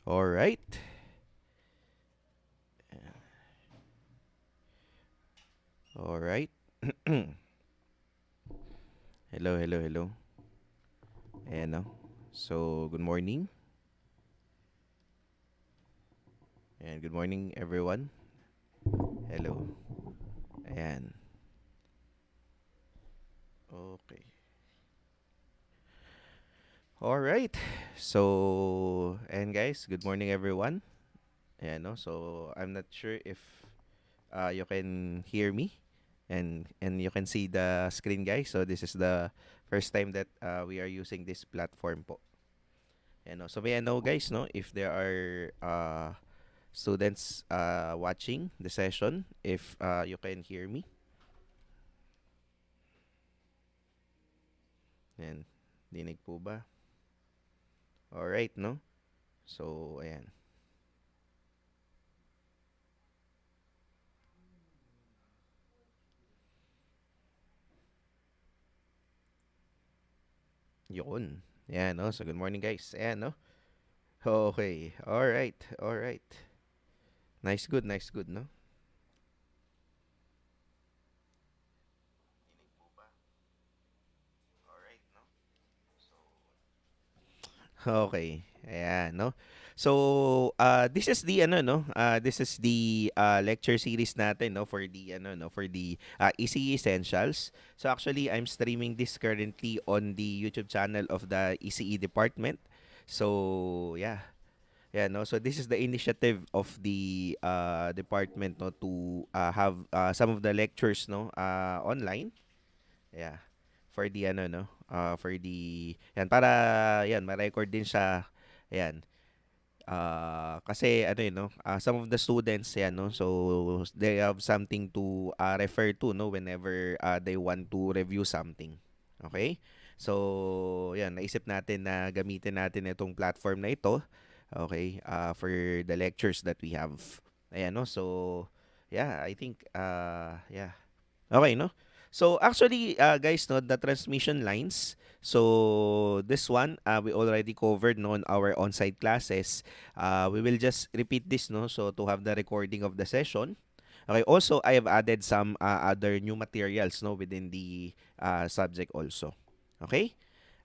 All right. All right. Hello, hello, hello. Ayan, no? So, good morning. And good morning, everyone. Hello. Ayan. Okay. All right. So, and guys, good morning, everyone. Ayan, no? So, I'm not sure if you can hear me and you can see the screen, guys. So, this is the first time that we are using this platform po. Ayan, no? So, may I know, guys, no, if there are students watching the session, if you can hear me. Ayan. Dinig po ba? Alright, no? So, ayan. Yun. Ayan, no? So, good morning, guys. Ayan, no? Okay. Alright. Alright. Nice, good, no? Dinig po ba? Alright, no? So, okay. Ayan, no? So, this is the ano no, this is the lecture series natin no for the ano no for the ECE Essentials. So actually I'm streaming this currently on the YouTube channel of the ECE department. So, yeah. Yeah, no. So this is the initiative of the department no to have some of the lectures no online. Yeah. For the ano no, for the yan para yan ma-record din siya. Ayan. Kasi ano yun, no? Some of the students, yan, no? So, they have something to refer to, no? Whenever they want to review something. Okay? So, yan, naisip natin na gamitin natin itong platform na ito, okay, for the lectures that we have. Ayan, no? So, yeah, I think, yeah. Okay, no? So actually, guys, no, the transmission lines. So this one, we already covered no, on our on-site classes. We will just repeat this, no, so to have the recording of the session. Okay. Also, I have added some other new materials, no, within the subject also. Okay.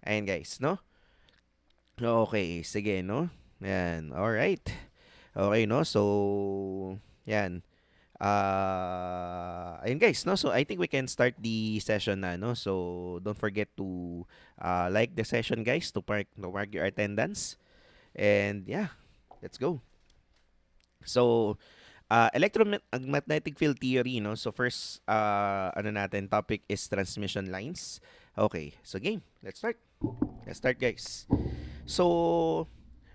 Ayan, guys, no. Okay, sige, no. Yan. All right. Okay, no. So, yan. Ayun guys, no? So I think we can start the session na, no? So don't forget to like the session, guys, to mark your attendance. And yeah, let's go. So, electromagnetic field theory, no? So first, ano natin, topic is transmission lines. Okay, so game. Let's start. Let's start, guys. So,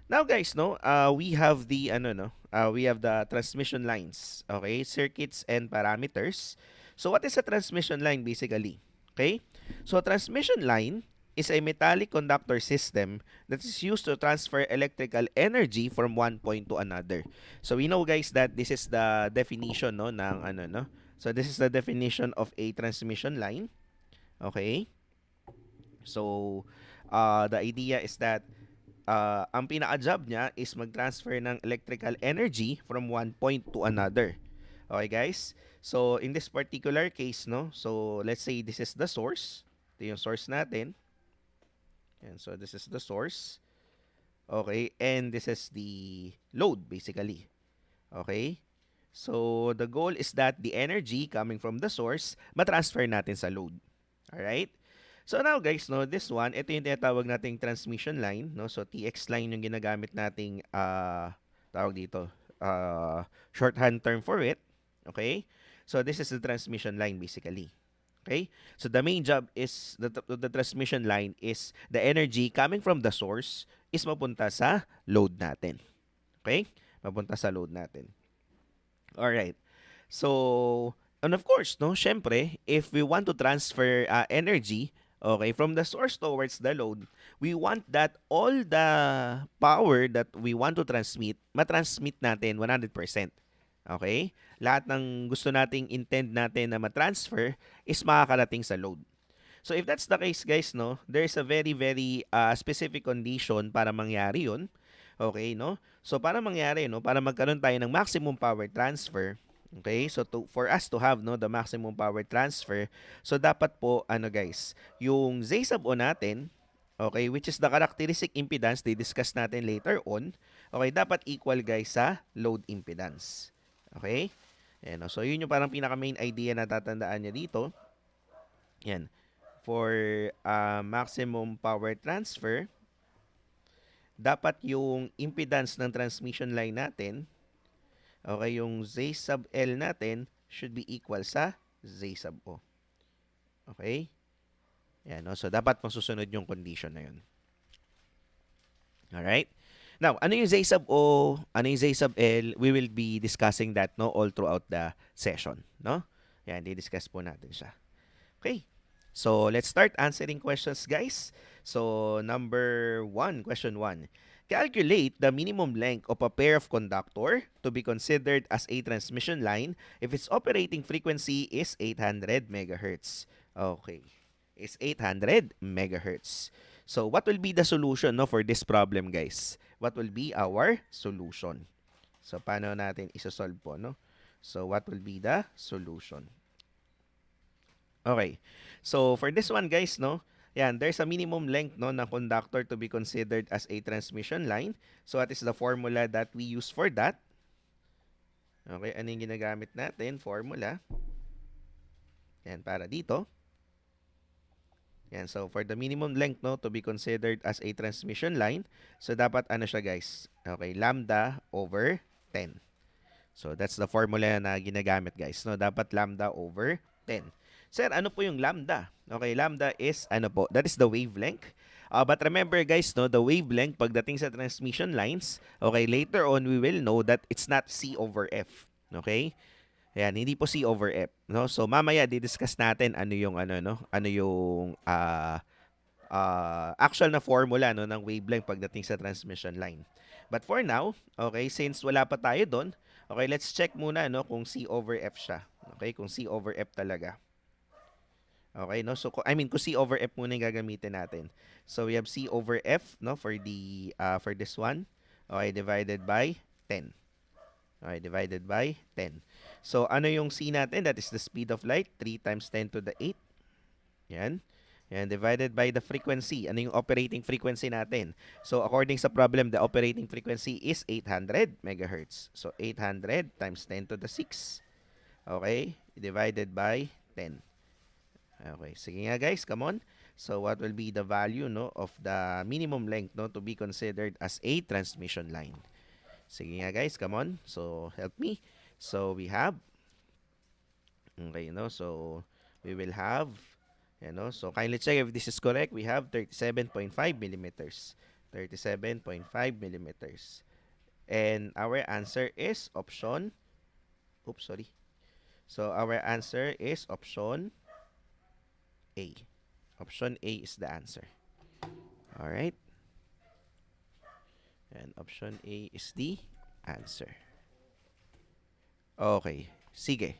now guys, no, we have the ano no, we have the transmission lines, okay, circuits and parameters. So what is a transmission line basically? Okay? So transmission line is a metallic conductor system that is used to transfer electrical energy from one point to another. So we know guys that this is the definition no ng ano no. So this is the definition of a transmission line, okay? So the idea is that ang pinaka-job niya is mag-transfer ng electrical energy from one point to another. Okay, guys? So, in this particular case, no? So, let's say this is the source. Ito yung source natin. Yan, so, this is the source. Okay, and this is the load, basically. Okay? So, the goal is that the energy coming from the source, matransfer natin sa load. Alright? So now guys, no, this one, ito yung tinatawag nating transmission line, no? So TX line yung ginagamit nating tawag dito, shorthand term for it. Okay? So this is the transmission line basically. Okay? So the main job is the transmission line is the energy coming from the source is mapunta sa load natin. Okay? Mapunta sa load natin. All right. So, and of course, no, syempre, if we want to transfer energy, okay, from the source towards the load, we want that all the power that we want to transmit, matransmit natin 100%. Okay? Lahat ng gusto nating intend natin na matransfer is makakarating sa load. So if that's the case guys, no, there's a very specific condition para mangyari 'yun. Okay, no? So para mangyari, no, para magkaroon tayo ng maximum power transfer, okay? So for us to have, no, the maximum power transfer, so dapat po ano guys, yung Z sub O natin, okay, which is the characteristic impedance discuss natin later on, okay, dapat equal guys sa load impedance. Okay? Ayan, no? So yun yung parang pinaka main idea na tatandaan niya dito. Yan. For maximum power transfer, dapat yung impedance ng transmission line natin, okay, yung Z sub L natin should be equal sa Z sub O. Okay? Yan, no? So dapat masusunod yung condition na yun. Alright? Now, ano yung Z sub O, ano yung Z sub L, we will be discussing that, no, all throughout the session, no? Yan, di-discuss po natin siya. Okay. So, let's start answering questions, guys. So, number 1, question 1. Calculate the minimum length of a pair of conductor to be considered as a transmission line if its operating frequency is 800 megahertz. Okay. Is 800 megahertz. So, what will be the solution, no, for this problem, guys? What will be our solution? So, paano natin isosolve po, no? So, what will be the solution? Okay. So, for this one, guys, no, yan, there's a minimum length, no, ng conductor to be considered as a transmission line. So, what is the formula that we use for that? Okay, ano yung ginagamit natin? Formula. Yan, para dito. Yan, so for the minimum length, no, to be considered as a transmission line, so dapat ano siya, guys? Okay, lambda over 10. So that's the formula na ginagamit, guys, no? Dapat lambda over 10. Sir, ano po yung lambda? Okay, lambda is ano po? That is the wavelength. But remember, guys, no, the wavelength pagdating sa transmission lines, okay, later on we will know that it's not C over F. Okay? Ayan, hindi po C over F, no? So mamaya di-discuss natin ano yung ano, no? Ano yung actual na formula, no, ng wavelength pagdating sa transmission line. But for now, okay, since wala pa tayo doon, okay, let's check muna, no, kung C over F siya. Okay, kung C over F talaga. Okay, no? So I mean, kung C over F muna yung gagamitin natin. So we have C over F, no, for the for this one. Okay, divided by 10. Okay, divided by 10. So, ano yung C natin? That is the speed of light. 3 times 10 to the 8. Yan. Yan, divided by the frequency. Ano yung operating frequency natin? So, according sa problem, the operating frequency is 800 megahertz. So, 800 times 10 to the 6. Okay? Divided by 10. Okay. Sige nga, guys. Come on. So, what will be the value, no, of the minimum length, no, to be considered as a transmission line? Sige nga, guys. Come on. So, help me. So, we have, okay, no? So, we will have, you know, so kindly check if this is correct. We have 37.5 millimeters. 37.5 millimeters. And our answer is option, oops, sorry. So, our answer is option A. Option A is the answer. Alright. And option A is the answer. Okay. Sige.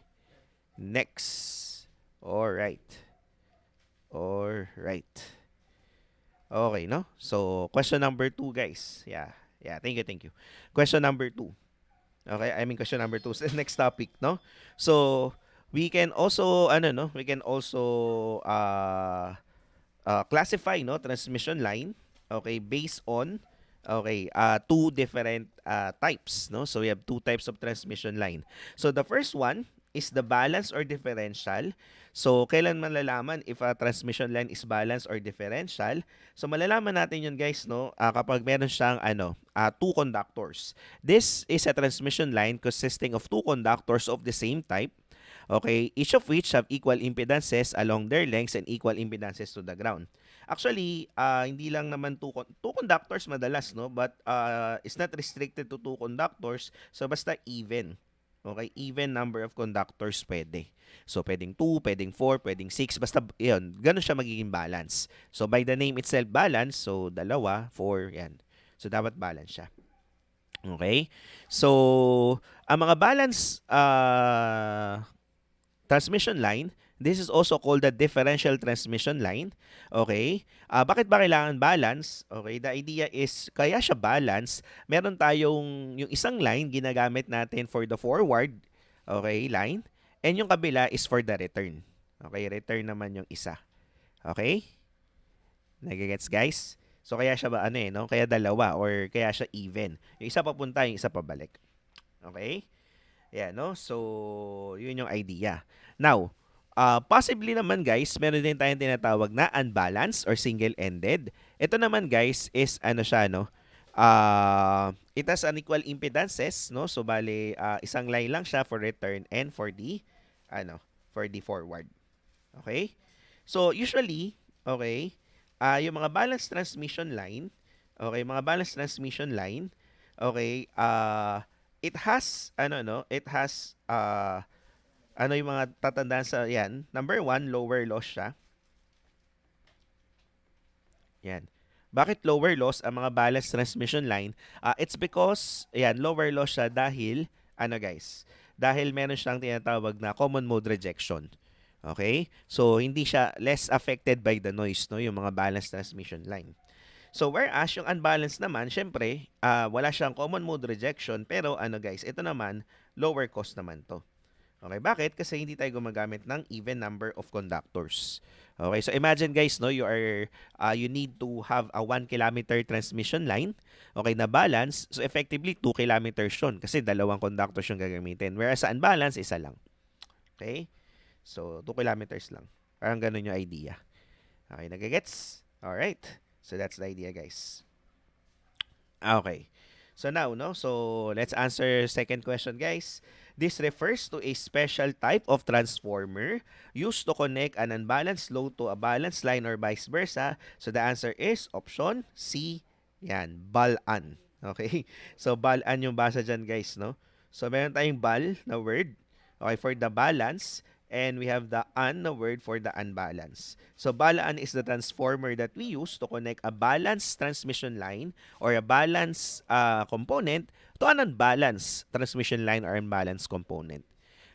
Next. Alright. Alright. Okay, no? So, question number 2, guys. Yeah. Yeah, thank you. Question number 2. Okay, I mean question number 2 is the next topic, no? So, we can also, ano, no? We can also classify, no, transmission line, okay, based on, okay, two different types, no? So we have two types of transmission line. So the first one is the balance or differential. So kailan malalaman if a transmission line is balance or differential? So malalaman natin yun, guys, no, kapag meron siyang ano, two conductors. This is a transmission line consisting of two conductors of the same type. Okay, each of which have equal impedances along their lengths and equal impedances to the ground. Actually, hindi lang naman two conductors madalas, no? But it's not restricted to two conductors. So, basta even. Okay, even number of conductors pwede. So, pwedeng 2, pwedeng 4, pwedeng 6. Basta, yun, ganun siya magiging balance. So, by the name itself, balance. So, dalawa, 4, yan. So, dapat balance siya. Okay? So, ang mga balance transmission line, This is also called the differential transmission line. Okay? Bakit ba kailangan balance? Okay, the idea is kaya siya balance, meron tayong yung isang line ginagamit natin for the forward, okay, line, and yung kabila is for the return. Okay, return naman yung isa. Okay? Nagigets guys? So kaya siya ba ano eh, no? Kaya dalawa or kaya siya even. Yung isa papunta, yung isa pabalik. Okay? Yeah, no? So, yun yung idea. Now, possibly naman guys, meron din tayong tinatawag na unbalanced or single-ended. Ito naman guys is ano siya, no? It has unequal impedances, no? So, bale, isang line lang siya for return and for the, ano, for the forward. Okay? So, usually, okay, yung mga balanced transmission line, okay, mga balanced transmission line, okay, it has, ano, no, it has, ano yung mga tatandaan sa yan? Number one, lower loss siya. Yan. Bakit lower loss ang mga balanced transmission line? It's because, yan, lower loss siya dahil, ano guys, dahil meron siyang tinatawag na common mode rejection. Okay? So, hindi siya less affected by the noise, no? Yung mga balanced transmission line. So, whereas yung unbalanced naman, syempre, wala siyang common mode rejection, pero ano guys, ito naman, lower cost naman to. Okay, bakit? Kasi hindi tayo gumagamit ng even number of conductors. Okay, so imagine guys, no, you need to have a 1 kilometer transmission line, okay, na balance. So effectively 2 kilometers 'yon kasi dalawang conductors yung gagamitin. Whereas sa unbalance, isa lang. Okay? So 2 kilometers lang. Parang ganun yung idea. Okay, nagigets? Alright. So that's the idea, guys. Okay. So now, no? So let's answer second question, guys. This refers to a special type of transformer used to connect an unbalanced load to a balanced line or vice versa. So the answer is option C. Yan, balan. Okay? So balan yung basa dyan, guys, no? So meron tayong bal na word, okay, for the balance, and we have the un na word for the unbalance. So balaan is the transformer that we use to connect a balanced transmission line or a balanced component to an unbalanced transmission line or unbalanced component.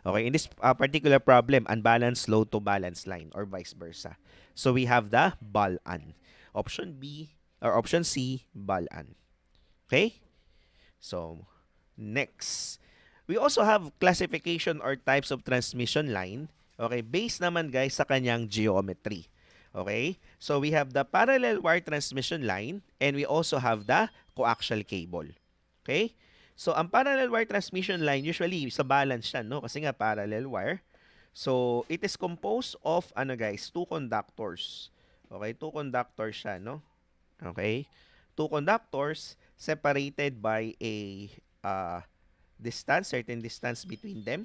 Okay, in this particular problem, unbalanced load to balanced line or vice versa. So we have the balan. Option B or option C, balan. Okay? So, next. We also have classification or types of transmission line. Okay, based naman guys sa kanyang geometry. Okay? So we have the parallel wire transmission line and we also have the coaxial cable. Okay? So ang parallel wire transmission line usually sa balance siya, no? Kasi nga parallel wire. So it is composed of ano guys, two conductors. Okay, two conductors siya, no? Okay? Two conductors separated by a distance, certain distance between them.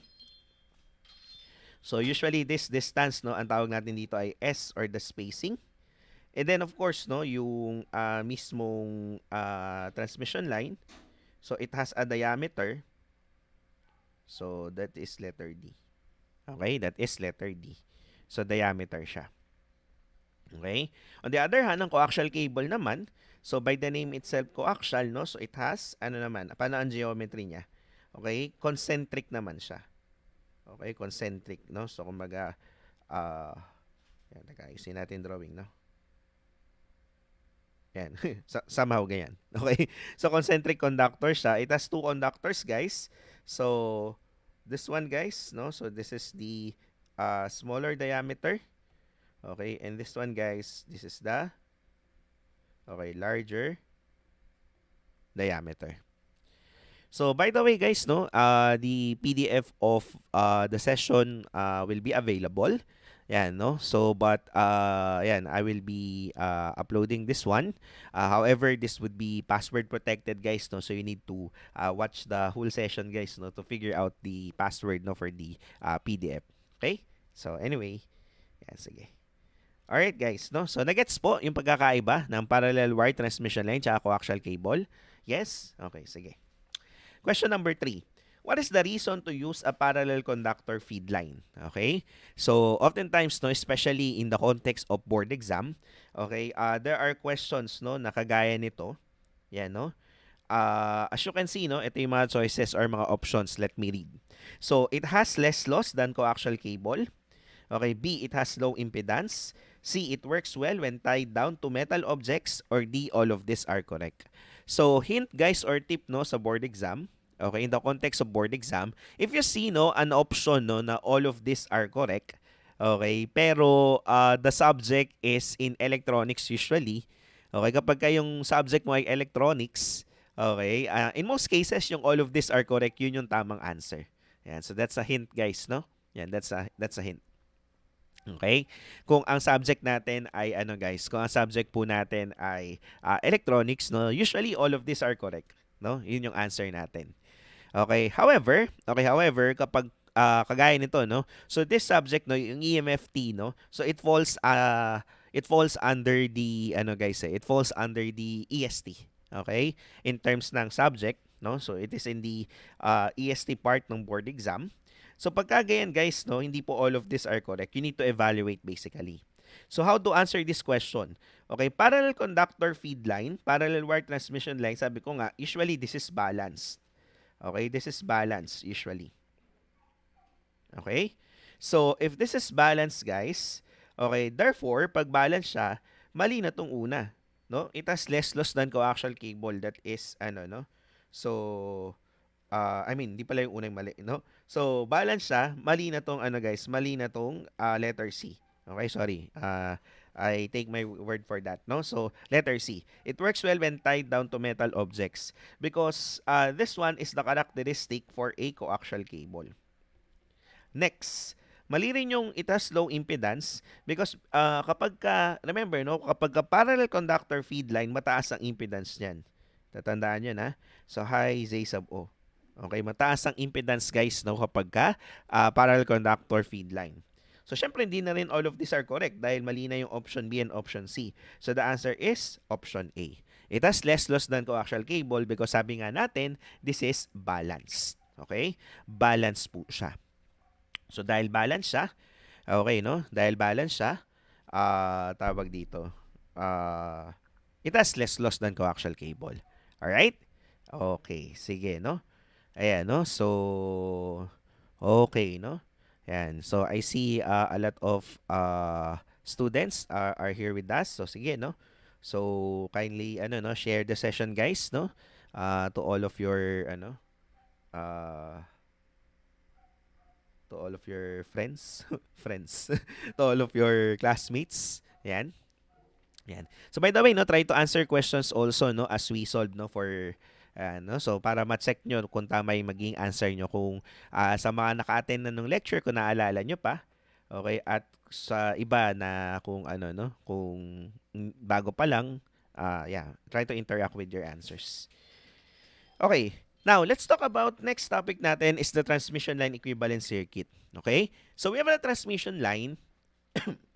So usually this distance, no, ang tawag natin dito ay S or the spacing. And then of course, no, yung mismong transmission line. So it has a diameter. So that is letter D. Okay, that is letter D. So diameter siya. Okay? On the other hand, ang coaxial cable naman, so by the name itself coaxial, no, so it has ano naman, paano ang geometry niya? Okay, concentric naman siya. Okay, concentric, no? So, kumbaga, yan, ayusin natin drawing, no? Yan, somehow ganyan. Okay, so concentric conductor siya. It has two conductors, guys. So, this one, guys, no? So, this is the smaller diameter. Okay, and this one, guys, this is the, okay, larger diameter. So, by the way, guys, no, the PDF of the session will be available. Yan, no? So, but, yan, I will be uploading this one. However, this would be password protected, guys, no? So, you need to watch the whole session, guys, no? To figure out the password, no? For the PDF. Okay? So, anyway, yan, sige. Alright, guys, no? So, nagets po yung pagkakaiba ng parallel wire transmission line tsaka coaxial cable? Yes? Okay, sige. Question number 3. What is the reason to use a parallel conductor feed line? Okay? So, oftentimes, no, especially in the context of board exam, okay, there are questions, no, na kagaya nito. Yan, no? As you can see, no, ito yung mga choices or mga options. Let me read. So, it has less loss than coaxial cable. Okay, B, it has low impedance. C, it works well when tied down to metal objects. Or D, all of these are correct. So, hint guys or tip no sa board exam. Okay, in the context of board exam, if you see no an option no na all of these are correct, okay, pero the subject is in electronics usually. Okay, kapag yung subject mo ay electronics, okay, in most cases yung all of these are correct, yun yung tamang answer. Yan, so that's a hint guys, no? Yan, that's a hint. Okay? Kung ang subject natin ay ano guys, kung ang subject po natin ay electronics, no, usually all of these are correct, no? Yun yung answer natin. Okay, however, kapag kagaya nito, no? So this subject, no, yung EMFT, no? So it falls under the ano guys, it falls under the EST. Okay? In terms ng subject, no? So it is in the EST part ng board exam. So pagka ganyan guys, no, hindi po all of these are correct. You need to evaluate basically. So how to answer this question? Okay, parallel conductor feed line, parallel wire transmission line, sabi ko nga, usually this is balanced. Okay, this is balanced usually. Okay? So, if this is balanced, guys, okay, therefore, pag balance siya, mali na tong una. No? It has less loss than coaxial cable. That is, ano, no? So, I mean, di pala yung unang mali, no? So, balance siya, mali na tong, ano guys, mali na tong letter C. Okay, sorry. I take my word for that, no? So, letter C. It works well when tied down to metal objects because this one is the characteristic for a coaxial cable. Next, mali rin yung it has low impedance because kapag ka, remember, no? Kapag ka parallel conductor feed line, mataas ang impedance niyan. Tatandaan nyo na. So, high Z sub O. Okay, mataas ang impedance guys no kapag ka parallel conductor feed line. So syempre hindi na rin all of these are correct dahil mali na yung option B and option C. So the answer is option A. It has less loss than coaxial cable because sabi nga natin, this is balanced. Okay? Balance po siya. So dahil balance siya, okay no? Dahil balance siya, tawag dito, it has less loss than coaxial cable. Alright? Okay, sige no? Ayan, no? So, okay, no? Ayan. So, I see a lot of students are here with us. So, sige, no? So, kindly, ano, no? Share the session, guys, no? To all of your, ano, uh, to all of your friends, friends, to all of your classmates. Ayan. Yan. So by the way, no, try to answer questions also no as we solve no for no so para ma-check nyo kung tama yung maging answer nyo kung sa mga naka-attend na ng lecture kung naalala nyo pa. Okay? At sa iba na kung ano no, kung bago pa lang, yeah, try to interact with your answers. Okay. Now, let's talk about next topic natin is the transmission line equivalent circuit. Okay? So we have a transmission line.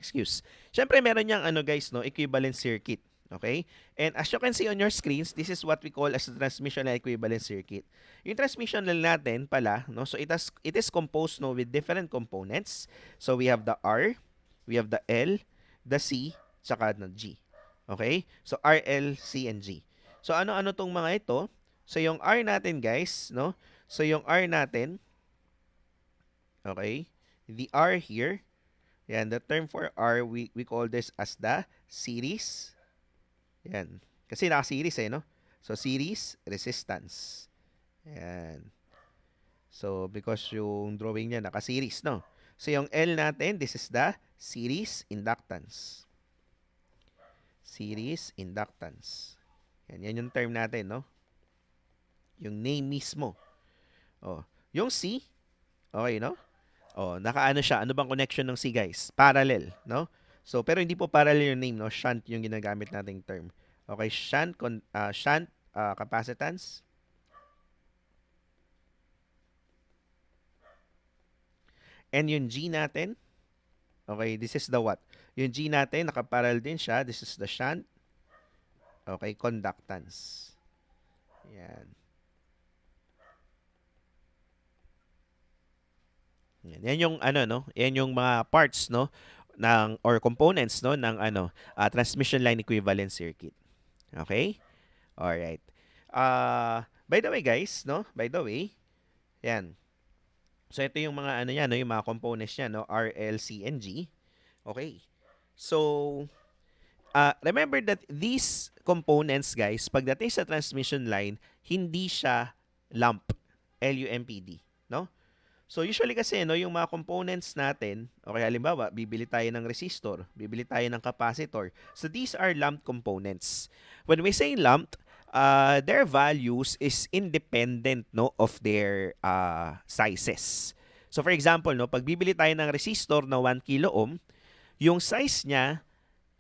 Excuse. Siyempre, meron niyang ano guys, no, equivalent circuit. Okay? And as you can see on your screens, this is what we call as the transmission line equivalent circuit. Yung transmission line natin pala, no, so it is composed no with different components. So we have the R, we have the L, the C, saka the G. Okay? So R, L, C, and G. So ano-ano tong mga ito? So yung R natin guys, no? So yung R natin, okay? The R here, yan, the term for R, we call this as the series. Yan. Kasi naka-series no? So, series resistance. Yan. So, because yung drawing niya naka-series, no? So, yung L natin, this is the series inductance. Series inductance. Yan yung term natin, no? Yung name mismo. Oh, yung C, okay, no? Oh, nakaano siya. Ano bang connection ng C, guys? Parallel, no? So, pero hindi po parallel yung name, no? Shunt yung ginagamit nating term. Okay, shunt capacitance. And yung G natin, okay, this is the what? Yung G natin, nakaparallel din siya. This is the shunt. Okay, conductance. Yan. Yan yung ano no, yan yung mga parts no ng or components no ng ano transmission line equivalent circuit. Okay? All right. By the way guys, no? By the way, yan. So ito yung mga ano niya, no, yung mga components niya, no, R, L, C, and G. Okay. So, remember that these components, guys, pagdating sa transmission line, hindi siya lump, L-U-M-P-D, no? So usually kasi no, yung mga components natin, okay, halimbawa, bibili tayo ng resistor, bibili tayo ng capacitor. So these are lumped components. When we say lumped, their values is independent no of their sizes. So for example, no, pag bibili tayo ng resistor na 1 kilo ohm, yung size niya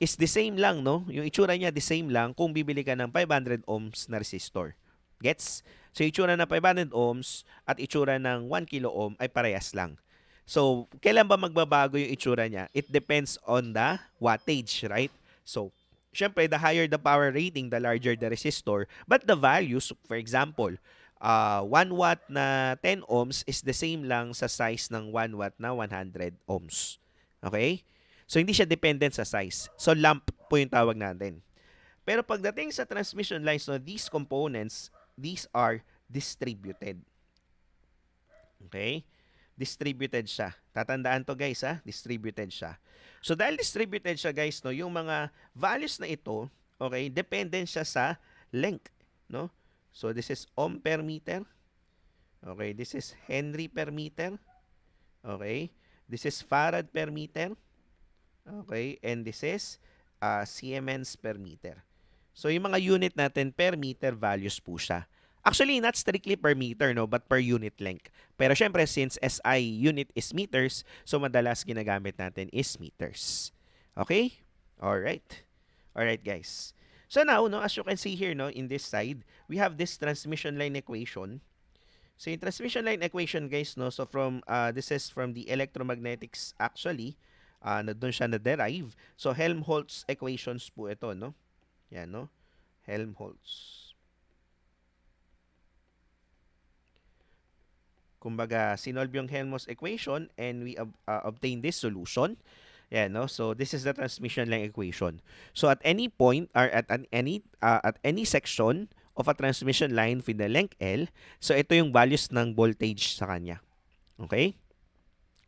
is the same lang, no? Yung itsura niya the same lang kung bibili ka ng 500 ohms na resistor. Gets? So, itsura ng 500 ohms at itsura ng 1 kilo ohm ay parehas lang. So, kailan ba magbabago yung itsura niya? It depends on the wattage, right? So, syempre, the higher the power rating, the larger the resistor. But the values, for example, 1 watt na 10 ohms is the same lang sa size ng 1 watt na 100 ohms. Okay? So, hindi siya dependent sa size. So, lump po yung tawag natin. Pero pagdating sa transmission lines, no, these components, these are distributed. Okay? Distributed siya. Tatandaan to guys, ha? Distributed siya. So, dahil distributed siya guys, no, yung mga values na ito, okay, dependent siya sa length. No? So, this is ohm per meter. Okay, this is Henry per meter. Okay, this is Farad per meter. Okay, and this is Siemens per meter. So, yung mga unit natin per meter values po siya. Actually, not strictly per meter, no, but per unit length. Pero syempre, since SI unit is meters, so madalas ginagamit natin is meters. Okay? Alright. Alright, guys. So now, no, as you can see here, no, in this side, we have this transmission line equation. So, yung transmission line equation, guys, no, so from, this is from the electromagnetics actually, na doon siya na-derive. So, Helmholtz equations po ito, no? Yan, no? Helmholtz. Kumbaga, sinolve yung Helmholtz equation and we obtain this solution. Yan, no? So, this is the transmission line equation. So, at any point or at any section of a transmission line with the length L, so ito yung values ng voltage sa kanya. Okay?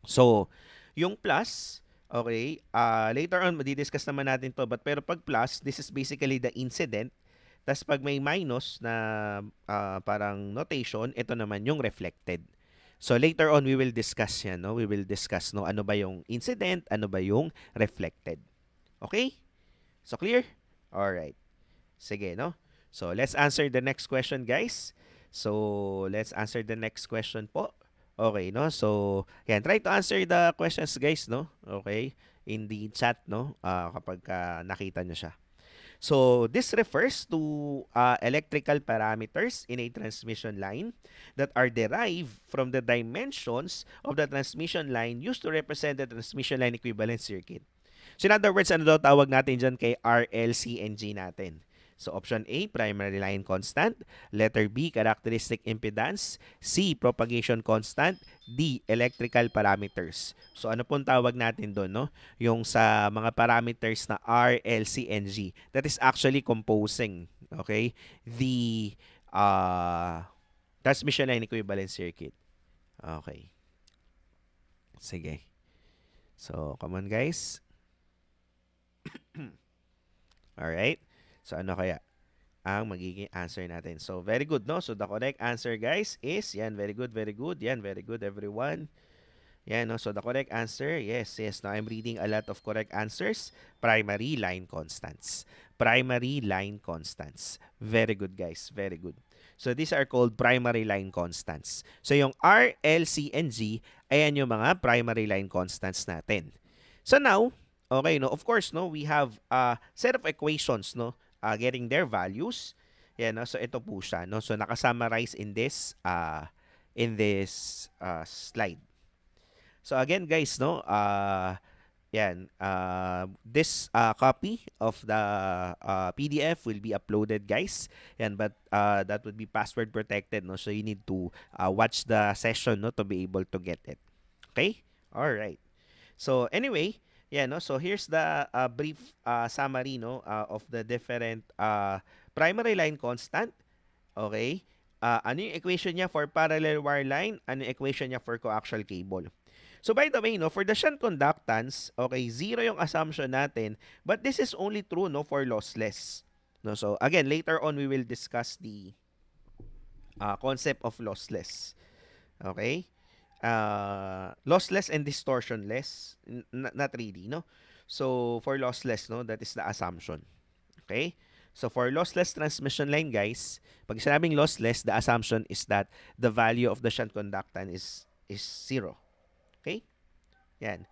So, yung plus, okay, later on, madidiscuss naman natin to. Pero pag plus, this is basically the incident. Tapos pag may minus na parang notation, ito naman yung reflected. So, later on, we will discuss yan. No? We will discuss no, ano ba yung incident, ano ba yung reflected. Okay? So, clear? Alright. Sige, no? So, let's answer the next question, guys. So, let's answer the next question po. Okay, no? So, yan. Try to answer the questions, guys, no? Okay? In the chat, no? Kapag nakita nyo siya. So, this refers to electrical parameters in a transmission line that are derived from the dimensions of the transmission line used to represent the transmission line equivalent circuit. So, in other words, ano daw tawag natin dyan kay RL, C, and G natin? So, option A, primary line constant. Letter B, characteristic impedance. C, propagation constant. D, electrical parameters. So, ano pong tawag natin doon, no? Yung sa mga parameters na R, L, C, and G. That is actually composing, okay, the transmission line equivalent circuit. Okay. Sige. So, come on, guys. Alright. So, ano kaya ang magiging answer natin? So, very good, no? So, the correct answer, guys, is, yan, very good, very good. Yan, very good, everyone. Yan, no? So, the correct answer, yes. Now, I'm reading a lot of correct answers. Primary line constants. Primary line constants. Very good, guys. Very good. So, these are called primary line constants. So, yung R, L, C, and G, ayan yung mga primary line constants natin. So, now, okay, no? Of course, no? We have a set of equations, no? Getting their values. Yan, no? So, ito po siya, no? So, nakasummarize in this slide. So, again, guys, no? Yan. This copy of the PDF will be uploaded, guys. Yan, but that would be password protected, no? So, you need to watch the session, no? To be able to get it. Okay? All right. So, anyway, yeah, no? So, here's the brief summary, no? Of the different primary line constant. Okay? ano yung equation niya for parallel wire line, ano yung equation niya for coaxial cable. So by the way, no, for the shunt conductance, okay, zero yung assumption natin, but this is only true no for lossless. No, so again, later on we will discuss the concept of lossless. Okay? Lossless and distortionless, not really, no? So for lossless, no, that is the assumption. Okay? So for lossless transmission line, guys, pag sinabing lossless, the assumption is that the value of the shunt conductance is zero. Okay? Yan.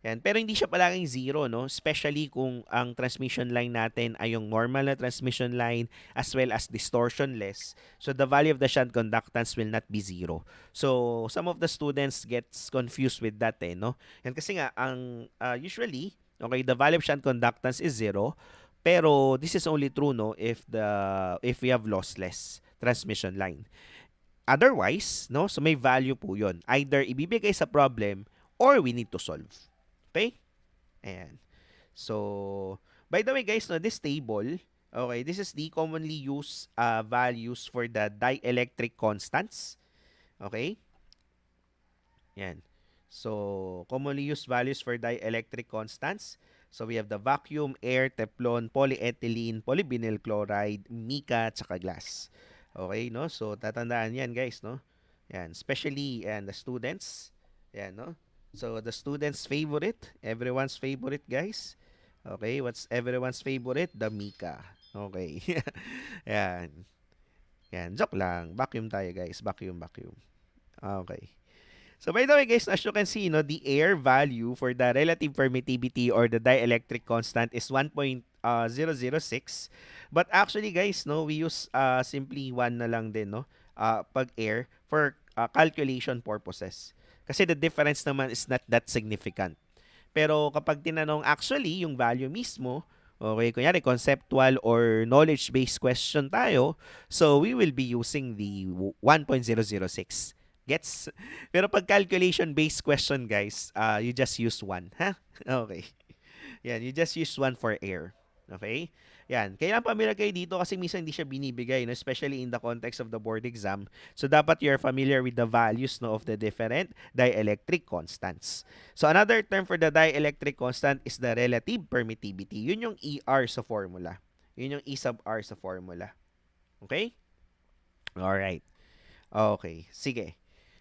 Yan. Pero hindi siya palaging zero, no? Especially kung ang transmission line natin ay yung normal na transmission line as well as distortionless. So the value of the shunt conductance will not be zero. So some of the students gets confused with that, no? Yan kasi nga ang usually, okay, the value of shunt conductance is zero. Pero this is only true, no, if we have lossless transmission line. Otherwise, no, so may value po 'yon. Either ibibigay sa problem or we need to solve. Okay? Ayan. So, by the way guys, no, this table, okay, this is the commonly used values for the dielectric constants. Okay? Yan. So, commonly used values for dielectric constants. So, we have the vacuum, air, teflon, polyethylene, polyvinyl chloride, mica, tsaka glass. Okay, no? So, tatandaan yan, guys, no? Yan. Especially, the students. Yan, no? So, the students' favorite, everyone's favorite, guys. Okay, what's everyone's favorite? The mica. Okay. Yan. Yan, joke lang. Vacuum tayo, guys. Vacuum, vacuum. Okay. So by the way guys, as you can see, no, the air value for the relative permittivity or the dielectric constant is 1.006. But actually guys, no, we use simply 1 na lang din, no, pag air for calculation purposes. Kasi the difference naman is not that significant. Pero kapag tinanong actually yung value mismo, okay, kunyari conceptual or knowledge-based question tayo, so we will be using the 1.006. Gets? Pero pag calculation-based question, guys, you just use 1. Ha? Okay. Yan, you just use 1 for air. Okay? Yan. Kailangan familiar kayo dito kasi minsan hindi siya binibigay, no? Especially in the context of the board exam. So, dapat you're familiar with the values, no, of the different dielectric constants. So, another term for the dielectric constant is the relative permittivity. Yun yung ER sa formula. Yun yung E sub R sa formula. Okay? Alright. Okay. Sige.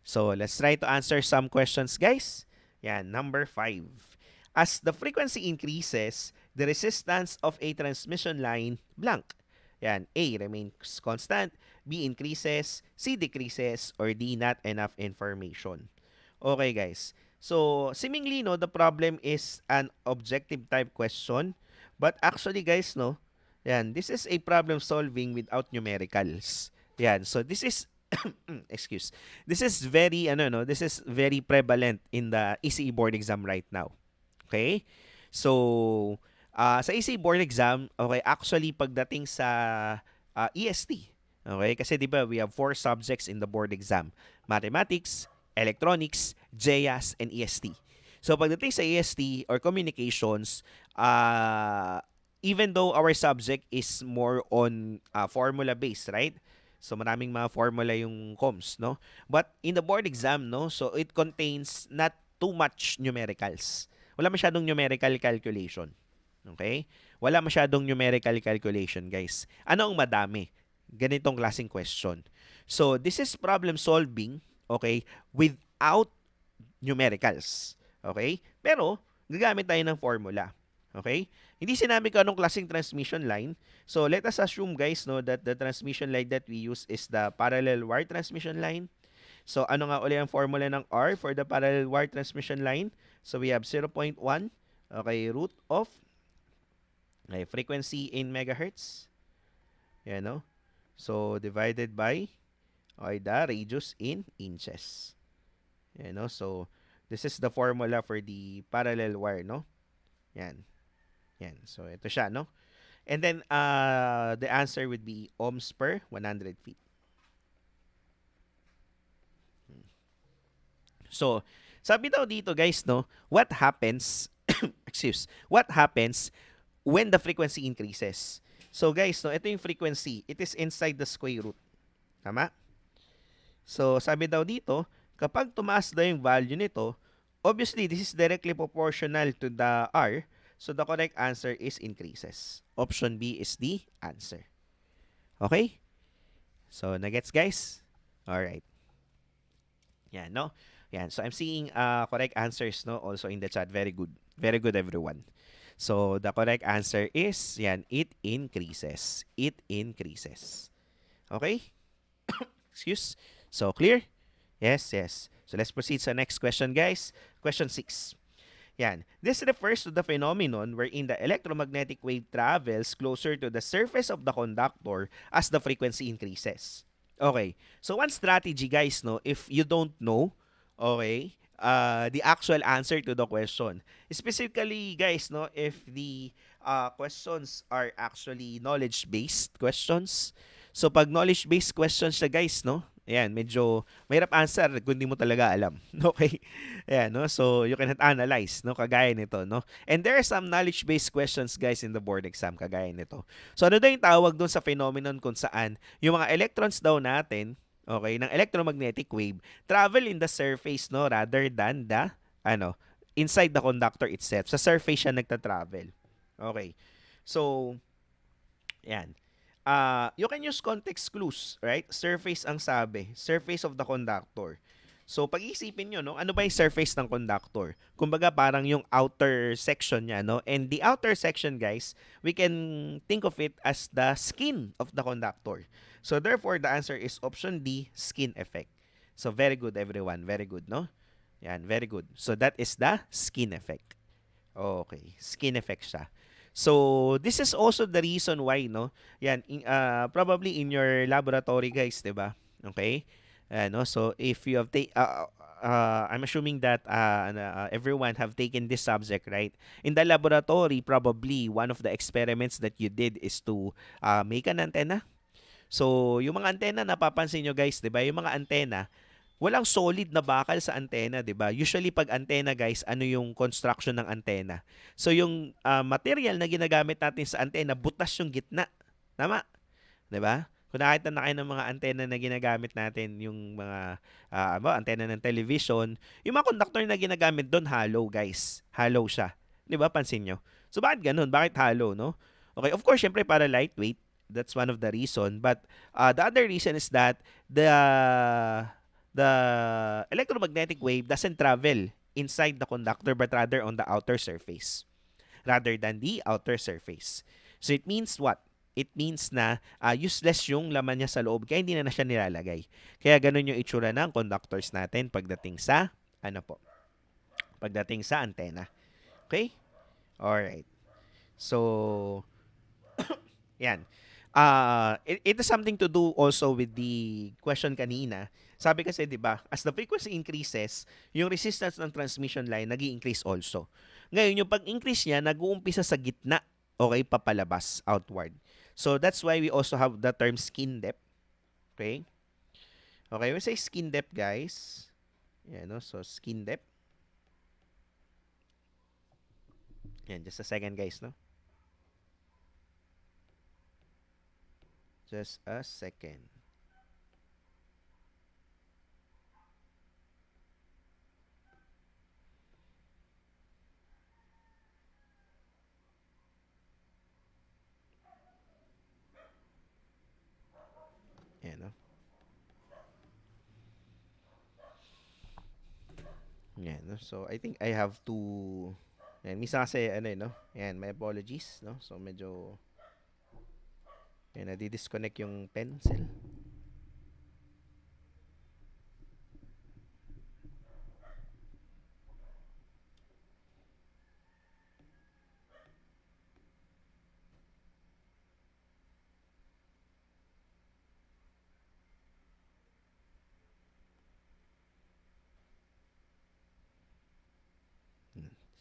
So, let's try to answer some questions, guys. Yan, number 5. As the frequency increases, the resistance of a transmission line blank. Yan, A remains constant, B increases, C decreases, or D not enough information. Okay, guys. So, seemingly, no, the problem is an objective type question. But actually, guys, no, yan, this is a problem solving without numericals. Yan, so this is excuse. This is very this is very prevalent in the ECE board exam right now. Okay? So, sa ECE board exam, okay, actually pagdating sa EST, okay? Kasi 'di ba, we have 4 subjects in the board exam. Mathematics, electronics, GEAS, and EST. So, pagdating sa EST or communications, even though our subject is more on formula based, right? So maraming mga formula yung comms, no? But in the board exam, no, so it contains not too much numericals. Wala masyadong numerical calculation. Okay? Wala masyadong numerical calculation, guys. Ano ang madami? Ganitong klaseng question. So this is problem solving, okay, without numericals. Okay? Pero gagamit tayo ng formula. Okay? Hindi sinabi ko anong klaseng transmission line. So, let us assume, guys, no, that the transmission line that we use is the parallel wire transmission line. So, ano nga ulit ang formula ng R for the parallel wire transmission line? So, we have 0.1, okay, root of frequency in megahertz. Yan, no? So, divided by the radius in inches. Yan, no? So, this is the formula for the parallel wire, no? Yan. Yan. So, ito siya, no? And then, the answer would be ohms per 100 feet. So, sabi daw dito, guys, no? What happens, what happens when the frequency increases? So, guys, no? Ito yung frequency. It is inside the square root. Tama? So, sabi daw dito, kapag tumaas daw yung value nito, obviously, this is directly proportional to the R. So, the correct answer is increases. Option B is the answer. Okay? So, nagets guys? Alright. Yan, no? Yan. So, I'm seeing correct answers, no? Also in the chat. Very good. Very good, everyone. So, the correct answer is, yan, it increases. It increases. Okay? Excuse. So, clear? Yes, yes. So, let's proceed sa next question, guys. Question 6. Yan. This refers to the phenomenon wherein the electromagnetic wave travels closer to the surface of the conductor as the frequency increases. Okay. So one strategy, guys, no, if you don't know, okay, the actual answer to the question. Specifically, guys, no, if the questions are actually knowledge-based questions. So pag knowledge-based questions siya, guys, no, ayan, medyo mahirap answer kung hindi mo talaga alam. Okay? Ayan, no? So, you cannot analyze, no? Kagaya nito, no? And there are some knowledge-based questions, guys, in the board exam, kagaya nito. So, ano daw yung tawag doon sa phenomenon kung saan yung mga electrons daw natin, okay, ng electromagnetic wave, travel in the surface, no? Rather than the, ano, inside the conductor itself. Sa surface siya nagta-travel. Okay. So, yan. You can use context clues, right? Surface ang sabi. Surface of the conductor. So, pag-iisipin nyo, no? Ano ba yung surface ng conductor? Kumbaga, parang yung outer section niya, no? And the outer section, guys, we can think of it as the skin of the conductor. So, therefore, the answer is option D, skin effect. So, very good, everyone. Very good, no? Yan, very good. So, that is the skin effect. Okay, skin effect siya. So, this is also the reason why, no? Yan, probably in your laboratory, guys, 'di ba? Okay? No? So, if you have I'm assuming that everyone have taken this subject, right? In the laboratory, probably one of the experiments that you did is to make an antenna. So, yung mga antenna, napapansin nyo guys, 'di ba? Yung mga antenna, walang solid na bakal sa antenna, 'di ba? Usually pag antenna, guys, ano yung construction ng antenna? So yung material na ginagamit natin sa antenna, butas yung gitna. Tama, 'di ba? Kung nakita na kayo ng mga antenna na ginagamit natin, yung mga antenna ng television, yung mga conductor na ginagamit doon hollow, guys. Hollow siya. 'Di ba? Pansin nyo? So bakit ganun? Bakit hollow, no? Okay, of course, syempre para lightweight. That's one of the reason. But the other reason is that the electromagnetic wave doesn't travel inside the conductor but rather on the outer surface rather than the outer surface. So it means what? It means na useless yung laman niya sa loob kaya hindi na siya nilalagay. Kaya ganun yung itsura ng conductors natin pagdating sa pagdating sa antenna. Okay? Alright. So, yan. It has something to do also with the question kanina. Sabi kasi, di ba, as the frequency increases, yung resistance ng transmission line nag-i-increase also. Ngayon, yung pag-increase niya, nag-uumpisa sa gitna, okay, papalabas, outward. So, that's why we also have the term skin depth. Okay? Okay, we say skin depth, guys. Yan, no? So, skin depth. Yan, just a second, guys, no? Just a second. Yan, no? Yan, no? So, I think I have to... Yan, misa kasi, ano no? Yan, my apologies, no? So, medyo... Yan, nadi-disconnect yung pencil.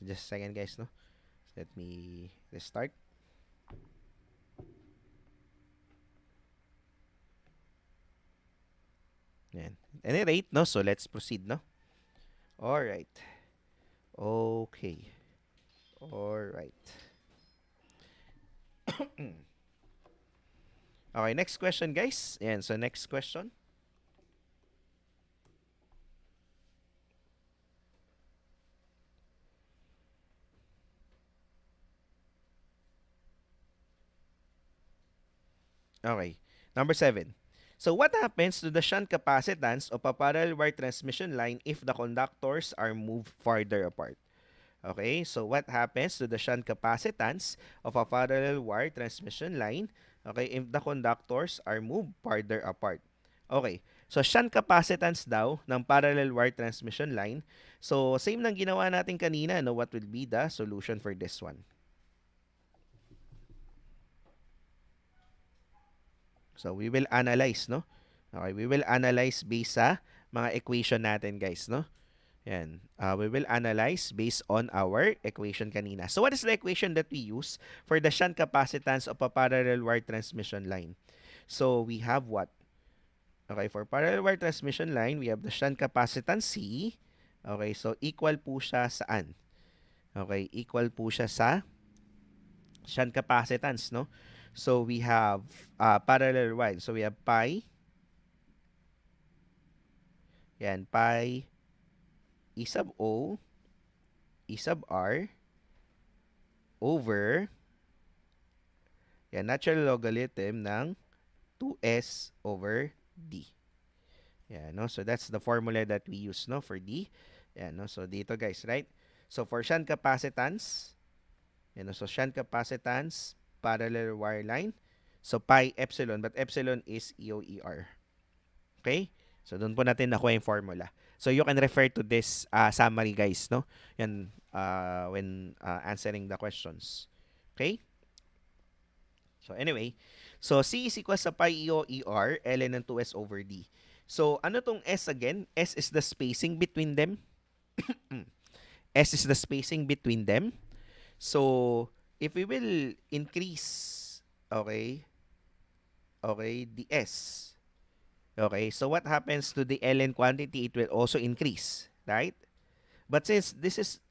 Just a second, guys, no? Let me restart. Yan. Any rate, no? So, let's proceed, no? Alright. Okay. Alright. Okay, next question, guys. Yan, so next question. Okay. Number 7. So what happens to the shunt capacitance of a parallel wire transmission line if the conductors are moved farther apart? Okay, so what happens to the shunt capacitance of a parallel wire transmission line, okay, if the conductors are moved farther apart? Okay, so shunt capacitance daw ng parallel wire transmission line. So same ng ginawa natin kanina, no? What will be the solution for this one? So we will analyze, no? Okay, we will analyze based sa mga equation natin, guys, no? Yan. We will analyze based on our equation kanina. So what is the equation that we use for the shunt capacitance of a parallel wire transmission line? So we have what? Okay, for parallel wire transmission line, we have the shunt capacitance C. Okay, so equal po siya saan? Okay, equal po siya sa shunt capacitance, no? So we have parallel wire. So we have pi, yan, pi E sub O, E sub R, over, yan, natural logarithm ng 2S over D. Yan, no? So that's the formula that we use, no, for D. Yan, no? So dito, guys, right? So for shunt capacitance, yan, no? So shunt capacitance, parallel wire line. So pi epsilon, but epsilon is EOER. Okay? So doon po natin nakuha yung formula. So you can refer to this summary, guys, no? Yan, when answering the questions. Okay? So anyway, so C is equals sa pi EOER, ln ng 2S over D. So ano tong S again? S is the spacing between them. S is the spacing between them. So if we will increase, okay, the S. Okay, so what happens to the ln quantity? It will also increase, right? But since this is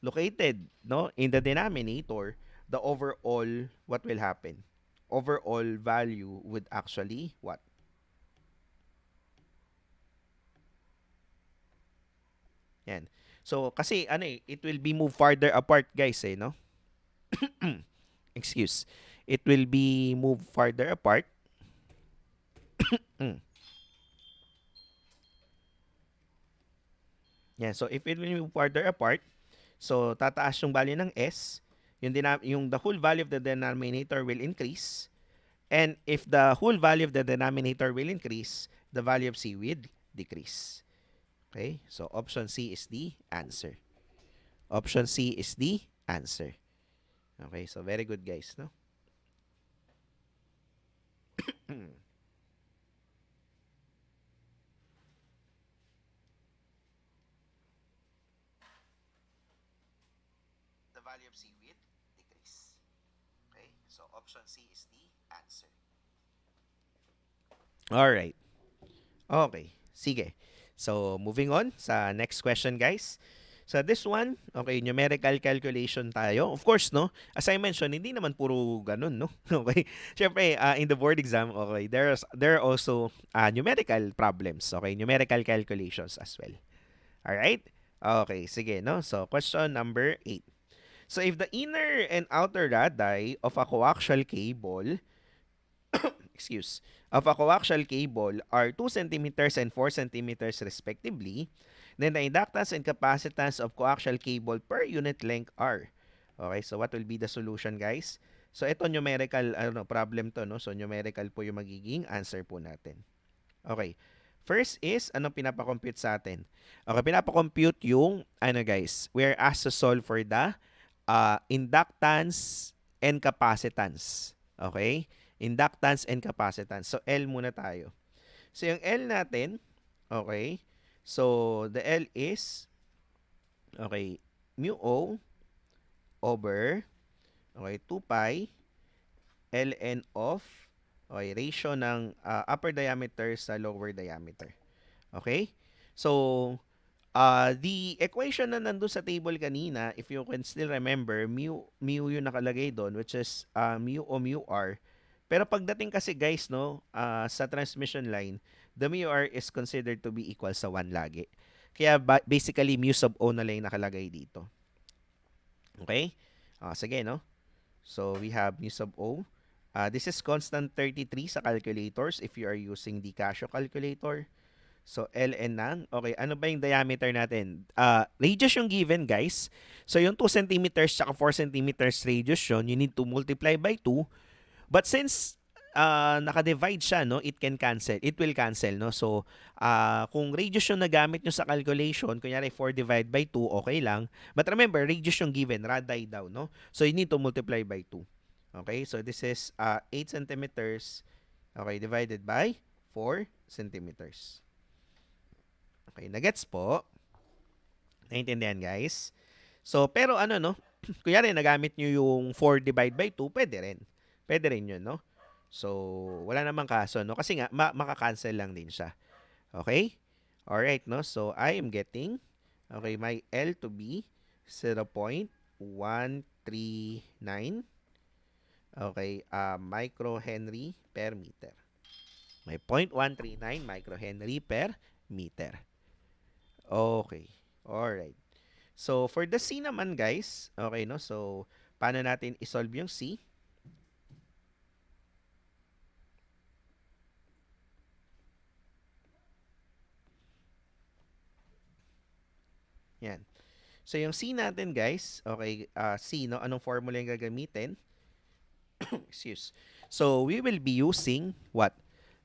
located, no, in the denominator, the overall, what will happen? Overall value would actually what? Yan. So kasi ano it will be moved farther apart, guys, no? Excuse. It will be moved farther apart. Yan. So if it will move farther apart, so tataas yung value ng S, yung the whole value of the denominator will increase. And if the whole value of the denominator will increase, the value of C will decrease. Okay? So option C is the answer. Option C is the answer. Okay? So very good, guys, no? The value of C will decrease. Okay? So option C is the answer. All right. Okay. Sige. So moving on sa next question, guys. So this one, okay, numerical calculation tayo. Of course, no, as I mentioned, hindi naman puro ganun, no? Okay. Siyempre, in the board exam, okay, there are also numerical problems, okay, numerical calculations as well. All right? Okay, sige, no? So question number 8. So if the inner and outer radii of a coaxial cable excuse, of a coaxial cable are 2 centimeters and 4 centimeters respectively, then the inductance and capacitance of coaxial cable per unit length are. Okay, so what will be the solution, guys? So ito numerical problem to, no? So numerical po yung magiging answer po natin. Okay. First is, anong pinapakompute sa atin? Okay, pinapakompute yung, guys, we're asked to solve for the inductance and capacitance. Okay? Inductance and capacitance. So, L muna tayo. So, yung L natin, okay, so, the L is, okay, mu O over, okay, 2 pi ln of, okay, ratio ng upper diameter sa lower diameter. Okay? So, the equation na nandun sa table kanina, if you can still remember, mu yung nakalagay doon, which is mu o mu r. Pero pagdating kasi, guys, no, sa transmission line, the mu r is considered to be equal sa 1 lagi. Kaya basically, mu sub o na lang yung nakalagay dito. Okay? Sige, no? So, we have mu sub o This is constant 33 sa calculators if you are using the Casio calculator. So, ln ng, okay, ano ba yung diameter natin? Radius yung given, guys. So, yung 2 centimeters tsaka 4 centimeters radius yun, you need to multiply by 2. But since naka-divide siya, no, it can cancel. It will cancel, no? So, kung radius yung nagamit nyo sa calculation, kunyari 4 divided by 2, okay lang. But remember, radius yung given, radii daw, no? So, you need to multiply by 2. Okay, so this is 8 centimeters, okay, divided by 4 centimeters. Okay, nagets po? Naintindihan, guys? So, pero ano, no? Kunyari, nagamit nyo yung 4 divided by 2, pwede rin. Pwede rin yun, no? So, wala namang kaso, no? Kasi nga, maka-cancel lang din siya. Okay? Alright, no? So, I am getting, okay, my L to be 0.139, okay, microhenry per meter. May 0.139 microhenry per meter. Okay. Alright. So, for the C naman, guys, okay, no? So, paano natin isolve yung C? Yan. So, yung C natin, guys, okay, C, no? Anong formula yung gagamitin? Excuse. So, we will be using what?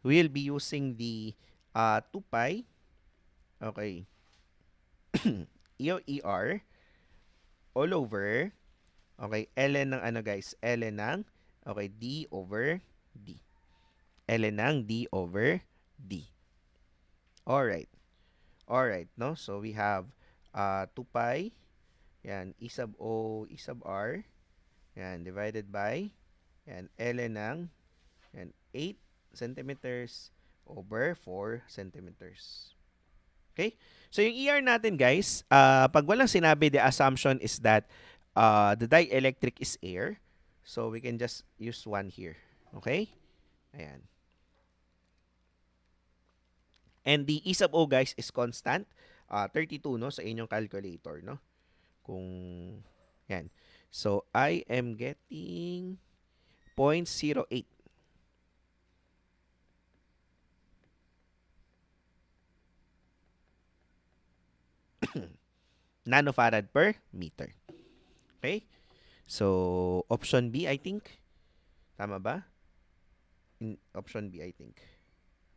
We will be using the 2 pi, okay, ER all over, okay, ln ng ano, guys? ln ng, okay, D over D. ln ng D over D. Alright. Alright, no? So, we have 2 pi, yan, E sub O, E sub R, yan, divided by, yan, ln ng, yan, 8 centimeters over 4 centimeters. Okay? So, yung ER natin, guys, pag walang sinabi, the assumption is that the dielectric is air. So, we can just use 1 here. Okay? Ayan. And the E sub O, guys, is constant. 32, no? Sa inyong calculator, no? Kung, yan. So, I am getting 0.08 nanofarad per meter. Okay? So, option B, I think. Tama ba? Option B, I think.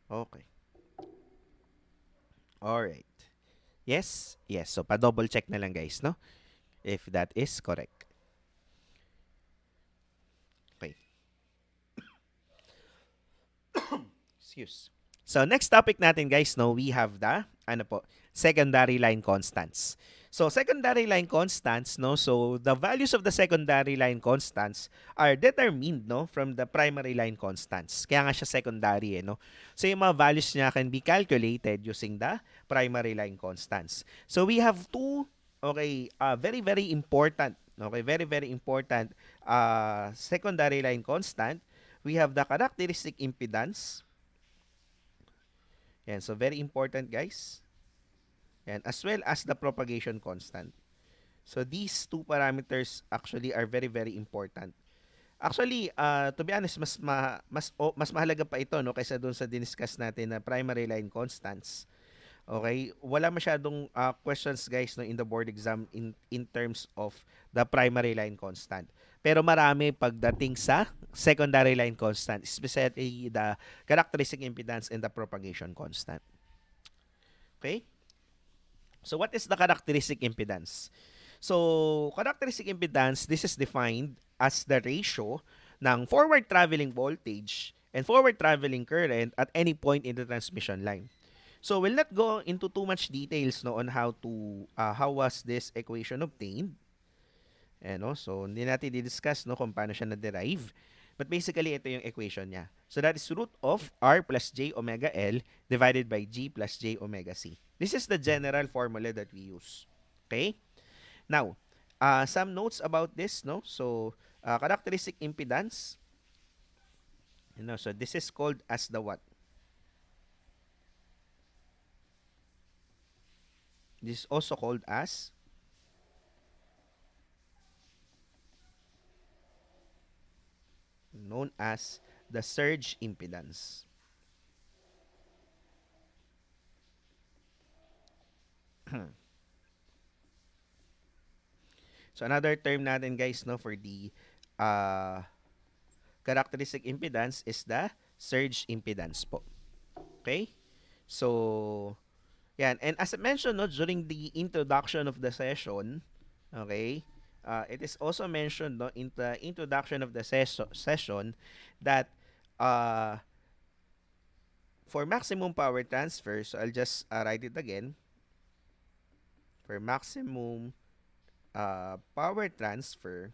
Okay. Alright. Yes? Yes. So, pa-double check na lang, guys, no? If that is correct. Okay. Excuse. So, next topic natin, guys, no, we have the, ano po, secondary line constants. So, secondary line constants, no, so the values of the secondary line constants are determined, no, from the primary line constants. Kaya nga siya secondary, no. So, yung mga values niya can be calculated using the primary line constants. So, we have two, okay, very, very important, okay, very, very important secondary line constant. We have the characteristic impedance. Yan, so very important, guys. Yan, as well as the propagation constant. So these two parameters actually are very, very important. Actually, to be honest, mas mahalaga pa ito, no, kaysa doon sa diniscuss natin na primary line constants. Okay? Wala masyadong questions, guys, no, in the board exam in terms of the primary line constant. Pero marami pagdating sa secondary line constant, especially the characteristic impedance and the propagation constant. Okay? So, what is the characteristic impedance? So, characteristic impedance, this is defined as the ratio ng forward traveling voltage and forward traveling current at any point in the transmission line. So, we'll not go into too much details, no, on how was this equation obtained. No? So, hindi natin di-discuss, no, kung paano siya na-derive. But basically, ito yung equation niya. So, that is root of R plus J omega L divided by G plus J omega C. This is the general formula that we use. Okay? Now, some notes about this, no? So, characteristic impedance. So, this is called as the what? This is also called as known as the surge impedance. So another term natin guys no for the uh, characteristic impedance is the surge impedance po. Okay? So yan, and as I mentioned no during the introduction of the session, okay? It is also mentioned no in the introduction of the session that uh, for maximum power transfer, so I'll just write it again. For maximum power transfer,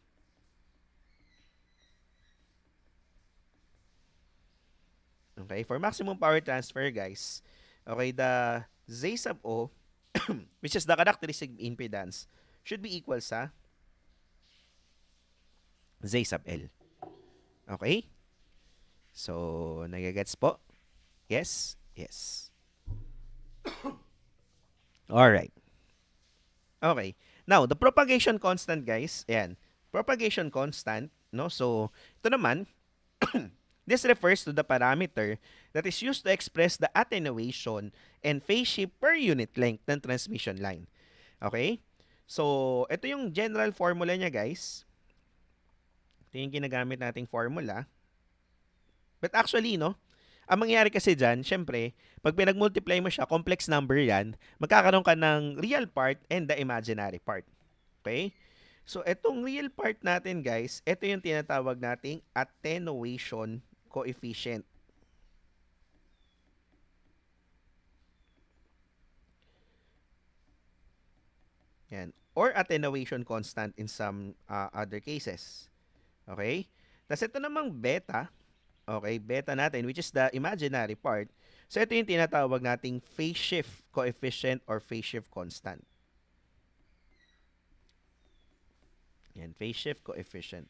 okay, for maximum power transfer, guys, okay, the Z sub O, which is the characteristic impedance, should be equal sa Z sub L. Okay? So, nagagets po? Yes? Yes. Alright. Okay. Now, the propagation constant, guys, ayan. Propagation constant, no? So, ito naman, this refers to the parameter that is used to express the attenuation and phase shift per unit length ng transmission line. Okay? So, ito yung general formula niya, guys. Ito yung ginagamit nating formula. But actually, no, ang mangyayari kasi dyan, syempre, pag pinag-multiply mo siya, complex number yan, magkakaroon ka ng real part and the imaginary part. Okay? So, itong real part natin, guys, ito yung tinatawag nating attenuation coefficient. Yan. Or attenuation constant in some other cases. Okay? Tapos ito namang beta, okay, beta natin, which is the imaginary part. So, ito yung tinatawag nating phase shift coefficient or phase shift constant. Yan, phase shift coefficient.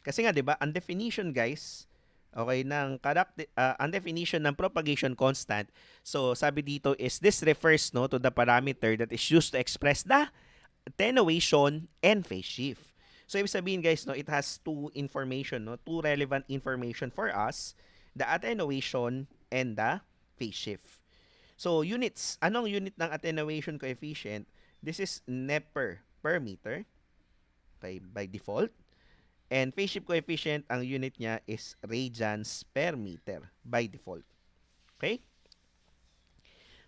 Kasi nga, di ba, ang definition, guys, okay, ang definition ng propagation constant, so, sabi dito is, this refers, no, to the parameter that is used to express the attenuation and phase shift. So, ibig sabihin, guys, no, it has two information, no, two relevant information for us, the attenuation and the phase shift. So, units. Anong unit ng attenuation coefficient? This is Nepper per meter, okay, by default. And phase shift coefficient, ang unit niya is radians per meter by default. Okay?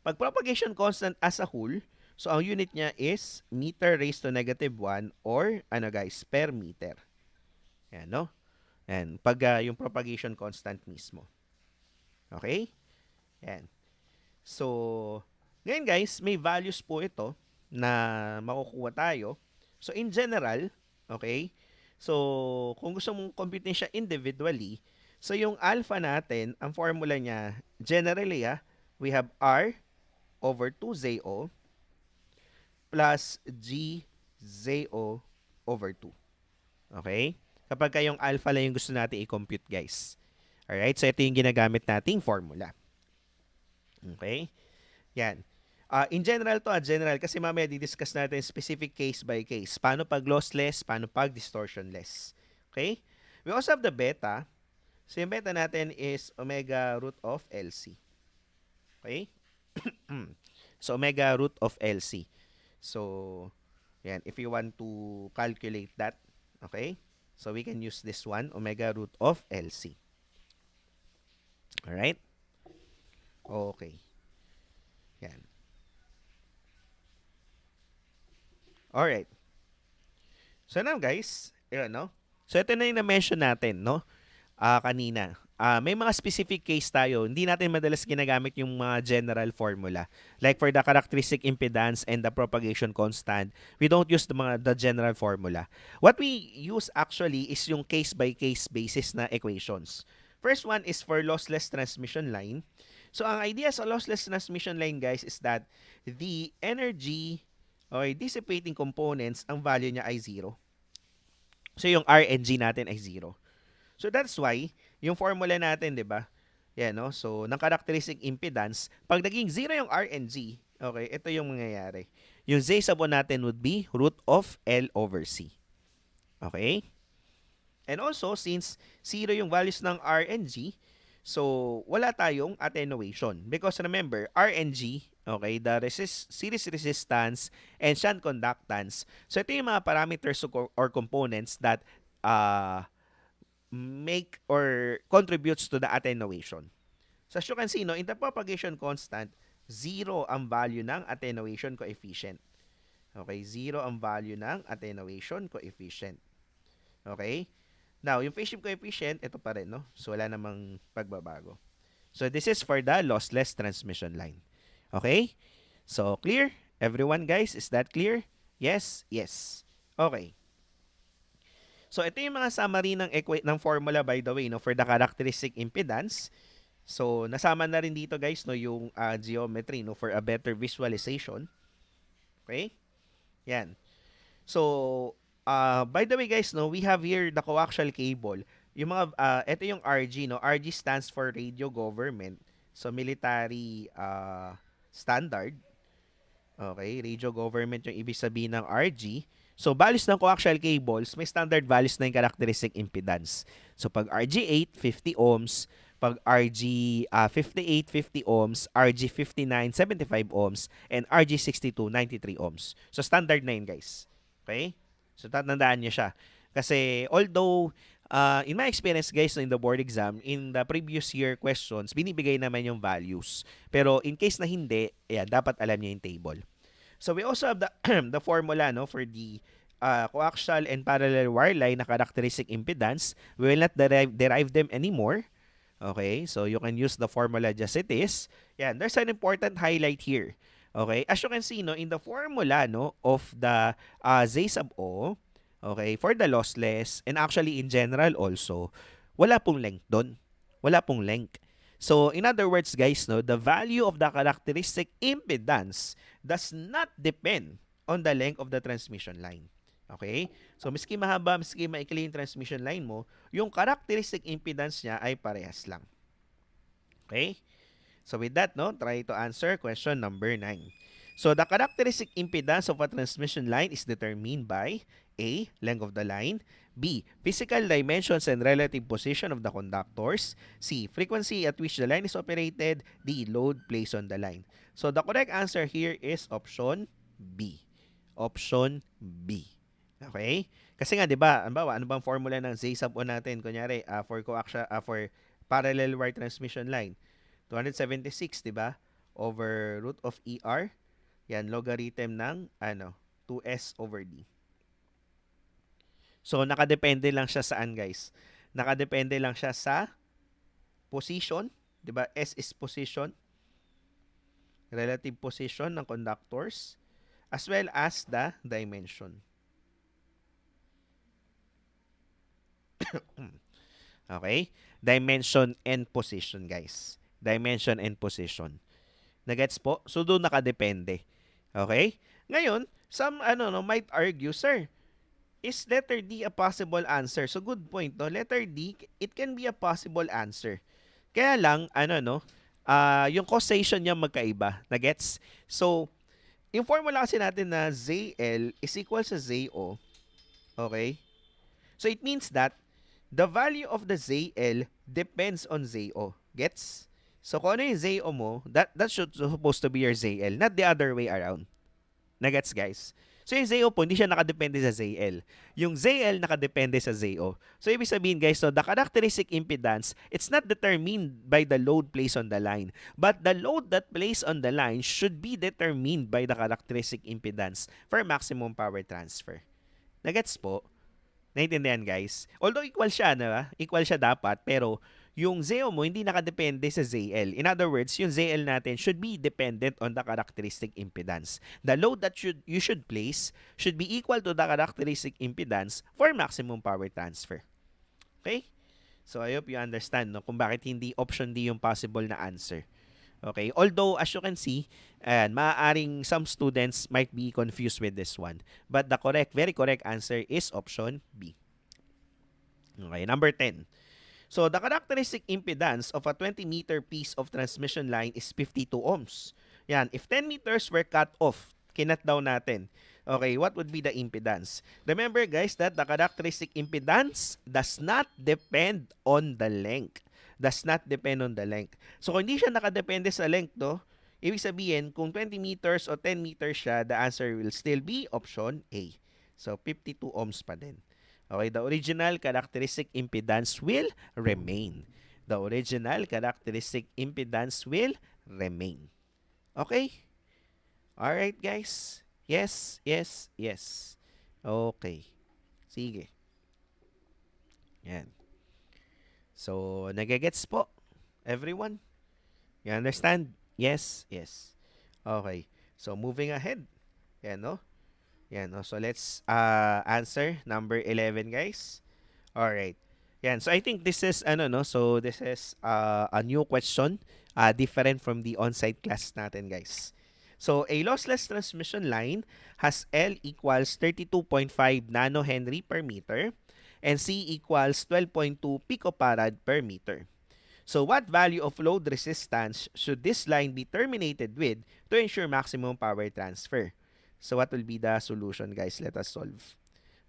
Pag propagation constant as a whole, so ang unit niya is meter raised to negative 1 or ano guys, per meter. Yan, no? Yan, pag yung propagation constant mismo. Okay? Yan. So, ngayon guys, may values po ito na makukuha tayo. So, in general, okay, so kung gusto mong compute siya individually, so yung alpha natin, ang formula niya, generally, we have R over 2ZO plus GZO over 2. Okay? Kapag kayong alpha lang yung gusto natin i-compute, guys. Alright? So, ito yung ginagamit nating formula. Okay? Yan. In general to, general, kasi mamaya di-discuss natin specific case by case. Paano pag lossless, paano pag distortionless. Okay? We also have the beta. So, yung beta natin is omega root of LC. Okay? So, omega root of LC. So, yan. If you want to calculate that, okay? So, we can use this one, omega root of LC. Alright? Okay. Yan. Alright. So now guys, yun, no? So ito na yung na-mention natin, no? Kanina. May mga specific case tayo. Hindi natin madalas ginagamit yung mga general formula. Like for the characteristic impedance and the propagation constant, we don't use the general formula. What we use actually is yung case-by-case basis na equations. First one is for lossless transmission line. So ang idea sa lossless transmission line, guys, is that the energy or dissipating components, ang value niya ay 0. So yung R and G natin ay 0. So that's why yung formula natin, 'di ba? Yan, no? So ng characteristic impedance, pag naging 0 yung R and G, okay, ito yung mangyayari. Yung Z sub natin would be root of L over C. Okay? And also, since 0 yung values ng R and G, so wala tayong attenuation. Because remember, R and G, okay, the series resistance and shunt conductance. So ito yung mga parameters or components that uh, make or contributes to the attenuation. So as you can see, no, in the propagation constant, 0 ang value ng attenuation coefficient. Okay, 0 ang value ng attenuation coefficient. Okay? Now, yung phase shift coefficient, ito pa rin, no? So, wala namang pagbabago. So, this is for the lossless transmission line. Okay? So, clear? Everyone, guys, is that clear? Yes? Yes. Okay. So, ito yung mga summary ng formula, by the way, no, for the characteristic impedance. So, nasama na rin dito, guys, no, yung geometry, no, for a better visualization. Okay? Yan. So, by the way guys, no, we have here the coaxial cable. Yung mga, ito yung RG, no? RG stands for Radio Government. So, military standard. Okay, radio government yung ibig sabihin ng RG. So, values ng coaxial cables, may standard values na yung characteristic impedance. So, pag RG8, 50 ohms. Pag RG 58, 50 ohms. RG 59, 75 ohms. And RG 62, 93 ohms. So, standard na yun, guys. Okay? So, tatandaan nyo siya. Kasi, although, in my experience, guys, in the board exam, in the previous year questions, binibigay naman yung values. Pero, in case na hindi, ayan, dapat alam niyo yung table. So, we also have the, the formula, no, for the coaxial and parallel wire line na characteristic impedance. We will not derive them anymore. Okay, so you can use the formula just it is. Yan, there's an important highlight here. Okay, as you can see, no, in the formula, no, of the Z sub O, okay, for the lossless, and actually in general also, wala pong length doon. Wala pong length. So, in other words, guys, no, the value of the characteristic impedance does not depend on the length of the transmission line. Okay? So, miski mahaba, miski maikli yung transmission line mo, yung characteristic impedance niya ay parehas lang. Okay? So, with that, no, try to answer question number 9. So, the characteristic impedance of a transmission line is determined by A. Length of the line. B. Physical dimensions and relative position of the conductors. C. Frequency at which the line is operated. D. Load placed on the line. So, the correct answer here is option B. Option B. Okay? Kasi nga, di ba, ano bang formula ng Z sub O natin? Kunyari, for coaxial, for parallel wire transmission line. 276, di ba? Over root of ER. Yan, logarithm ng, 2S over D. So, nakadepende lang siya saan, guys? Nakadepende lang siya sa position. Di ba? S is position. Relative position ng conductors. As well as the dimension. Okay? Dimension and position, guys. Dimension and position. Nagets po? So, doon nakadepende. Okay? Ngayon, some might argue, sir, is letter D a possible answer? So, good point, no? Letter D, it can be a possible answer. Kaya lang, yung causation niya magkaiba. Nagets? So, yung formula kasi natin na ZL is equal sa ZO. Okay? So, it means that the value of the ZL depends on ZO. Gets? So, kung ano yung ZO mo, that should supposed to be your ZL, not the other way around. Nagets, guys? So, yung ZO po, hindi siya nakadepende sa ZL. Yung ZL nakadepende sa ZO. So, ibig sabihin, guys, so the characteristic impedance, it's not determined by the load placed on the line. But the load that placed on the line should be determined by the characteristic impedance for maximum power transfer. Nagets po? Naintindihan, guys? Although equal siya, diba? Equal siya dapat, pero yung ZO mo hindi nakadepende sa ZL. In other words, yung ZL natin should be dependent on the characteristic impedance. The load that you should place should be equal to the characteristic impedance for maximum power transfer. Okay? So, I hope you understand, no, kung bakit hindi option D yung possible na answer. Okay? Although, as you can see, maaaring some students might be confused with this one. But the very correct answer is option B. Okay, number 10. So, the characteristic impedance of a 20-meter piece of transmission line is 52 ohms. Yan, if 10 meters were cut off Kinat down natin. Okay, what would be the impedance? Remember guys that the characteristic impedance does not depend on the length. Does not depend on the length. So kung hindi siya nakadepende sa length, no, ibig sabihin, kung 20 meters o 10 meters siya, the answer will still be option A. So 52 ohms pa din. Okay, the original characteristic impedance will remain. The original characteristic impedance will remain. Okay? Alright guys? Yes, yes, yes. Okay. Sige. Yan. So, nagagets po, everyone? You understand? Yes, yes. Okay. So, moving ahead. Yan, no? Yan, no? So, let's answer number 11, guys. Alright. Yan. So, I think this is, ano, no? So, this is a new question, different from the on-site class natin, guys. So, a lossless transmission line has L equals 32.5 nanohenry per meter and C equals 12.2 picofarad per meter. So, what value of load resistance should this line be terminated with to ensure maximum power transfer? So, what will be the solution, guys? Let us solve.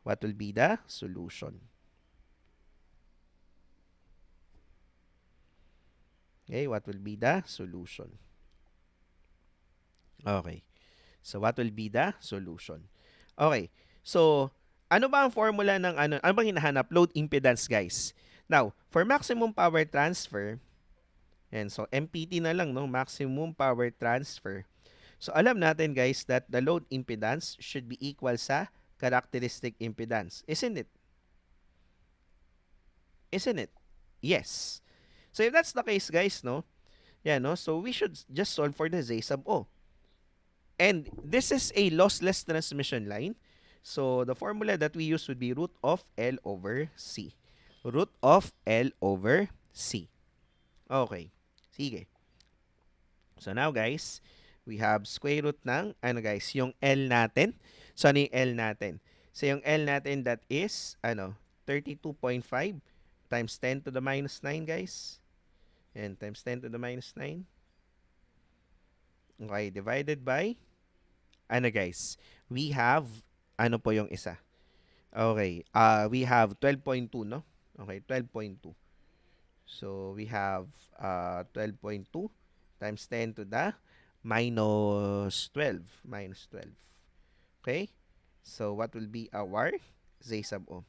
What will be the solution? Okay, what will be the solution? Okay. So, what will be the solution? Okay. So, ano ba ang formula ng ano bang hinahanap? Load impedance, guys. Now, for maximum power transfer, and so MPT na lang, no? Maximum power transfer. So, alam natin, guys, that the load impedance should be equal sa characteristic impedance. Isn't it? Isn't it? Yes. So, if that's the case, guys, no? Yeah, no? So, we should just solve for the Z sub O. And this is a lossless transmission line. So, the formula that we use would be root of L over C. Root of L over C. Okay. Sige. So, now guys, we have square root ng, ano guys, yung L natin. So, ano yung L natin? So, yung L natin that is, 32.5 times 10 to the minus 9, guys. And times 10 to the minus 9. Okay, divided by, guys, we have, ano po yung isa? Okay, we have 12.2, no? Okay, 12.2. So, we have 12.2 times 10 to the minus 12. Minus 12. Okay? So, what will be our Z sub O?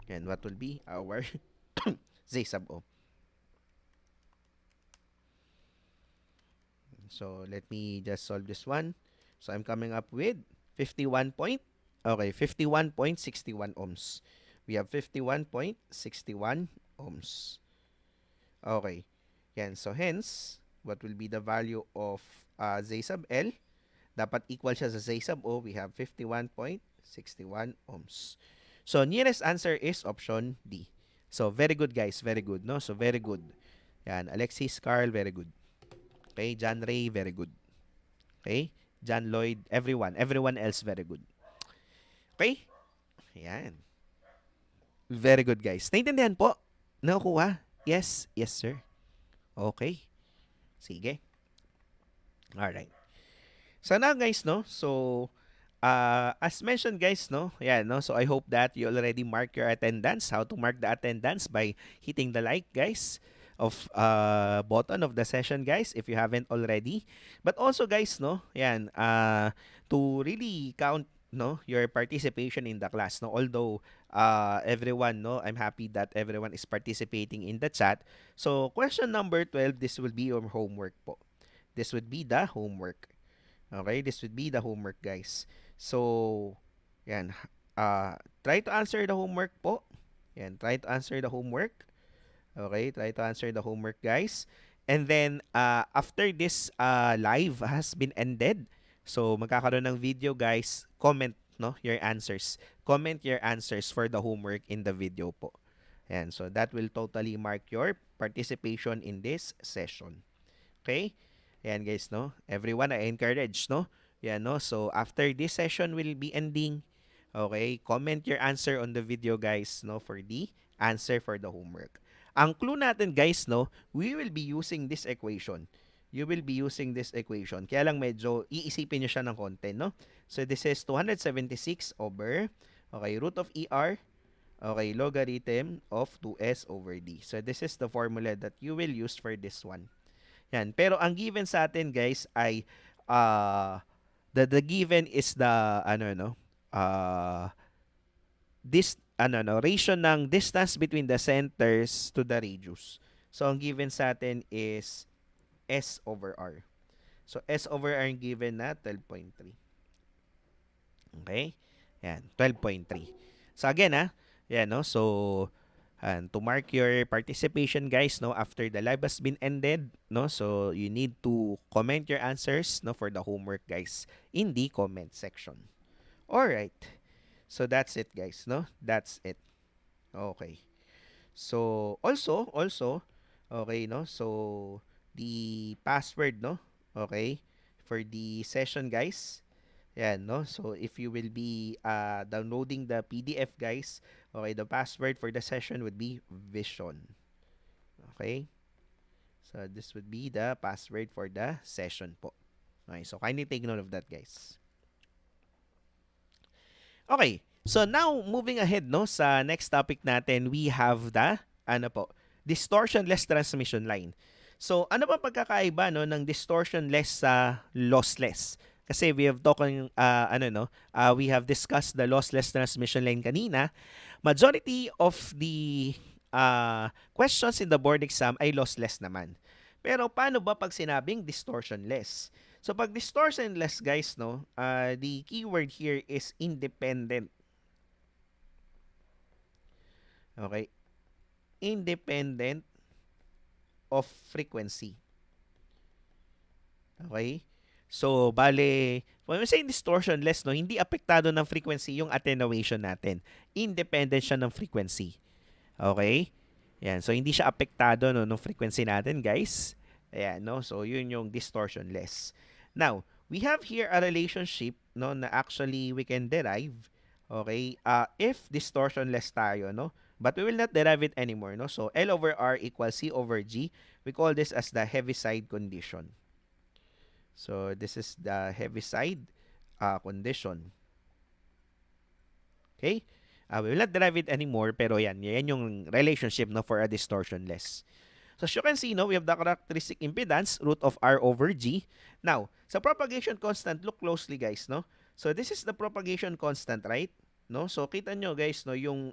And what will be our Z sub O? So, let me just solve this one. So, I'm coming up with 51.61 ohms. We have 51.61 ohms. Okay. Yan. So, hence, what will be the value of Z sub L? Dapat equal siya sa Z sub O. We have 51.61 ohms. So, nearest answer is option D. So, very good, guys. Very good, no? So, very good. Yan. Alexis, Carl, very good. Okay, John Ray, very good. Okay, John Lloyd, everyone else, very good. Okay, ayan. Very good, guys. Naintindihan po? Nakukuha? Yes, yes, sir. Okay, sige. Alright. So now, guys, no? So, as mentioned, guys, no? Yeah, no? So, I hope that you already mark your attendance. How to mark the attendance? By hitting the like, guys, of button of the session, guys, if you haven't already. But also, guys, no? Yan, to really count, no, your participation in the class, no? Although, everyone, no? I'm happy that everyone is participating in the chat. So, question number 12, this will be your homework po. This would be the homework. Okay, this would be the homework, guys. So, yan. Try to answer the homework po. Yan, try to answer the homework. Okay, try to answer the homework, guys. And then, after this live has been ended, so magkakaroon ng video, guys, comment, no, your answers. Comment your answers for the homework in the video po. And so, that will totally mark your participation in this session. Okay? Ayan, guys, no? Everyone, I encourage, no? Yan, no? So, after this session will be ending, okay, comment your answer on the video, guys, no, for the answer for the homework. Ang clue natin, guys, no, we will be using this equation. you will be using this equation. Kaya lang medyo iisipin nyo siya ng konti, no? So, this is 276 over, okay, root of ER, okay, logarithm of 2S over D. So, this is the formula that you will use for this one. Yan. Pero ang given sa atin, guys, ay the given is the ano no this ano no ratio ng distance between the centers to the radius. So ang given sa atin is S over R. So S over R ang given na 12.3. Okay? Yan, 12.3. So again, yan, no? So and to mark your participation, guys, no, after the live has been ended, no, so you need to comment your answers, no, for the homework, guys, in the comment section. All right. So that's it, guys, no? That's it. Okay. So also, okay, no? So the password, no? Okay, for the session, guys. Yan, no? So if you will be downloading the PDF, guys, okay, the password for the session would be vision. Okay? So this would be the password for the session po. Okay, so kindly take note of that, guys. Okay. So now moving ahead, no, sa next topic natin, we have the ano po, distortionless transmission line. So ano ba pagkakaiba, no, ng distortionless sa lossless? Kasi we have talking we have discussed the lossless transmission line kanina. Majority of the questions in the board exam ay lossless naman. Pero paano ba pag sinabing distortionless? So pag distortionless, guys, no, the keyword here is independent. Okay? Independent of frequency. Okay? So, bale, when we say distortionless, no, hindi apektado ng frequency yung attenuation natin. Independent siya ng frequency. Okay? Yan. So, hindi siya apektado, no, ng frequency natin, guys. Ayan, no? So, yun yung distortionless. Now, we have here a relationship, no, na actually we can derive, okay, if distortionless tayo, no? But we will not derive it anymore, no? So, L over R equals C over G. We call this as the Heaviside condition. So, this is the Heaviside condition. Okay? We will not derive it anymore, pero yan yung relationship, no, for a distortionless. So, as you can see, no, we have the characteristic impedance, root of R over G. Now, sa propagation constant, look closely, guys, no? So, this is the propagation constant, right? No? So, kita nyo, guys, no, yung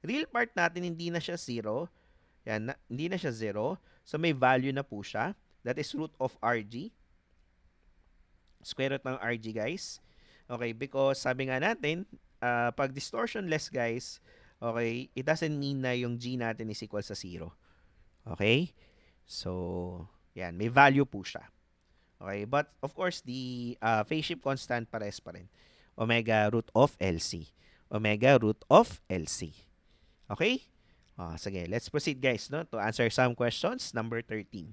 real part natin, hindi na siya 0. Yan, hindi na siya 0. So, may value na po siya. That is root of RG. Square root ng RG, guys. Okay, because sabi nga natin, pag distortionless, guys, okay, it doesn't mean na yung G natin is equal sa 0. Okay? So, yan, may value po siya. Okay, but of course, the phase shift constant pares pa rin. Omega root of LC. Omega root of LC. Okay? Sige, let's proceed, guys, no, to answer some questions. Number 13.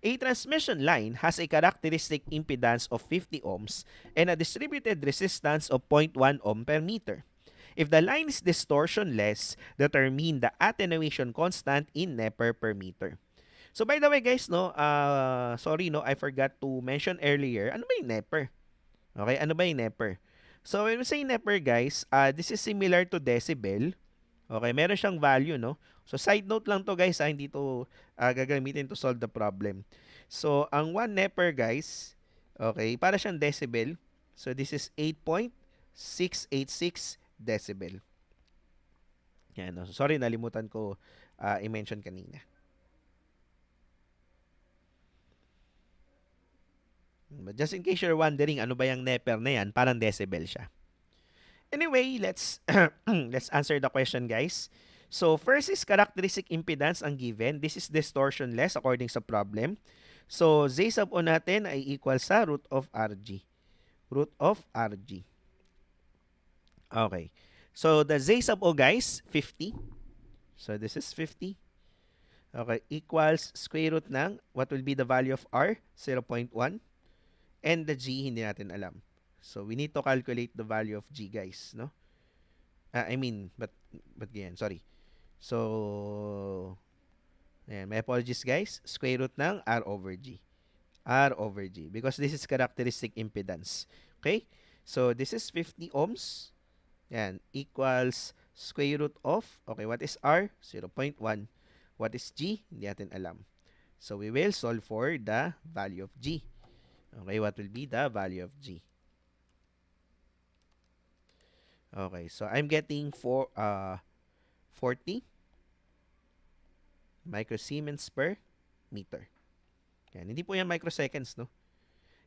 A transmission line has a characteristic impedance of 50 ohms and a distributed resistance of 0.1 ohm per meter. If the line is distortionless, determine the attenuation constant in Neper per meter. So by the way, guys, no, sorry, no, I forgot to mention earlier, ano ba yung Neper? Okay, ano ba yung Neper? So when we say Neper, guys, this is similar to decibel. Okay, meron siyang value, no? So, side note lang to, guys, hindi to gagamitin to solve the problem. So, ang 1 Neper, guys, okay, para siyang decibel. So, this is 8.686 decibel. Yan, no? So, sorry, nalimutan ko i-mention kanina. But just in case you're wondering, ano ba yung Neper na yan, parang decibel siya. Anyway, let's let's answer the question, guys. So, first is characteristic impedance ang given. This is distortionless according sa problem. So, Z sub O natin ay equal sa root of RG. Root of RG. Okay. So, the Z sub O, guys, 50. So, this is 50. Okay. Equals square root ng what will be the value of R? 0.1. And the G, hindi natin alam. So, we need to calculate the value of G, guys, no? But ganyan, sorry. So, ayan, my apologies, guys. Square root ng R over G. R over G, because this is characteristic impedance. Okay? So, this is 50 ohms. Yan, equals square root of, okay, what is R? 0.1. What is G? Hindi natin alam. So, we will solve for the value of G. Okay, what will be the value of G? Okay, so I'm getting 40 microsiemens per meter. Yan, hindi po yan microseconds, no?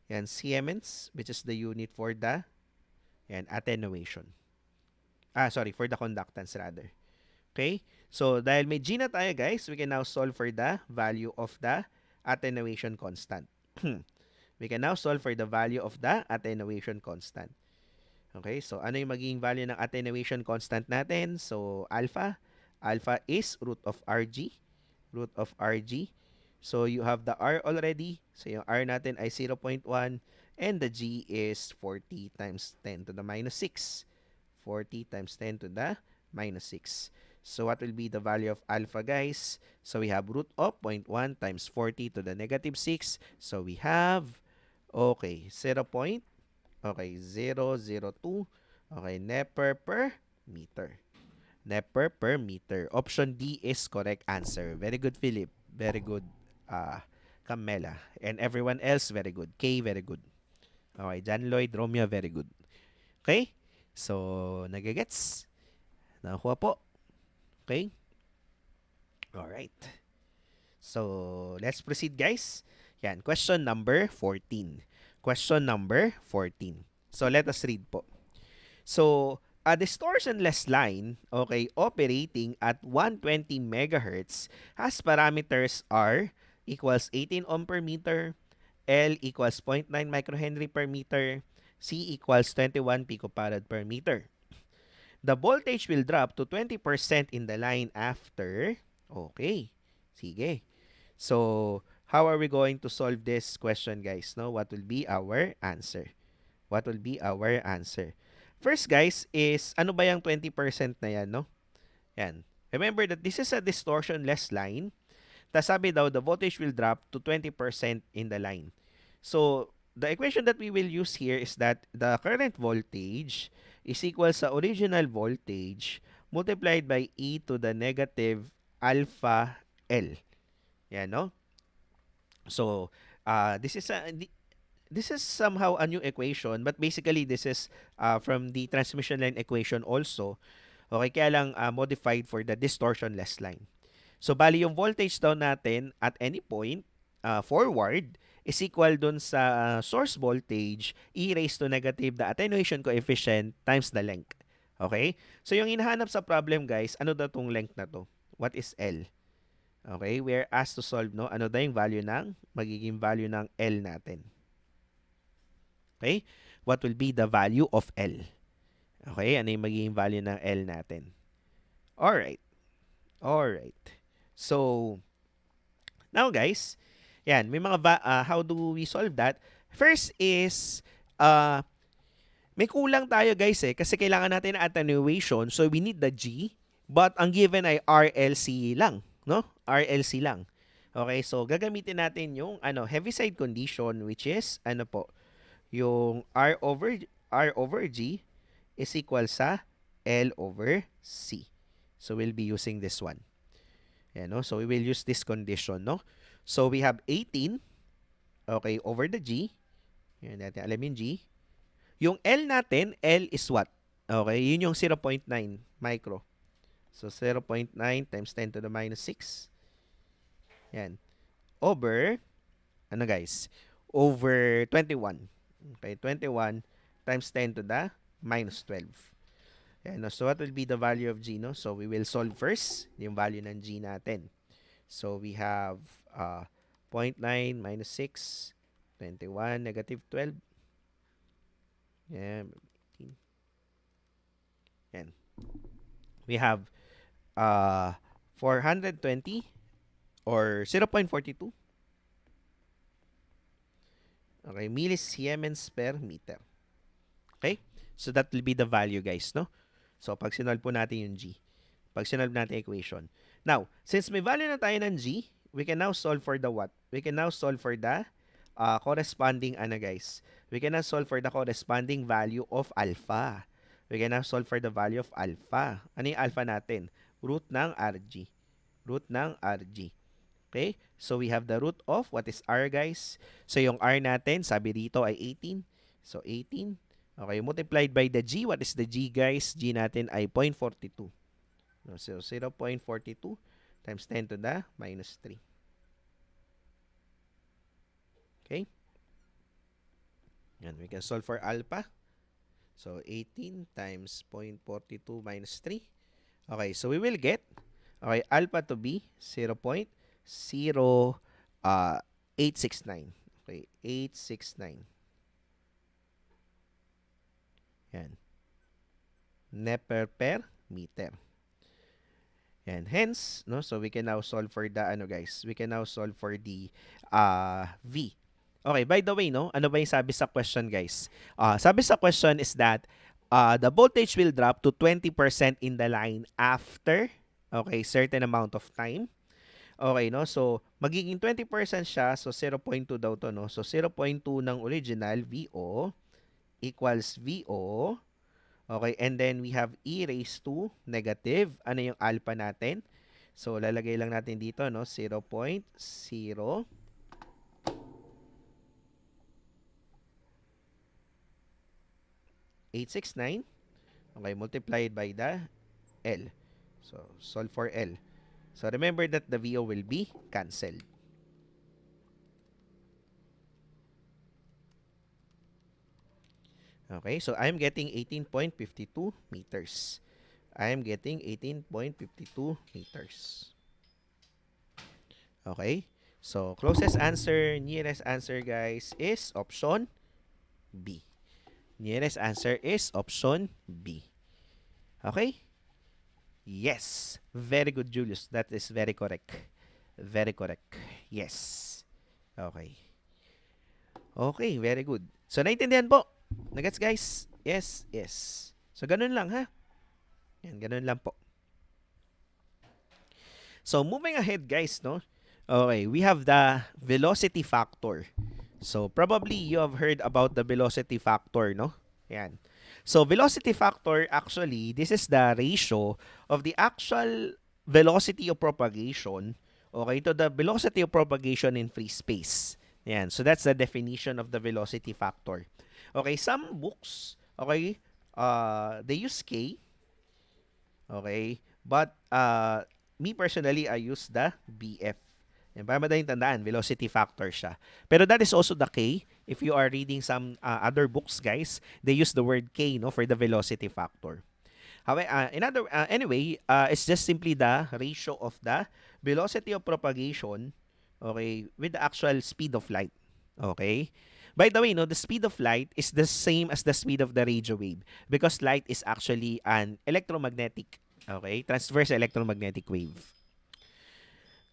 Yan, Siemens, which is the unit for the attenuation. Sorry, for the conductance rather. Okay? So, dahil may G na tayo, guys, we can now solve for the value of the attenuation constant. We can now solve for the value of the attenuation constant. Okay? So, ano yung magiging value ng attenuation constant natin? So, alpha. Alpha is root of Rg. Root of Rg. So, you have the R already. So, yung R natin ay 0.1. And the G is 40 times 10 to the minus 6. 40 times 10 to the minus 6. So, what will be the value of alpha, guys? So, we have root of 0.1 times 40 to the negative 6. So, we have, okay, 0. Okay, 0.002. Okay, Nepper per meter. Nepper per meter. Option D is correct answer. Very good, Philip. Very good, Camela. And everyone else, very good. K, very good. Okay, John Lloyd, Romeo, very good. Okay? So, nagagets? Nakuha po. Okay? Alright. So, let's proceed, guys. Yan, question number 14. Question number 14. So, let us read po. So, a distortionless line, okay, operating at 120 megahertz has parameters R equals 18 ohm per meter, L equals 0.9 microhenry per meter, C equals 21 picofarad per meter. The voltage will drop to 20% in the line after. Okay. Sige. So, how are we going to solve this question, guys? No, what will be our answer? What will be our answer? First, guys, is ano ba yung 20% na yan, no? Yan. Remember that this is a distortionless line. Tas sabi daw, the voltage will drop to 20% in the line. So, the equation that we will use here is that the current voltage is equal sa original voltage multiplied by e to the negative alpha L. Yan, no? So, this is somehow a new equation, but basically this is from the transmission line equation also. Okay, kaya lang modified for the distortionless line. So, bali yung voltage daw natin at any point forward is equal dun sa source voltage e raised to negative the attenuation coefficient times the length. Okay? So, yung hinahanap sa problem, guys, ano daw tong length na to? What is L? Okay? We are asked to solve, no? Ano daw yung value ng, magiging value ng L natin? Okay? What will be the value of L? Okay? Ano yung magiging value ng L natin? Alright. Alright. So, now guys, yan, may mga how do we solve that? First is, may kulang tayo guys kasi kailangan natin ng attenuation, so we need the G, but ang given ay RLC lang, no? RLC lang. Okay, so gagamitin natin yung heaviside condition, which is yung R over G is equal sa L over C. So we'll be using this one. Yan, no? So we will use this condition, no? So we have 18, okay, over the G. Yan natin alam yung G. Yung L natin, L is what? Okay, yun yung 0.9 micro. So 0.9 times 10 to the minus 6. Yan. Over, guys? Over 21. Okay, 21 times 10 to the minus 12. Yan, no? So what will be the value of G, no? So we will solve first yung value ng G natin. So we have 0.9 minus 6, 21, negative 12. Yan. Yan. We have 420 or 0.42. Okay, millisiemens per meter. Okay? So that will be the value, guys, no? So pag sinolve po natin yung G. Pag sinolve natin equation. Now, since may value na tayo ng G, we can now solve for the what? We can now solve for the corresponding ano guys, we can now solve for the corresponding value of alpha. We can now solve for the value of alpha. Ano yung alpha natin? Root ng RG. Root ng RG. Okay? So we have the root of what is R guys? So yung R natin, sabi dito ay 18. So 18. Okay, multiplied by the G. What is the G guys? G natin ay 0.42. So 0.42 times 10 to the minus 3. Okay? Yan, we can solve for alpha. So 18 times 0.42 minus 3. Okay, so we will get, okay, alpha to be 0.0869. Okay, 869. Yan. Neper per meter. And hence, no, so we can now solve for the ano guys, we can now solve for the V. Okay, by the way, no, ano ba yung sabi sa question guys? Sabi sa question is that the voltage will drop to 20% in the line after, okay, certain amount of time. Okay, no? So, magiging 20% siya. So, 0.2 daw to, no? So, 0.2 ng original, VO, equals VO. Okay, and then we have e raised to negative. Ano yung alpha natin? So, lalagay lang natin dito, no? 0.0869. Okay, multiplied by the L. So, solve for L. So, remember that the VO will be cancelled. Okay, so I'm getting 18.52 meters. I'm getting 18.52 meters. Okay, so closest answer, nearest answer guys is option B. Nearest answer is option B. Okay? Yes. Very good, Julius. That is very correct. Very correct. Yes. Okay. Okay, very good. So, naintindihan po. Nagets guys? Yes, yes. So, ganun lang ha. Yan, ganun lang po. So, moving ahead guys, no? Okay, we have the velocity factor. So, probably you have heard about the velocity factor, no? Yan. So, velocity factor, actually, this is the ratio of the actual velocity of propagation, okay, to the velocity of propagation in free space. Yan. So, that's the definition of the velocity factor. Okay, some books, okay, they use K, okay, but me personally, I use the BF. Yan, para madaling tandaan, velocity factor siya. Pero that is also the K. If you are reading some other books, guys, they use the word K, no, for the velocity factor. However, anyway, it's just simply the ratio of the velocity of propagation, okay, with the actual speed of light. Okay? By the way, no, the speed of light is the same as the speed of the radio wave because light is actually an electromagnetic, okay, transverse electromagnetic wave.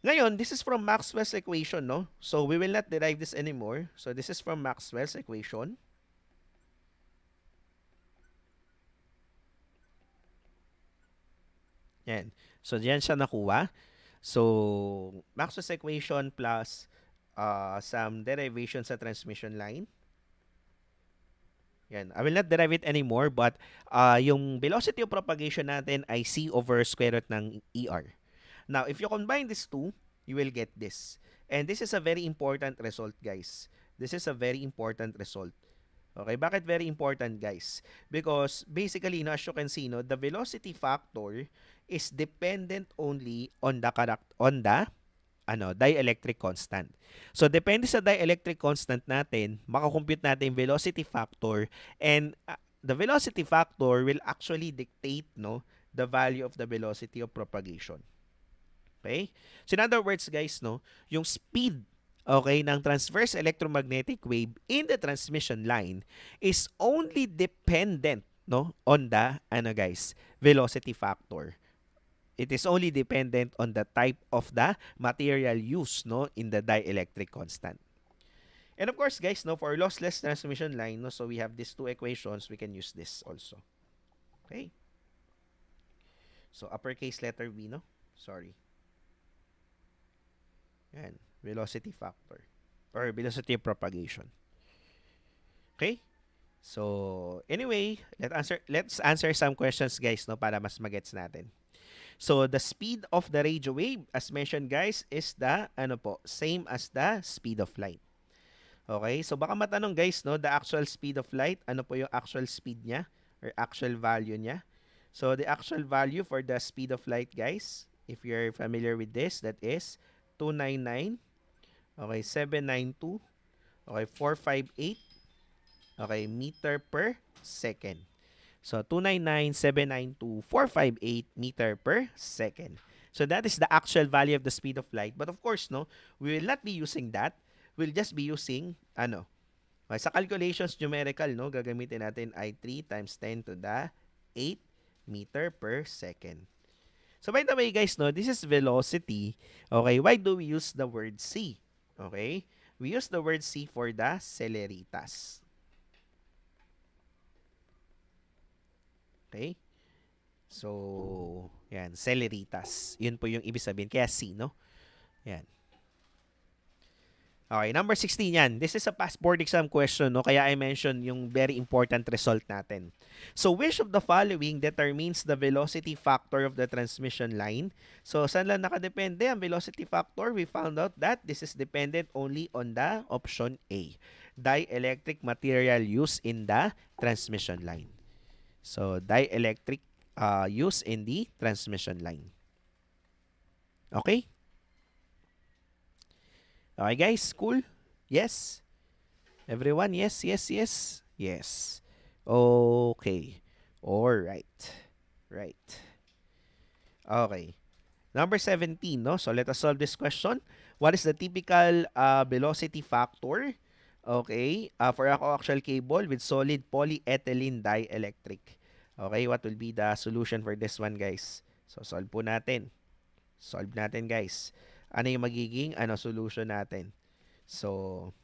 Ngayon, this is from Maxwell's equation, no? So, we will not derive this anymore. So, this is from Maxwell's equation. Yan. So, diyan siya nakuha. So, Maxwell's equation plus some derivation sa transmission line. Yan. I will not derive it anymore, but yung velocity of propagation natin ay c over square root ng ER. Now, if you combine these two, you will get this. And this is a very important result, guys. This is a very important result. Okay, bakit very important, guys? Because basically, no, as you can see, no, the velocity factor is dependent only on the dielectric constant. So, depende sa dielectric constant natin, makakompute natin yung velocity factor, and the velocity factor will actually dictate, no, the value of the velocity of propagation. Okay? So, in other words, guys, no, yung speed, okay, ng transverse electromagnetic wave in the transmission line is only dependent, no, on the, velocity factor. It is only dependent on the type of the material used, no, in the dielectric constant. And of course, guys, no, for lossless transmission line, no, so we have these two equations, we can use this also. Okay? So, uppercase letter V, no? Sorry. Yan. Velocity factor. or velocity of propagation. Okay? So, anyway, let's answer some questions guys no para mas magets natin. So, the speed of the radio wave as mentioned guys is the ano po, same as the speed of light. Okay? So, baka matanong guys no, the actual speed of light, ano po yung actual speed niya or actual value niya? So, the actual value for the speed of light guys, if you're familiar with this, that is 299, okay, 792, okay, 458, okay, meter per second. So, 299,792,458 meter per second. So, that is the actual value of the speed of light. But of course, no, we will not be using that. We'll just be using, ano, okay, sa calculations numerical, no, gagamitin natin ay 3 times 10 to the 8 meter per second. So, by the way, guys, no, this is velocity. Okay, why do we use the word c? Okay, we use the word c for the celeritas. Okay? So, yan, celeritas. Yun po yung ibig sabihin. Kaya C, no? Yan. Okay, number 16 yan. This is a past board exam question, no? Kaya I mentioned yung very important result natin. So, which of the following determines the velocity factor of the transmission line? So, saan lang nakadepende ang velocity factor? We found out that this is dependent only on the option A, dielectric material used in the transmission line. So, dielectric use in the transmission line. Okay? Okay, guys? Cool? Yes? Everyone? Yes, yes, yes? Yes. Okay. Alright. Right. Okay. Number 17, no? So, let us solve this question. What is the typical velocity factor, okay, for a coaxial cable with solid polyethylene dielectric? Okay, what will be the solution for this one, guys? So, solve po natin. Solve natin, guys. Ano yung magiging solution natin? So,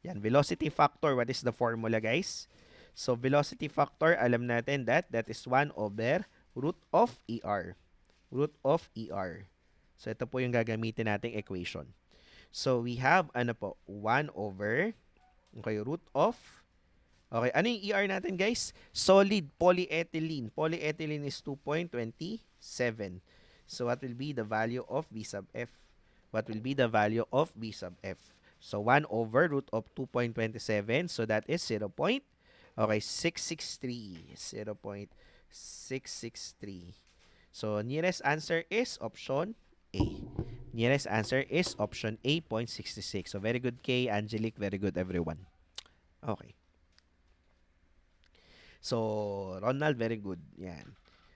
yan, velocity factor. What is the formula, guys? So, velocity factor, alam natin that is 1 over root of ER. Root of ER. So, ito po yung gagamitin nating equation. So, we have, 1 over, okay, root of, okay, ano yung ER natin, guys? Solid polyethylene. Polyethylene is 2.27. So, what will be the value of V sub F? What will be the value of V sub F? So, 1 over root of 2.27. So, that is 663. 0.663. So, nearest answer is option A. Nearest answer is option A, 0.66. So, very good, Kay, Angelique. Very good, everyone. Okay. So, Ronald, very good. Yan.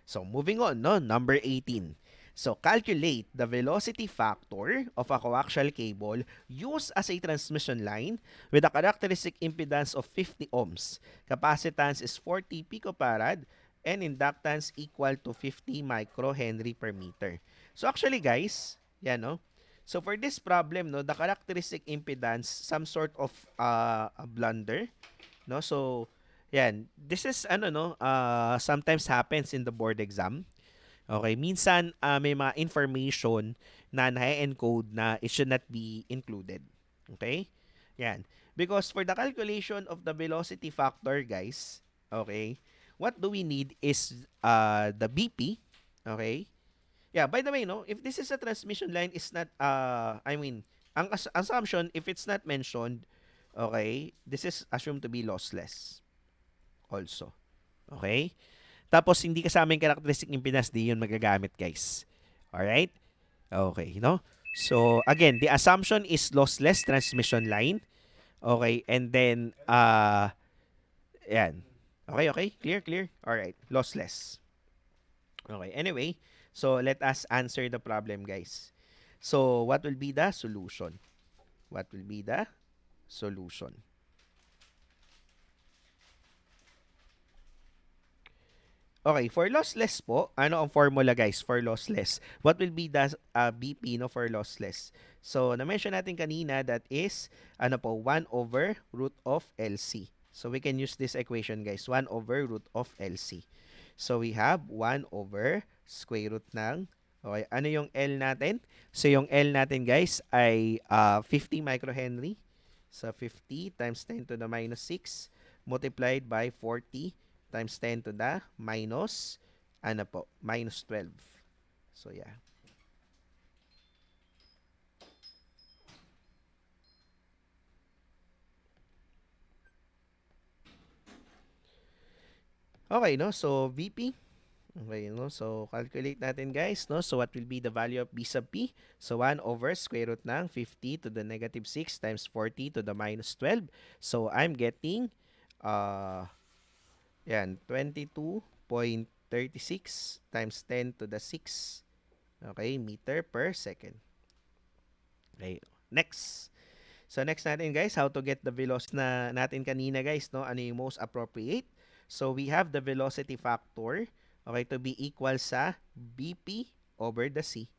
So, moving on, no? Number 18. So, calculate the velocity factor of a coaxial cable used as a transmission line with a characteristic impedance of 50 ohms. Capacitance is 40 picofarad and inductance equal to 50 microhenry per meter. So, actually, guys, yan, no? So, for this problem, no, the characteristic impedance, some sort of a blunder, no? So, yan. This is, sometimes happens in the board exam. Okay, minsan may mga information na na-encode na it should not be included. Okay? Yan. Because for the calculation of the velocity factor, guys, okay, what do we need is the BP, okay? Yeah, by the way, no, if this is a transmission line, is not, ang assumption, if it's not mentioned, okay, this is assumed to be lossless also. Okay? Tapos, hindi kasama yung characteristic impedance, di yun magagamit, guys. Alright? Okay, no? So, again, the assumption is lossless transmission line. Okay, and then, yan. Okay, okay? Clear, clear? Alright, lossless. Okay, anyway, so let us answer the problem, guys. So, what will be the solution? What will be the solution? Okay, for lossless po, ano ang formula, guys, for lossless? What will be the BP, no, for lossless? So, na-mention natin kanina, that is, 1 over root of LC. So, we can use this equation, guys, 1 over root of LC. So, we have 1 over square root ng, okay, ano yung L natin? So, yung L natin, guys, ay 50 microhenry. So 50 times 10 to the minus 6 multiplied by 40 times 10 to the minus, ano po, minus 12. So yeah. Okay, no? So VP. Okay, no? So calculate natin guys, no? So what will be the value of B sub P? So 1 over square root ng 50 to the negative 6 times 40 to the minus 12. So I'm getting yan, 22.36 times 10 to the 6. Okay, meter per second. Okay, next. So next natin guys, how to get the velocity na natin kanina guys, no? Ano yung most appropriate? So we have the velocity factor, okay, to be equal sa BP over the C.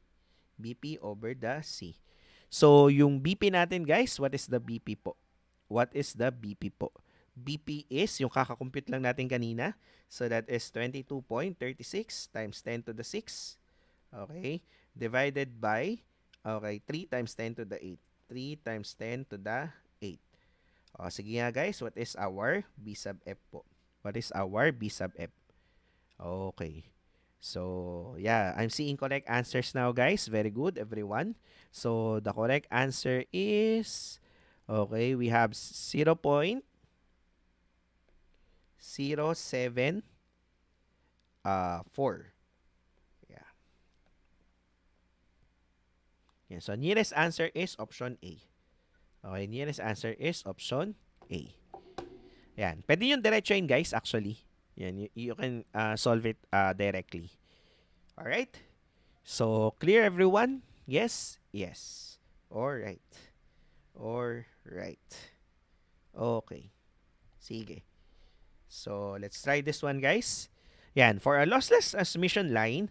BP over the C. So yung BP natin guys, what is the BP po? What is the BP po? BP is yung kakakompute lang natin kanina. So that is 22.36 times 10 to the 6. Okay? Divided by, okay, 3 times 10 to the 8. 3 times 10 to the 8. O, sige nga guys, what is our B sub F po? What is our B sub F? Okay. So, yeah, I'm seeing correct answers now, guys. Very good, everyone. So, the correct answer is, okay, we have 0.074. Yeah. Yeah. So, nearest answer is option A. Okay, nearest answer is option A. Yan. Pwede yung diretsuin, guys, actually. Yan, you can solve it directly. Alright? So, clear everyone? Yes? Yes. Alright. Alright. Okay. Sige. So, let's try this one, guys. Yan. For a lossless transmission line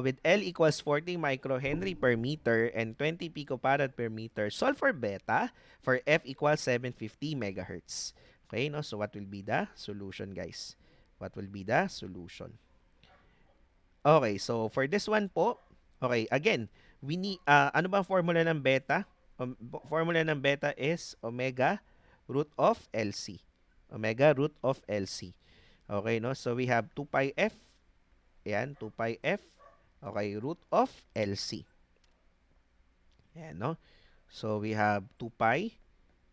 with L equals 40 microhenry per meter and 20 picofarad per meter, solve for beta for F equals 750 megahertz. Okay, no? So, what will be the solution, guys? What will be the solution? Okay, so for this one po, okay, again, we need, ano ba ang formula ng beta? Formula ng beta is omega root of LC. Omega root of LC. Okay, no? So we have 2 pi F. Ayan, 2 pi F. Okay, root of LC. Ayan, no? So we have 2 pi.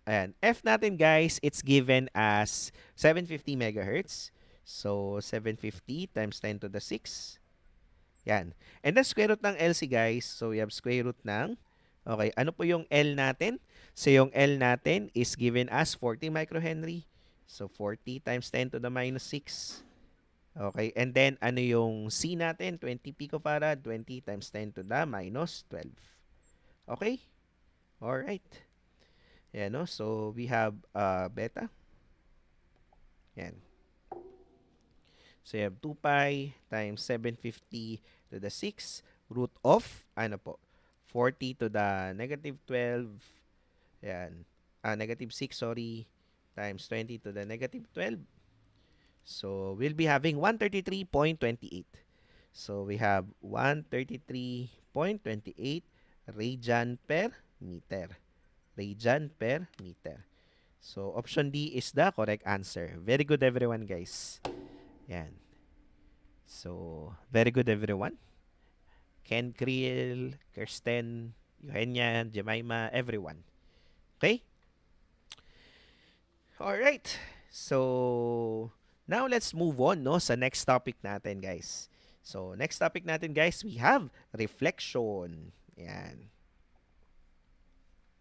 Ayan, F natin guys, it's given as 750 megahertz. So 750 times 10 to the 6. Yan. And then square root ng LC guys. So we have square root ng, okay, ano po yung L natin? So yung L natin is given as 40 microhenry. So 40 times 10 to the minus 6. Okay, and then ano yung C natin? 20 picofarad, 20 times 10 to the minus 12. Okay? Alright. Yan, no? So we have beta. Yan. So you have 2 pi times 750 to the 6 root of, ano po, 40 to the negative 12, yan, negative 6, sorry, times 20 to the negative 12. So, we'll be having 133.28. So, we have 133.28 radian per meter. Radian per meter. So, option D is the correct answer. Very good, everyone, guys. Yan. So, very good, everyone. Ken, Kriel, Kirsten, Eugenia, Jemima, everyone. Okay? Alright. So, now let's move on, no, sa next topic natin, guys. So, next topic natin, guys, we have reflection. Yan.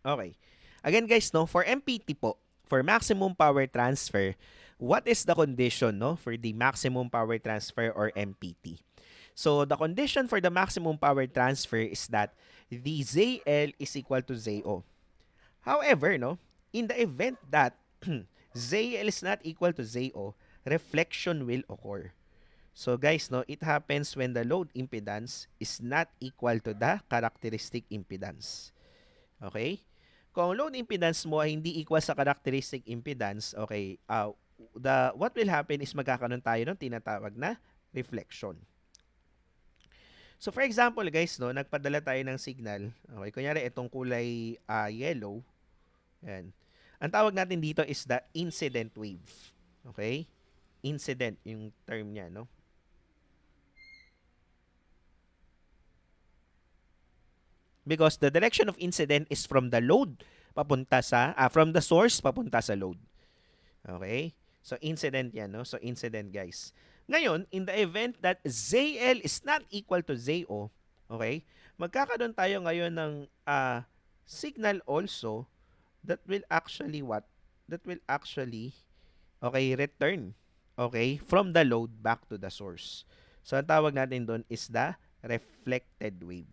Okay. Again, guys, no, for MPT po, for maximum power transfer, what is the condition, no, for the maximum power transfer or MPT? So, the condition for the maximum power transfer is that the ZL is equal to ZO. However, no, in the event that ZL is not equal to ZO, reflection will occur. So, guys, no, it happens when the load impedance is not equal to the characteristic impedance. Okay? Kung load impedance mo ay hindi equal sa characteristic impedance, okay, what will happen is magkakaroon tayo ng tinatawag na reflection. So, for example, guys, no, nagpadala tayo ng signal. Okay, kunyari, itong kulay yellow. Yan. Ang tawag natin dito is the incident wave. Okay? Incident yung term niya, no? Because the direction of incident is from the load papunta sa from the source papunta sa load. Okay? So incident 'yan, no? So incident, guys. Ngayon, in the event that ZL is not equal to ZO, okay? Magkakaroon tayo ngayon ng signal also that will actually what? That will actually return from the load back to the source. So ang tawag natin doon is the reflected wave.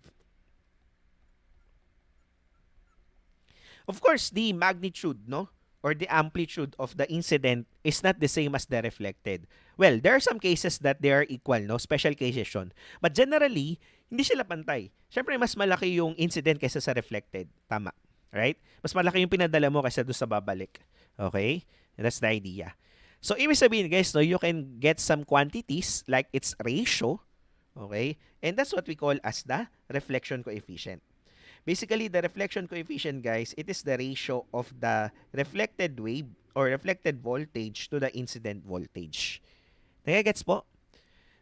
Of course, the magnitude, no, or the amplitude of the incident is not the same as the reflected. Well, there are some cases that they are equal, no, special cases yun. But generally, hindi sila pantay. Siyempre, mas malaki yung incident kaysa sa reflected. Tama. Right? Mas malaki yung pinadala mo kaysa doon sa babalik. Okay? That's the idea. So, ibig sabihin, guys, no, you can get some quantities like its ratio. Okay? And that's what we call as the reflection coefficient. Basically, the reflection coefficient, guys, it is the ratio of the reflected wave or reflected voltage to the incident voltage. Nagigets po?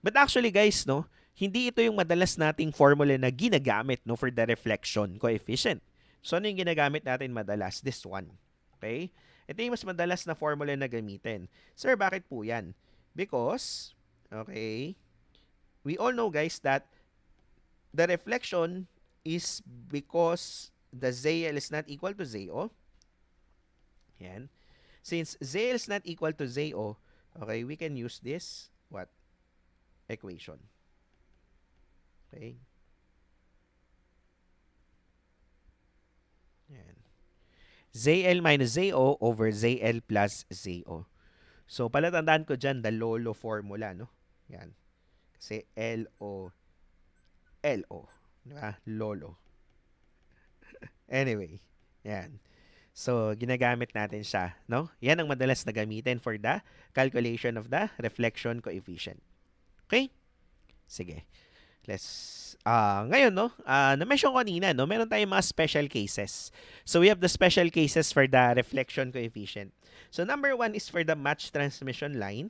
But actually, guys, no, hindi ito yung madalas nating formula na ginagamit, no, for the reflection coefficient. So, ano yung ginagamit natin madalas? This one. Okay? Ito yung mas madalas na formula na gamitin. Sir, bakit po yan? Because, okay, we all know, guys, that the reflection is because the ZL is not equal to ZO. Yan. Since ZL is not equal to ZO, okay, we can use this, what? Equation. Okay. Yan. ZL minus ZO over ZL plus ZO. So, palatandaan ko dyan, the LOLO formula, no? Yan. Kasi LO. Diba? LOLO. Anyway, yan. So, ginagamit natin siya, no? Yan ang madalas na gamitin for the calculation of the reflection coefficient. Okay? Sige. Ngayon, no? Na-mention ko kanina, no? Meron tayong mga special cases. So, we have the special cases for the reflection coefficient. So, number 1 is for the match transmission line.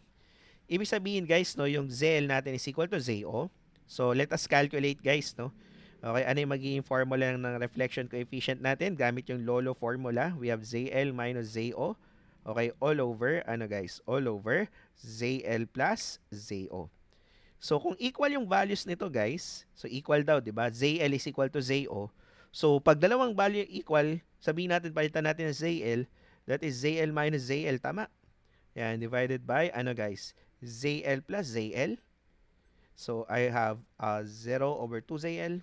Ibig sabihin, guys, no, yung ZL natin is equal to ZO. So, let us calculate, guys, no? Okay, ano yung magiging formula ng reflection coefficient natin? Gamit yung LOLO formula. We have ZL minus ZO. Okay, all over, guys? All over ZL plus ZO. So, kung equal yung values nito, guys, so equal daw, di ba? ZL is equal to ZO. So, pag dalawang value equal, sabihin natin, palitan natin ng ZL, that is ZL minus ZL, tama? Yan, divided by, guys? ZL plus ZL. So, I have 0 over 2 ZL.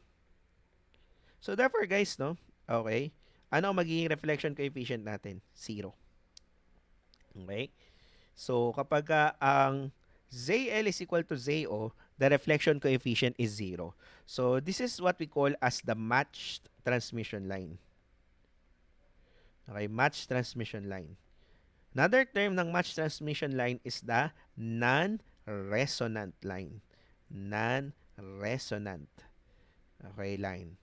So, therefore, guys, no? Okay. Ano ang magiging reflection coefficient natin? 0. Okay. So, kapag ang ZL is equal to ZO, the reflection coefficient is 0. So, this is what we call as the matched transmission line. Okay, matched transmission line. Another term ng matched transmission line is the non-resonant line. Non-resonant. Okay, line.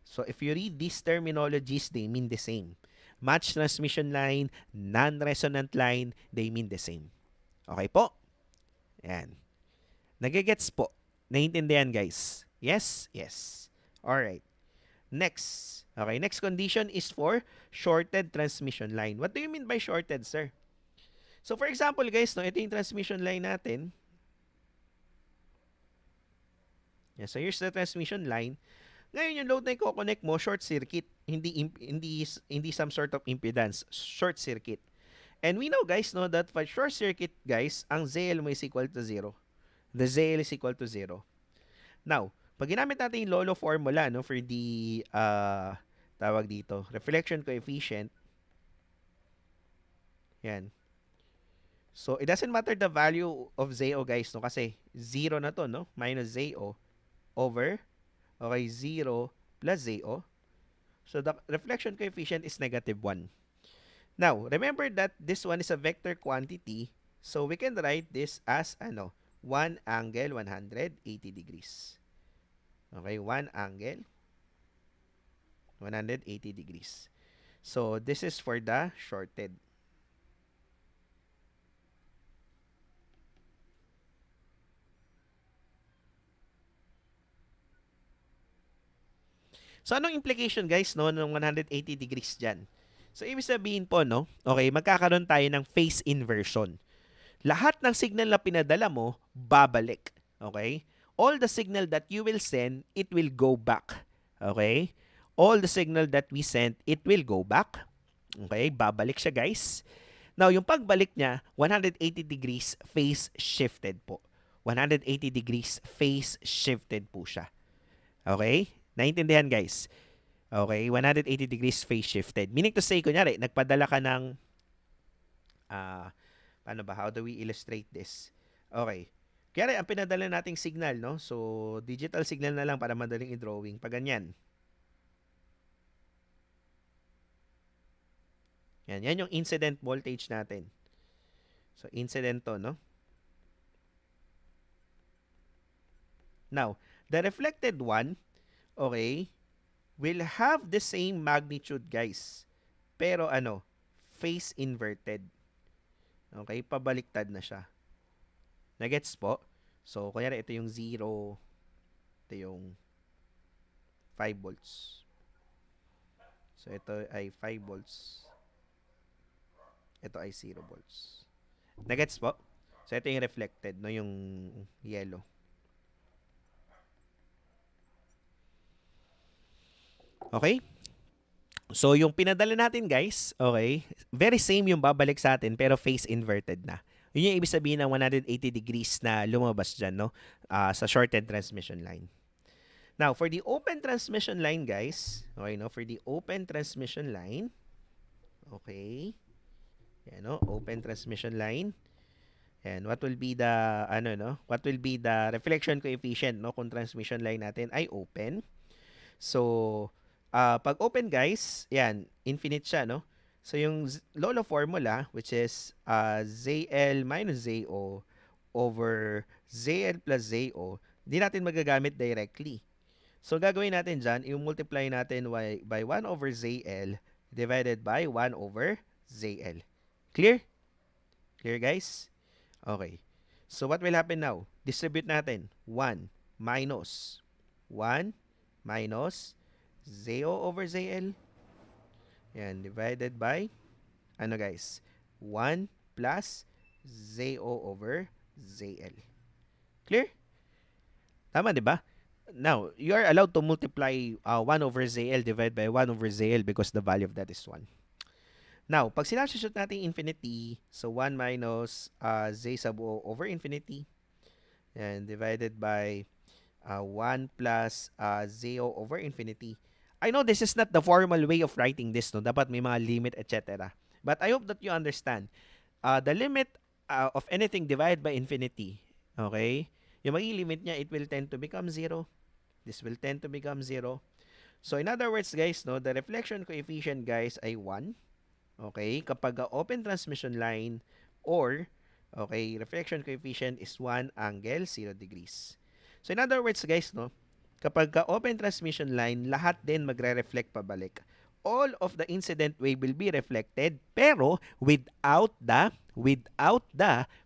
So, if you read these terminologies, they mean the same. Matched transmission line, non-resonant line, they mean the same. Okay po? Yan. Nagigets po. Naiintindihan, guys? Yes? Yes. Alright. Next. Okay, next condition is for shorted transmission line. What do you mean by shorted, sir? So, for example, guys, no, ito yung transmission line natin. Yeah, so, here's the transmission line. Ngayon, yung load na i-connect mo, short circuit. Hindi some sort of impedance. Short circuit. And we know, guys, no, that for short circuit, guys, ang ZL mo is equal to 0. The ZL is equal to 0. Now, pag ginamit natin yung LOLO formula, no, for the, tawag dito, reflection coefficient, yan. So, it doesn't matter the value of ZO, guys, no, kasi 0 na to, no, minus ZO over, okay, 0 plus ZO. So, the reflection coefficient is negative 1. Now, remember that this one is a vector quantity. So, we can write this as, 1 angle 180 degrees. Okay, 1 angle 180 degrees. So, this is for the shorted. So, anong implication guys, no, ng 180 degrees dyan? So, ibig sabihin po, no, okay, magkakaroon tayo ng phase inversion. Lahat ng signal na pinadala mo, babalik. Okay? All the signal that you will send, it will go back. Okay? All the signal that we send, it will go back. Okay? Babalik siya, guys. Now, yung pagbalik niya, 180 degrees phase shifted po. 180 degrees phase shifted po siya. Okay? Naintindihan, guys? Okay? 180 degrees phase shifted. Meaning to say, kunyari, nagpadala ka ng paano ba? How do we illustrate this? Okay. Kaya ang pinadala nating signal, no? So, digital signal na lang para madaling i-drawing. Pag ganyan. Yan yung incident voltage natin. So, incident to, no? Now, the reflected one, okay, will have the same magnitude, guys. Pero ano, phase inverted. Okay, pabaliktad na siya. Nagets po? So, kunyari ito yung 0, ito yung 5 volts. So, ito ay 5 volts. Ito ay 0 volts. Nagets po? So, ito yung reflected, no? Yung yellow. Okay? So, yung pinadala natin, guys, okay, very same yung babalik sa atin, pero phase inverted na. Yun yung ibig sabihin ng 180 degrees na lumabas dyan, no? Sa shorted transmission line. Now, for the open transmission line, guys, okay, no? For the open transmission line, okay, yan, no? Open transmission line. And what will be the ano no? What will be the reflection coefficient no kung transmission line natin ay open. So pag open guys, yan, infinite siya no. So yung Lolo formula which is ZL minus ZO over ZL plus ZO, hindi natin magagamit directly. So gagawin natin diyan, i-multiply natin by 1 over ZL divided by 1 over ZL. Clear? Clear guys? Okay. So, what will happen now? Distribute natin. 1 minus 1 minus ZO over ZL. Yan. Divided by, ano guys? 1 plus ZO over ZL. Clear? Tama, di ba? Now, you are allowed to multiply 1 over ZL divided by 1 over ZL because the value of that is 1. Now, pag sinabshoot natin infinity, so 1 minus z sub o over infinity, and divided by 1 plus zo over infinity. I know this is not the formal way of writing this, no? Dapat may mga limit, etc. But I hope that you understand. The limit of anything divided by infinity, okay? Yung magiging limit niya, it will tend to become 0. This will tend to become 0. So, in other words, guys, no, the reflection coefficient, guys, ay 1. Okay, kapag open transmission line or okay, reflection coefficient is 1 angle 0 degrees. So in other words guys, no, kapag open transmission line, lahat din magre-reflect pabalik. All of the incident wave will be reflected pero without the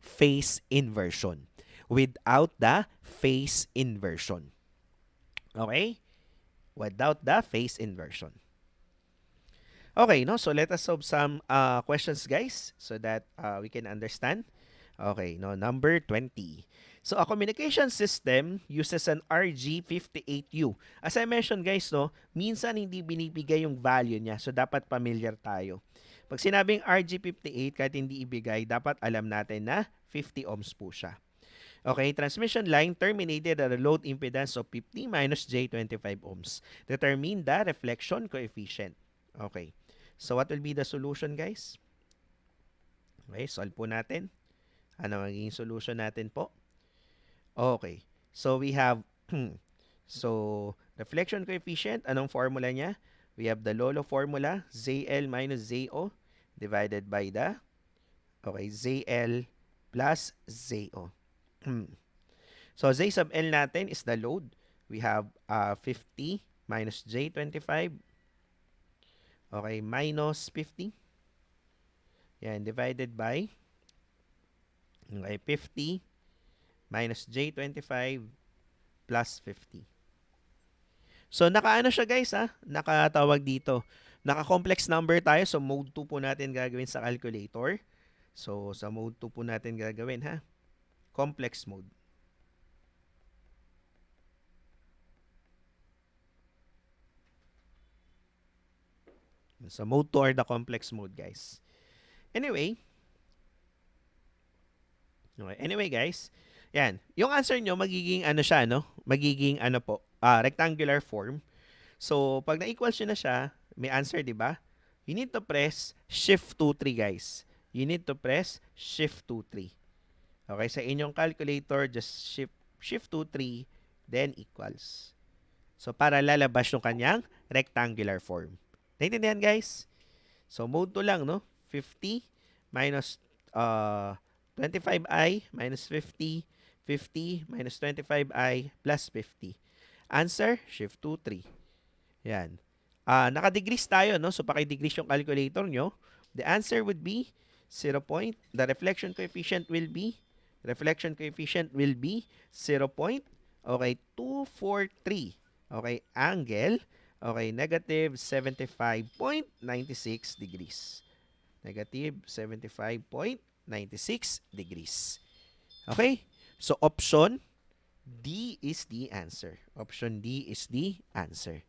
phase inversion. Without the phase inversion. Okay? Without the phase inversion. Okay, no? So let us solve some questions, guys, so that we can understand. Okay, no? Number 20. So a communication system uses an RG58U. As I mentioned, guys, no, minsan hindi binibigay yung value niya. So dapat familiar tayo. Pag sinabing RG58, kahit hindi ibigay, dapat alam natin na 50 ohms po siya. Okay, transmission line terminated at a load impedance of 50 minus J25 ohms. Determine the reflection coefficient. Okay. So, what will be the solution, guys? Okay, solve po natin. Ano magiging solution natin po? Okay. So, we have, so, reflection coefficient, anong formula niya? We have the Lolo formula, ZL minus ZO divided by the, okay, ZL plus ZO. So, Z sub L natin is the load. We have 50 minus J25 Okay, minus 50. Yan, divided by, okay, 50 minus J25 plus 50. So, nakaano siya guys ha? Nakatawag dito. Naka-complex number tayo. So, mode 2 po natin gagawin sa calculator. So, sa mode 2 po natin gagawin ha. Complex mode. So, mode 2 or the complex mode guys. Anyway, okay. Anyway guys, yan. Yung answer nyo, magiging ano siya, no? Magiging ano po, rectangular form. So, pag na-equals nyo na siya, may answer, di ba? You need to press Shift 2, 3, guys. You need to press Shift 2, 3. Okay, sa inyong calculator, just Shift 2, 3, then equals. So, para lalabas yung kanyang rectangular form. Naintindihan, guys? So, mode 2 lang, no? 50 minus 25i minus 50, 50 minus 25i plus 50. Answer, Shift 2, 3. Yan. Naka-degrees tayo, no? So, paki-degrees yung calculator nyo. The answer would be 0. The reflection coefficient will be 0. Okay, 243. Okay, angle. Okay, negative 75.96 degrees. Negative 75.96 degrees. Okay? So, option D is the answer. Option D is the answer.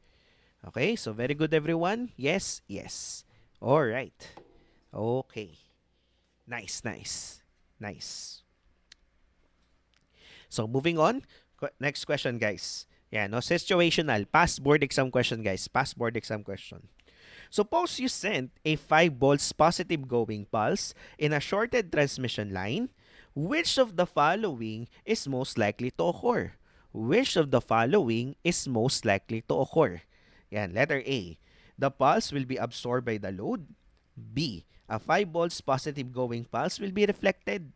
Okay, so very good everyone. Yes, yes. All right. Okay. Nice, nice. Nice. So moving on, next question guys. Yeah, no, situational, past board exam question guys, past board exam question. Suppose you sent a 5 volts positive going pulse in a shorted transmission line. Which of the following is most likely to occur? Which of the following is most likely to occur? Yan, letter A. The pulse will be absorbed by the load. B. A 5 volts positive going pulse will be reflected.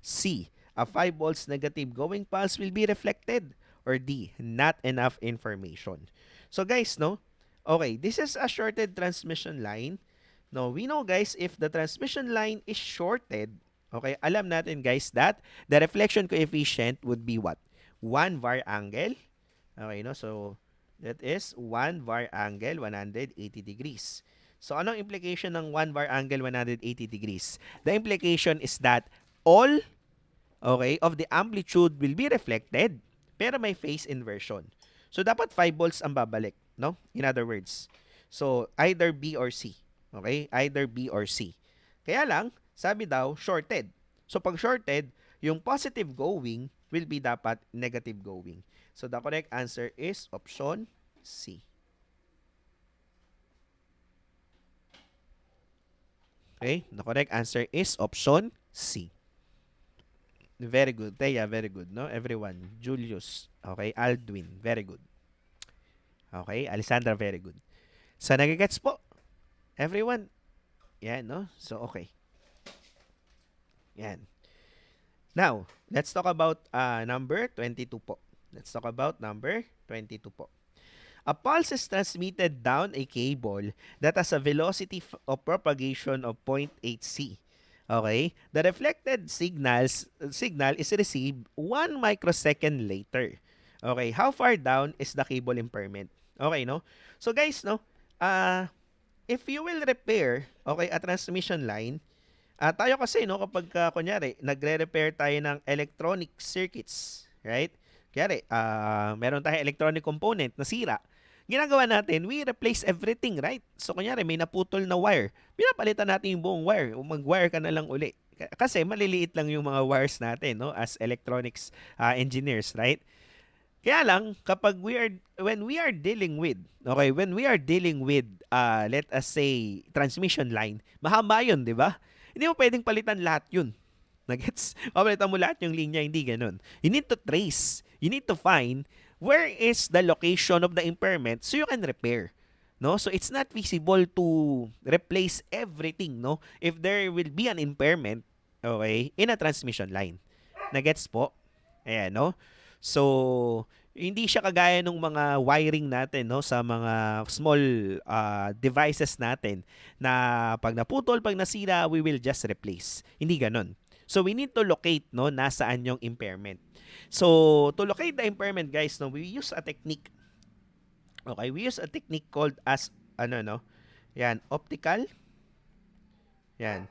C. A 5 volts negative going pulse will be reflected. Or D. Not enough information. So guys, no? Okay, this is a shorted transmission line. No, we know guys, if the transmission line is shorted, okay, alam natin guys that the reflection coefficient would be what? 1 var angle. Okay, no? So, that is 1 var angle, 180 degrees. So, anong implication ng 1 var angle, 180 degrees? The implication is that all, okay, of the amplitude will be reflected, pero may phase inversion. So, dapat 5 volts ang babalik, no? In other words. So, either B or C. Okay? Either B or C. Kaya lang, sabi daw, shorted. So, pag shorted, yung positive going will be dapat negative going. So, the correct answer is option C. Okay? The correct answer is option C. Very good. Teya, very good, no? Everyone. Julius. Okay? Aldwin. Very good. Okay? Alessandra, very good. So, nagigets po? Everyone? Yan, no? So, okay. Yan. Now, let's talk about number 22 po. Let's talk about number 22 po. A pulse is transmitted down a cable that has a velocity of propagation of 0.8 c. Okay? The reflected signal is received 1 microsecond later. Okay? How far down is the cable impairment? Okay, no? So guys, no? If you will repair, okay, a transmission line, tayo kasi, no, kapag kunyari, nagre-repair tayo ng electronic circuits, right? Kunyari, meron tayong electronic component na sira. Ginagawa natin, we replace everything, right? So, kunyari, may naputol na wire. Pinapalitan natin yung buong wire. O mag-wire ka na lang uli. Kasi maliliit lang yung mga wires natin, no, as electronics engineers, right? Kaya lang, when we are dealing with, let us say, transmission line, mahaba yun, di ba? Hindi mo pwedeng palitan lahat yun. Nagets? Papalitan mo lahat yung linya, hindi ganun. You need to trace. You need to find where is the location of the impairment so you can repair. No? So it's not feasible to replace everything, no? If there will be an impairment, okay, in a transmission line. Nagets po? Ayan, no? So, Hindi siya kagaya ng mga wiring natin, no, sa mga small devices natin na pag naputol, pag nasira, we will just replace. Hindi ganoon. So we need to locate, no, nasaan yung impairment. So to locate the impairment, guys, no, we use a technique. Okay, we use a technique called as ano, no? Yan, optical. Yan.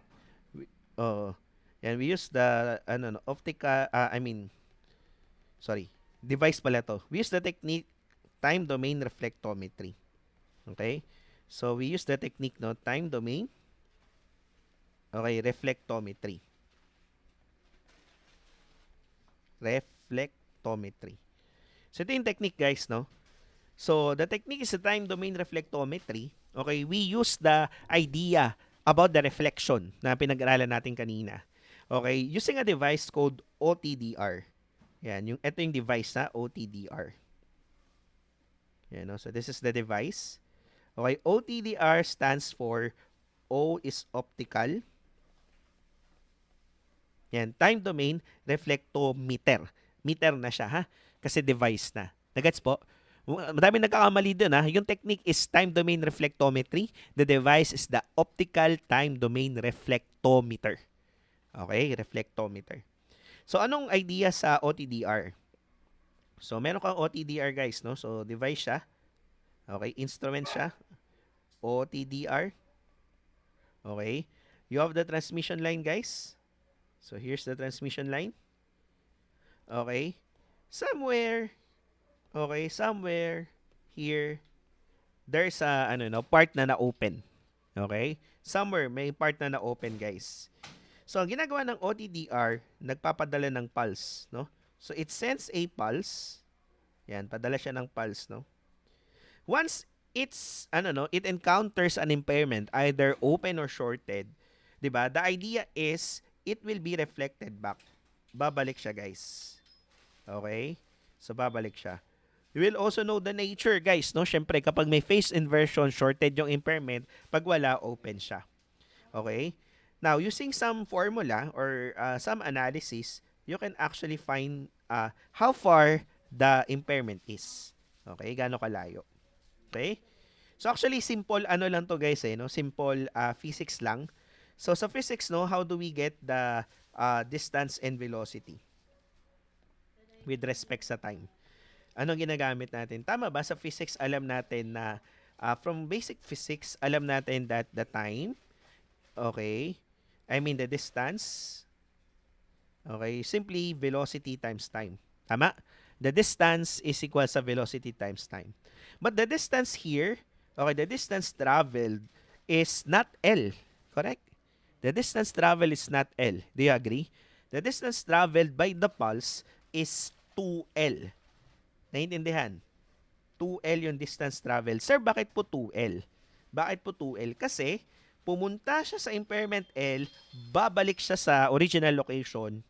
Oh, yan, we use the ano, no, optical I mean, sorry. Device pala to. We use the technique time domain reflectometry. Okay? So we use the technique, no, time domain, okay, reflectometry. Reflectometry. So ito yung technique, guys, no? So the technique is the time domain reflectometry. Okay, we use the idea about the reflection na pinag-aralan natin kanina. Okay, using a device called OTDR. Yan, ito yung device na OTDR. Yan, no? So this is the device. Okay, OTDR stands for O is optical. Yan, time domain reflectometer. Meter na siya, ha? Kasi device na. Nagets po? Madami nagkakamali dun, ha? Yung technique is time domain reflectometry. The device is the optical time domain reflectometer. Okay, reflectometer. So anong idea sa OTDR? So meron kang OTDR, guys, no? So device siya. Okay, instrument siya. OTDR. Okay. You have the transmission line, guys. So here's the transmission line. Okay. Somewhere here there's a part na na-open. Okay? Somewhere may part na na-open, guys. So ang ginagawa ng OTDR, nagpapadala ng pulse, no? So it sends a pulse. Yan, padala siya ng pulse, no? Once it encounters an impairment, either open or shorted, 'di ba? The idea is it will be reflected back. Babalik siya, guys. Okay? So babalik siya. You will also know the nature, guys, no? Syempre, kapag may phase inversion, shorted yung impairment, pag wala, open siya. Okay? Now, using some formula or some analysis, you can actually find how far the impairment is. Okay? Gaano kalayo. Okay? So actually simple lang to, guys, no? Simple physics lang. So sa physics, no, how do we get the distance and velocity with respect sa time? Anong ginagamit natin? Tama ba sa physics, alam natin na from basic physics, alam natin that the time, okay, I mean the distance, okay, simply velocity times time. Tama? The distance is equal sa velocity times time. But the distance here, okay, the distance traveled is not L. Correct? The distance traveled is not L. Do you agree? The distance traveled by the pulse is 2L. Naiintindihan? 2L yung distance traveled. Sir, bakit po 2L? Bakit po 2L? Kasi pumunta siya sa impairment L, babalik siya sa original location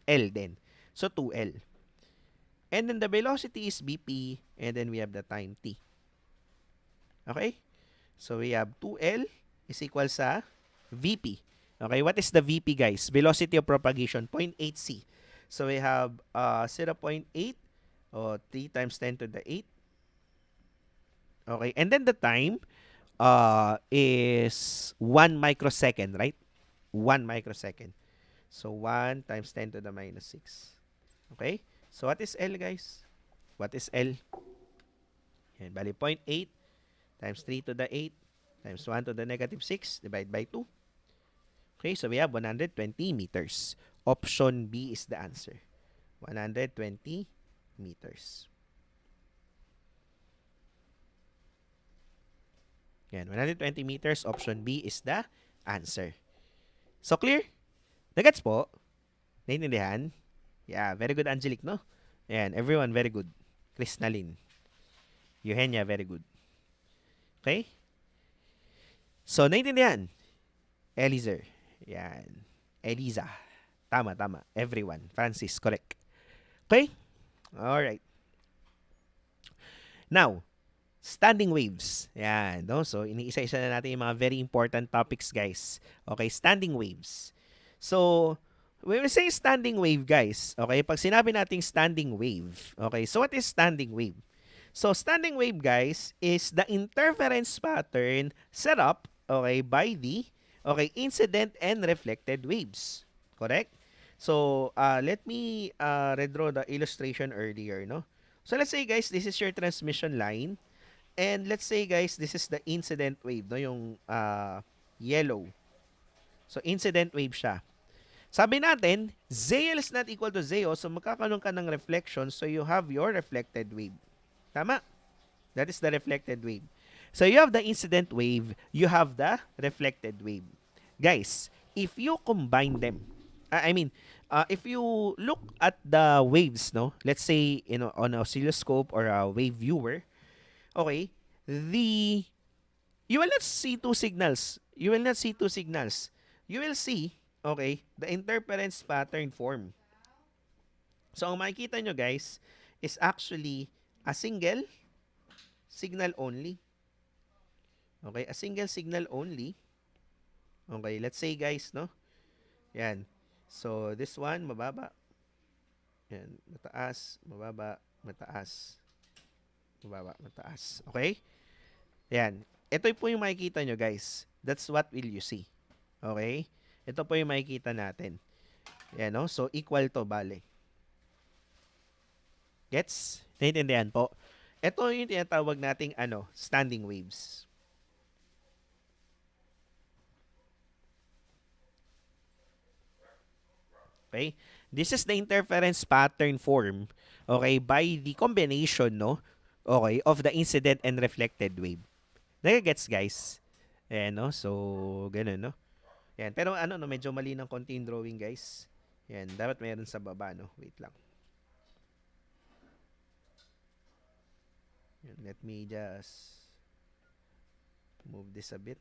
L din. So 2L. And then the velocity is BP, and then we have the time T. Okay? So we have 2L is equal sa VP. Okay, what is the VP, guys? Velocity of propagation, 0.8c. So we have 0.8 or 3 times 10 to the 8. Okay, and then the time is 1 microsecond, right? 1 microsecond. So 1 times 10 to the minus 6. Okay? So what is L, guys? What is L? Yan, bali 0.8 times 3 to the 8 times 1 to the negative 6 divided by 2. Okay, so we have 120 meters. Option B is the answer. 120 meters. Yan, 120 meters. Option B is the answer. So, clear? Nagets po? Naintindihan? Yeah, very good, Angelic, no? Yan, everyone, very good. Crystalline. Eugenia, very good. Okay? So, naintindihan? Elizer. Yan. Eliza. Tama. Everyone. Francis, correct. Okay? Alright. Now, standing waves. Yan. No? So, iniisa-isa na natin yung mga very important topics, guys. Okay, standing waves. So, when we say standing wave, guys, okay, pag sinabi nating standing wave, okay, so what is standing wave? So, standing wave, guys, is the interference pattern set up, okay, by the, okay, incident and reflected waves. Correct? So, let me redraw the illustration earlier, no? So, let's say, guys, this is your transmission line. And let's say, guys, this is the incident wave, no? Yung yellow. So, incident wave siya. Sabi natin, ZL is not equal to ZO, so magkakaroon ka ng reflection, so you have your reflected wave. Tama? That is the reflected wave. So you have the incident wave, you have the reflected wave. Guys, if you combine them, if you look at the waves, no, let's say on an oscilloscope or a wave viewer, okay, you will not see two signals. You will not see two signals. You will see, okay, the interference pattern form. So ang makikita nyo, guys, is actually a single signal only. Okay, a single signal only. Okay, let's say, guys, no? Yan. So, this one, mababa. Yan, mataas, mababa, mataas. Mababa, mataas. Okay? Yan. Ito po yung makikita nyo, guys. That's what will you see. Okay? Ito po yung makikita natin. Yan, no? So, equal to, bale. Gets? Naintindihan po? Ito yung tinatawag nating, standing waves. Okay? This is the interference pattern form, okay, by the combination, no? Okay, of the incident and reflected wave. Nagagets, guys? Ayan, no? So, ganun, no? Yan. Pero no, medyo mali ng konti yung drawing, guys. Yan, dapat mayroon sa baba, no? Wait lang. Yan, let me just move this a bit.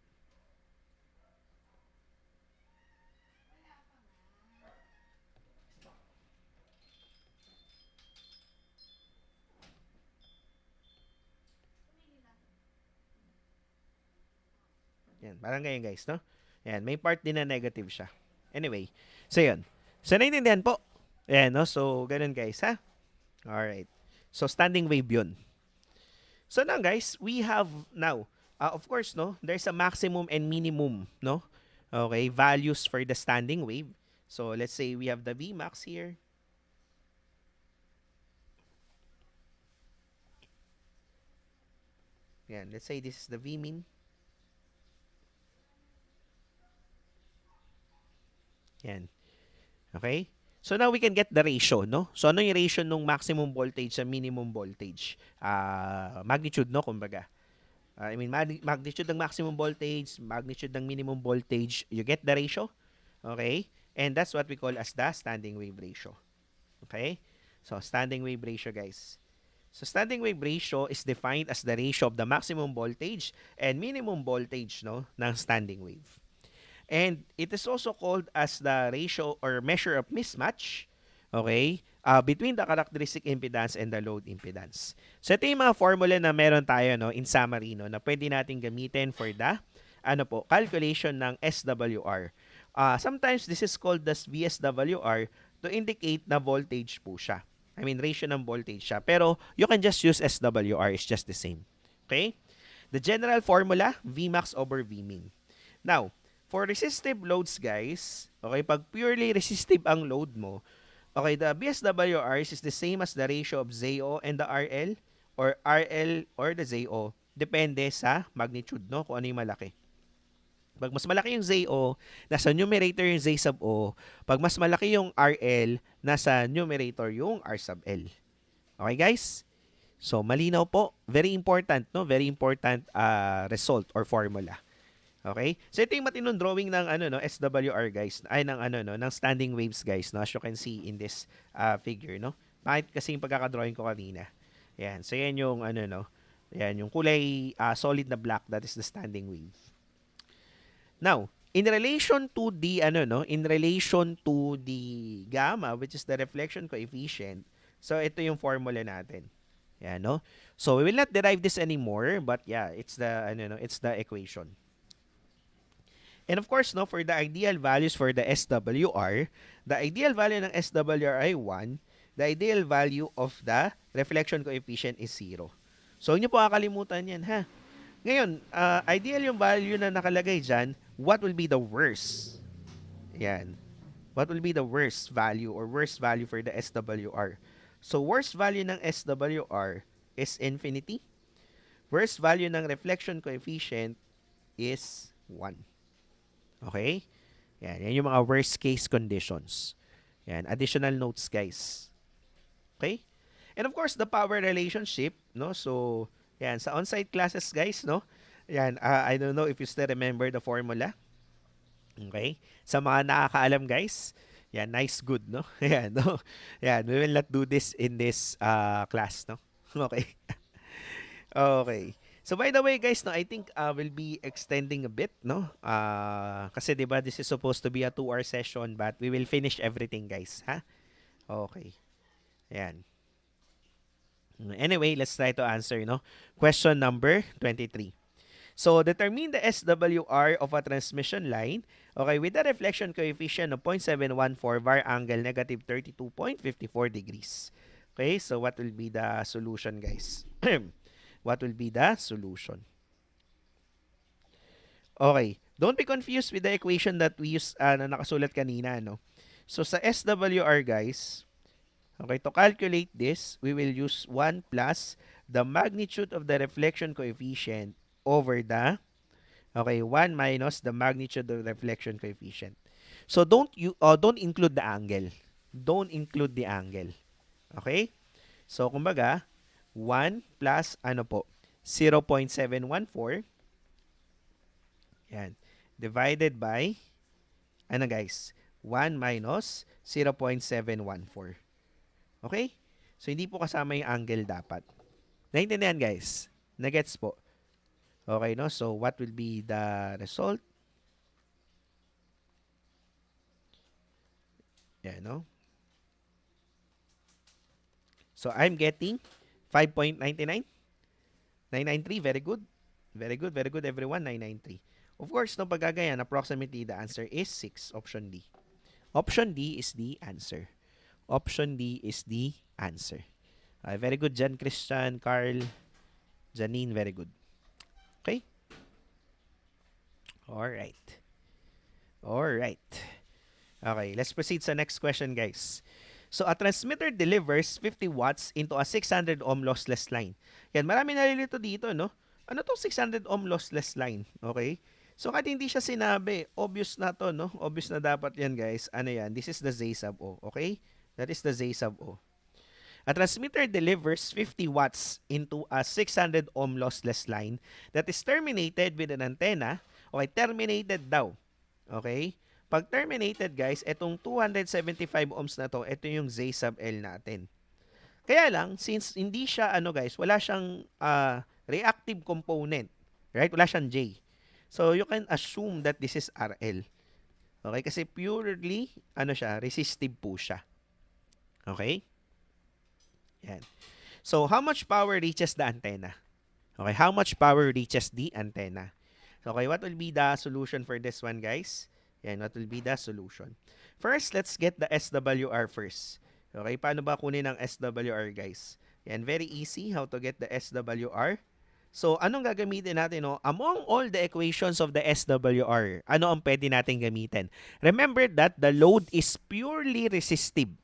Yan, parang ganyan, guys, no? Yan, may part din na negative siya. Anyway, so yun. So, naintindihan po. Yan, no? So, ganun, guys, ha? Alright. So, standing wave yun. So, now, guys, we have now, of course, no? There's a maximum and minimum, no? Okay, values for the standing wave. So, let's say we have the Vmax here. Yan, let's say this is the Vmin. Yan. Okay? So now we can get the ratio, no? So ano yung ratio ng maximum voltage sa minimum voltage? Magnitude, no? Kumbaga. Magnitude ng maximum voltage, magnitude ng minimum voltage. You get the ratio? Okay? And that's what we call as the standing wave ratio. Okay? So standing wave ratio, guys. So standing wave ratio is defined as the ratio of the maximum voltage and minimum voltage, no, ng standing wave. And it is also called as the ratio or measure of mismatch, okay, between the characteristic impedance and the load impedance. So ito yung mga formula na meron tayo, no, in summary, no, na pwede natin gamitin for the calculation ng SWR. Sometimes this is called as VSWR to indicate na voltage po siya. Ratio ng voltage siya. Pero you can just use SWR, it's just the same. Okay? The general formula, Vmax over Vmin. Now, for resistive loads, guys, okay, pag purely resistive ang load mo, okay, the VSWR is the same as the ratio of ZO and the RL, or RL or the ZO. Depende sa magnitude, no? Kung ano yung malaki. Pag mas malaki yung ZO, nasa numerator yung Z sub O. Pag mas malaki yung RL, nasa numerator yung R sub L. Okay, guys? So, malinaw po. Very important, no? Very important result or formula. Okay? So ito yung matinong drawing ng SWR, guys. Ay ng ng standing waves, guys, no? As you can see in this figure, no? Bakit kasi yung pagkaka-drawing ko kanina. Yan. So yan yung yan yung kulay solid na black, that is the standing wave. Now, in relation to the in relation to the gamma, which is the reflection coefficient, so ito yung formula natin. Yan, no? So we will not derive this anymore, but yeah, it's the it's the equation. And of course, no, for the ideal values for the SWR, the ideal value ng SWR ay 1, the ideal value of the reflection coefficient is 0. So, huwag niyo po kakalimutan yan, ha? Ngayon, ideal yung value na nakalagay dyan, what will be the worst? Yan. What will be the worst value or worst value for the SWR? So, worst value ng SWR is infinity. Worst value ng reflection coefficient is 1. Okay? Yan yung mga worst case conditions. Yan, additional notes, guys. Okay? And of course, the power relationship, no? So, yan, sa on-site classes, guys, no? Yan, I don't know if you still remember the formula. Okay? Sa mga nakakaalam, guys, yan, nice, good, no? Yan, no? Yan, we will not do this in this class, no? Okay? Okay. So by the way guys, no, I think we'll be extending a bit, no? Kasi 'di ba this is supposed to be a 2-hour session but we will finish everything, guys, ha? Okay. Ayan. Anyway, let's try to answer, no? Question number 23. So determine the SWR of a transmission line, okay, with a reflection coefficient of 0.714 var angle negative 32.54 degrees. Okay, so what will be the solution, guys? What will be the solution? Okay. Don't be confused with the equation that we use na nakasulat kanina, no? So, sa SWR, guys, okay, to calculate this, we will use 1 plus the magnitude of the reflection coefficient over the, okay, 1 minus the magnitude of the reflection coefficient. So, don't include the angle. Don't include the angle. Okay? So, kumbaga, 1 plus, ano po, 0.714. Yan. Divided by, ano guys, 1 minus 0.714. Okay? So, hindi po kasama yung angle dapat. Naintindihan, guys? Nagets po? Okay, no? So, what will be the result? Yan, no? So, I'm getting 5.99. 993, very good. Very good, very good everyone, 993. Of course, no pagkagayan, approximately the answer is 6, option D. Option D is the answer. Option D is the answer. Very good, Jan Christian, Carl, Janine, very good. Okay? Alright. Alright. Okay, let's proceed sa next question, guys. So, a transmitter delivers 50 watts into a 600 ohm lossless line. Yan, marami nalilito dito, no? Ano tong 600 ohm lossless line? Okay? So, kahit hindi siya sinabi, obvious na to, no? Obvious na dapat yan, guys. Ano yan? This is the Z sub O. Okay? That is the Z sub O. A transmitter delivers 50 watts into a 600 ohm lossless line that is terminated with an antenna. Okay, terminated daw. Okay? Pag terminated, guys, itong 275 ohms na to, ito yung Z sub L natin. Kaya lang, since hindi siya, ano guys, wala siyang reactive component. Right? Wala siyang J. So, you can assume that this is RL. Okay? Kasi purely, ano siya, resistive po siya. Okay? Yan. So, how much power reaches the antenna? Okay, how much power reaches the antenna? Okay, what will be the solution for this one, guys? Yan, what will be the solution? First, let's get the SWR first. Okay, paano ba kunin ang SWR, guys? Yan, very easy how to get the SWR. So, anong gagamitin natin, no? Among all the equations of the SWR, ano ang pwede natin gamitin? Remember that the load is purely resistive.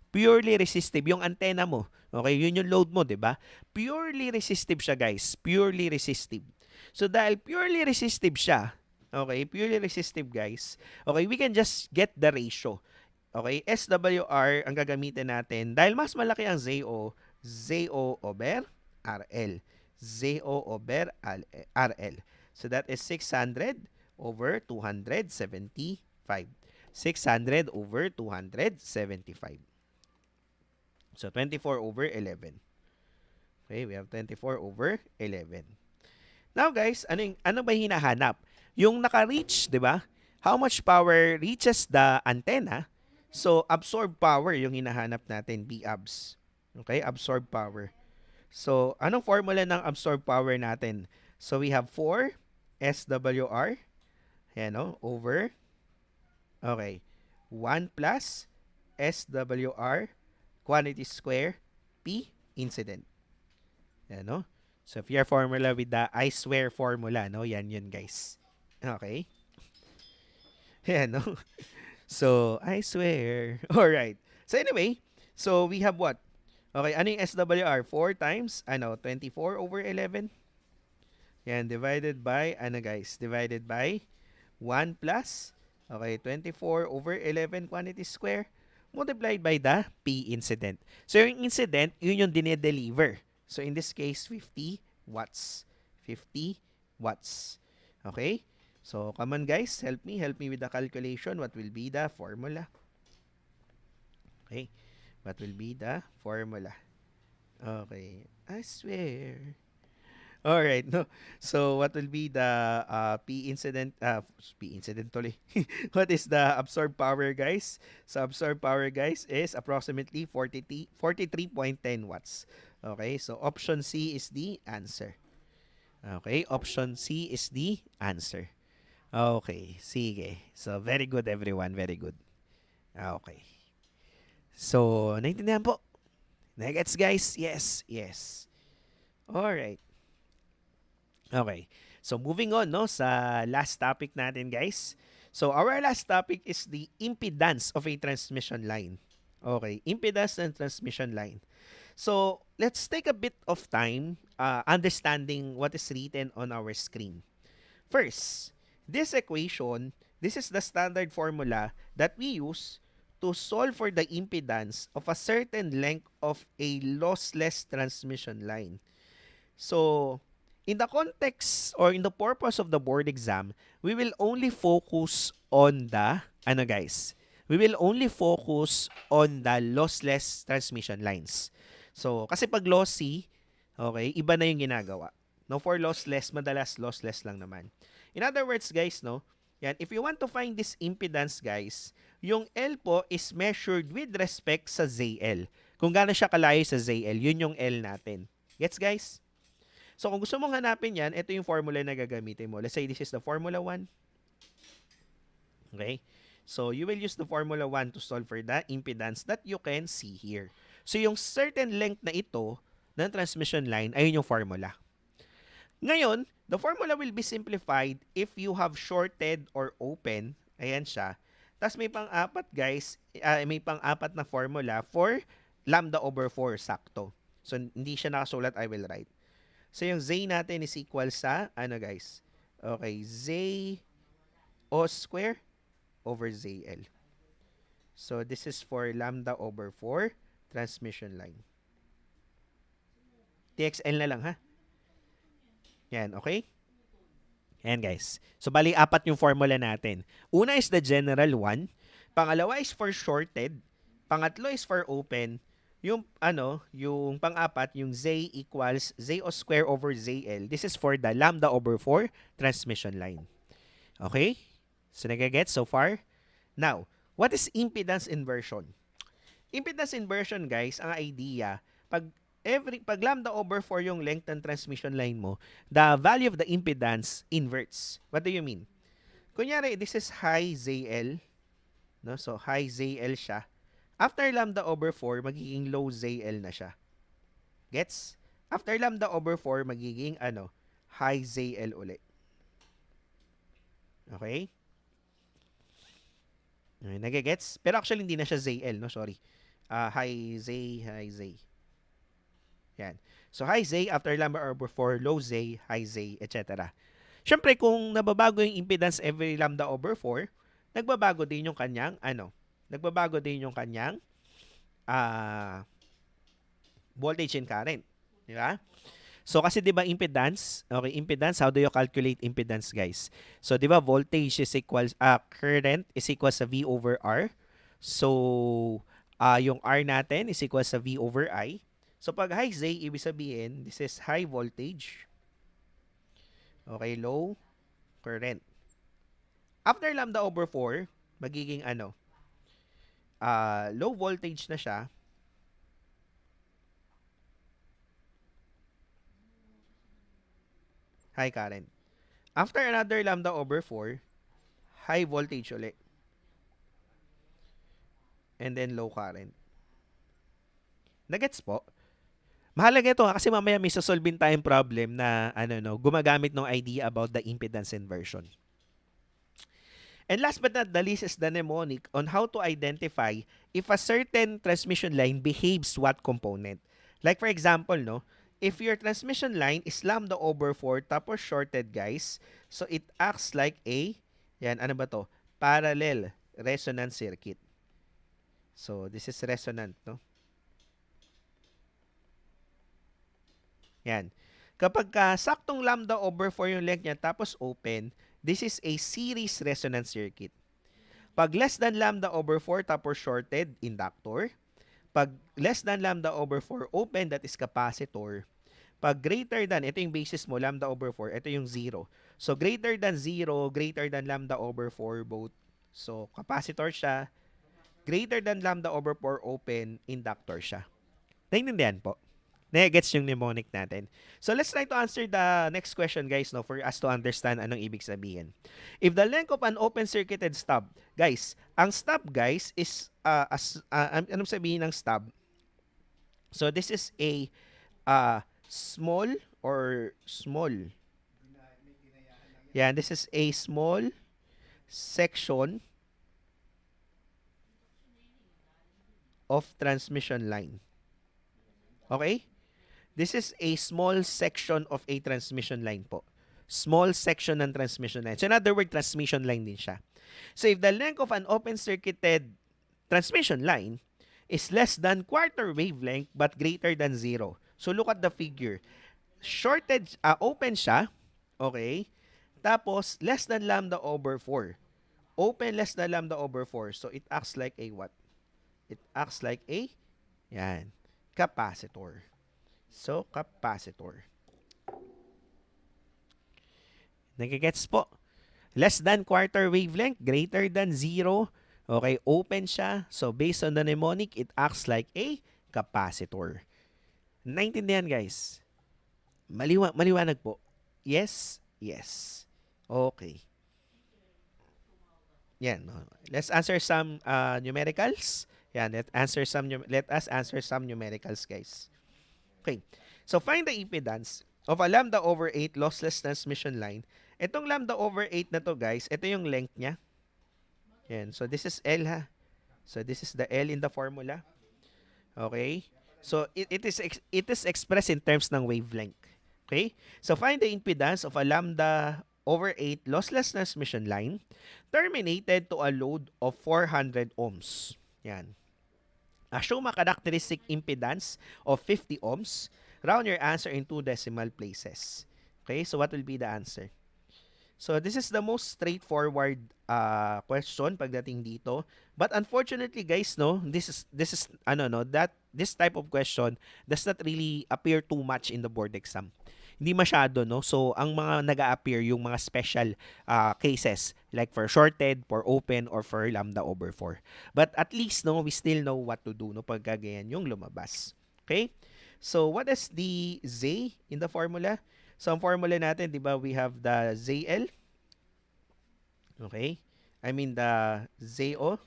Purely resistive. Yung antenna mo, okay, yun yung load mo, di ba? Purely resistive siya, guys. Purely resistive. So, dahil purely resistive siya, okay, purely resistive, guys, okay, we can just get the ratio. Okay, SWR ang gagamitin natin dahil mas malaki ang ZO, ZO over RL. ZO over RL. So that is 600 over 275. 600 over 275. So 24 over 11. Okay, we have 24 over 11. Now guys, ano ba hinahanap? Yung naka-reach, 'di ba? How much power reaches the antenna? So absorb power yung hinahanap natin, B-abs. Okay, absorb power. So, anong formula ng absorb power natin? So, we have 4 SWR. Ayan, no? Over, okay, 1 plus SWR quantity square P incident. Ayan, no? So, if your formula with the I swear formula, no? Yan yun, guys. Okay? Ayan, no? So, I swear. Alright. So, anyway, so we have what? Okay, ano yung SWR? 4 times, 24 over 11. Yan, divided by, guys? Divided by 1 plus, okay, 24 over 11 quantity square multiplied by the P incident. So, yung incident, yun yung dinedeliver. So, in this case, 50 watts. 50 watts. Okay? So, come on guys, help me. Help me with the calculation. What will be the formula? Okay. What will be the formula? Okay. I swear. All right, no. So what will be the P incident P incident tuloy. What is the absorbed power, guys? So absorbed power, guys, is approximately 43.10 watts. Okay? So option C is the answer. Okay? Option C is the answer. Okay, sige. So very good everyone, very good. Okay. So naintindihan po. Nagets, guys? Yes, yes. All right. Okay. So moving on no sa last topic natin, guys. So our last topic is the impedance of a transmission line. Okay, impedance and transmission line. So let's take a bit of time understanding what is written on our screen. First, this equation, this is the standard formula that we use to solve for the impedance of a certain length of a lossless transmission line. So, in the context or in the purpose of the board exam, we will only focus on the, guys, we will only focus on the lossless transmission lines. So, kasi pag lossy, okay, iba na yung ginagawa. No, for lossless, madalas lossless lang naman. In other words, guys, no, yan, if you want to find this impedance, guys, yung L po is measured with respect sa ZL. Kung gaano siya kalayo sa ZL, yun yung L natin. Gets, guys? So, kung gusto mong hanapin yan, ito yung formula na gagamitin mo. Let's say this is the formula 1. Okay? So, you will use the formula 1 to solve for the impedance that you can see here. So, yung certain length na ito ng transmission line, ayun yung formula. Ngayon, the formula will be simplified if you have shorted or open. Ayan siya. Tapos may pang-apat, guys, may pang-apat na formula for lambda over 4, sakto. So, hindi siya nakasulat, I will write. So, yung Z natin is equal sa, guys? Okay, Z O square over ZL. So, this is for lambda over 4 transmission line. TXL na lang, ha? Yan, okay? Yan, guys. So, bali, apat yung formula natin. Una is the general one. Pangalawa is for shorted. Pangatlo is for open. Yung, yung pang-apat, yung Z equals Z O square over ZL. This is for the lambda over 4 transmission line. Okay? So, nagagets so far? Now, what is impedance inversion? Impedance inversion, guys, ang idea, pag lambda over 4 yung length ng transmission line mo, the value of the impedance inverts. What do you mean? Kunyari, this is high ZL, no? So, high ZL siya. After lambda over 4, magiging low ZL na siya. Gets? After lambda over 4, magiging, high ZL ulit. Okay? Nagigets? Pero actually, hindi na siya ZL, no? Sorry. High Z. Yan. So, high Z, after lambda over 4, low Z, high Z, etc. Siyempre, kung nababago yung impedance every lambda over 4, nagbabago din yung kanyang, nagbabago din yung kanyang voltage and current. Di ba? So, kasi di ba impedance, okay, impedance, how do you calculate impedance, guys? So, di ba, voltage is equals, current is equals sa V over R. So, yung R natin is equals sa V over I. So, pag high Z, ibig sabihin, this is high voltage. Okay, low current. After lambda over 4, magiging low voltage na siya. High current. After another lambda over 4, high voltage ulit. And then low current. Nagets po? Mahalaga ito kasi mamaya may sasolvin tayong problem na gumagamit ng idea about the impedance inversion. And last but not the least is the mnemonic on how to identify if a certain transmission line behaves what component. Like for example, no, if your transmission line is lambda over 4 tapos shorted, guys, so it acts like a, yan, ano ba to? Parallel resonant circuit. So this is resonant, no? Yan. Kapag saktong lambda over 4 yung length niya tapos open, this is a series resonant circuit. Pag less than lambda over 4 tapos shorted, inductor. Pag less than lambda over 4 open, that is capacitor. Pag greater than, ito yung basis mo, lambda over 4, ito yung 0. So greater than 0, greater than lambda over 4 both. So capacitor siya. Greater than lambda over 4 open, inductor siya. Naintindihan po? Gets yung mnemonic natin. So let's try to answer the next question, guys, no, for us to understand anong ibig sabihin. If the length of an open circuited stub, guys, ang stub, guys, is anong sabihin ng stub? So this is a small. Yeah, this is a small section of transmission line. Okay? This is a small section of a transmission line po. Small section ng transmission line. So in other words, transmission line din siya. So if the length of an open circuited transmission line is less than quarter wavelength but greater than 0. So look at the figure. Shorted, open siya. Okay? Tapos, less than lambda over 4. Open less than lambda over 4. So it acts like a what? It acts like a, yan, capacitor. So, capacitor. Nagigets po? Less than quarter wavelength, greater than 0. Okay, open siya. So, based on the mnemonic, it acts like a capacitor. Naintindihan, guys? Maliwanag po. Yes? Yes. Okay. Yan. Let's answer some numericals. Yan, let us answer some numericals, guys. Okay. So, find the impedance of a lambda over 8 lossless transmission line. Itong lambda over 8 na to, guys, ito yung length niya. Yan. So, this is L, ha? So, this is the L in the formula. Okay? So, it is expressed in terms ng wavelength. Okay? So, find the impedance of a lambda over 8 lossless transmission line terminated to a load of 400 ohms. Yan. Assume a characteristic impedance of 50 ohms. Round your answer in 2 decimal places. Okay, so what will be the answer? So this is the most straightforward question pagdating dito. But unfortunately, guys, no, this is this type of question does not really appear too much in the board exam. Hindi masyado, no? So, ang mga nag-a-appear yung mga special cases like for shorted, for open, or for lambda over 4. But at least, no, we still know what to do, no, pag ganyan yung lumabas. Okay? So, what is the Z in the formula? So, ang formula natin, di ba, we have the ZL. Okay? I mean, the ZO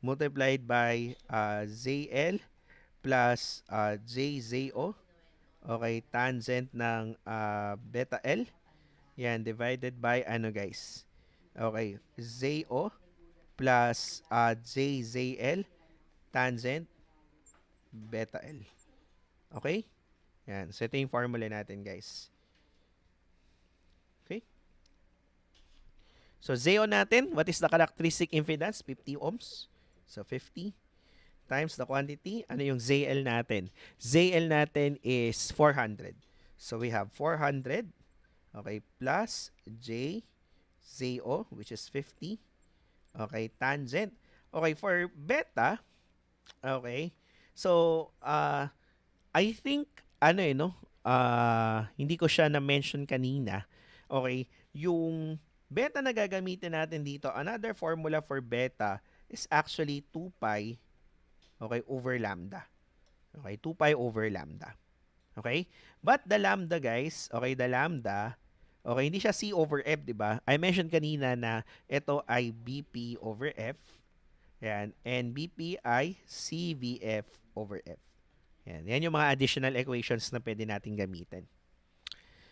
multiplied by ZL plus JZO. Okay, tangent ng beta L. Yan, divided by ano, guys? Okay, ZO plus JZL tangent beta L. Okay? Yan, so ito yung formula natin, guys. Okay? So, ZO natin, what is the characteristic impedance? 50 ohms. So, 50 times the quantity. Ano yung ZL natin? ZL natin is 400. So, we have 400. Okay, plus J, ZO, which is 50. Okay, tangent. Okay, for beta, okay, so, I think, hindi ko siya na-mention kanina. Okay, yung beta na gagamitin natin dito, another formula for beta is actually 2 pi, okay, over lambda. Okay, 2 pi over lambda. Okay? But the lambda, guys, okay, the lambda, Okay, hindi siya C over F, di ba? I mentioned kanina na ito ay BP over F. Yan. And BP ay CVF over F. Yan. Yan yung mga additional equations na pwede natin gamitin.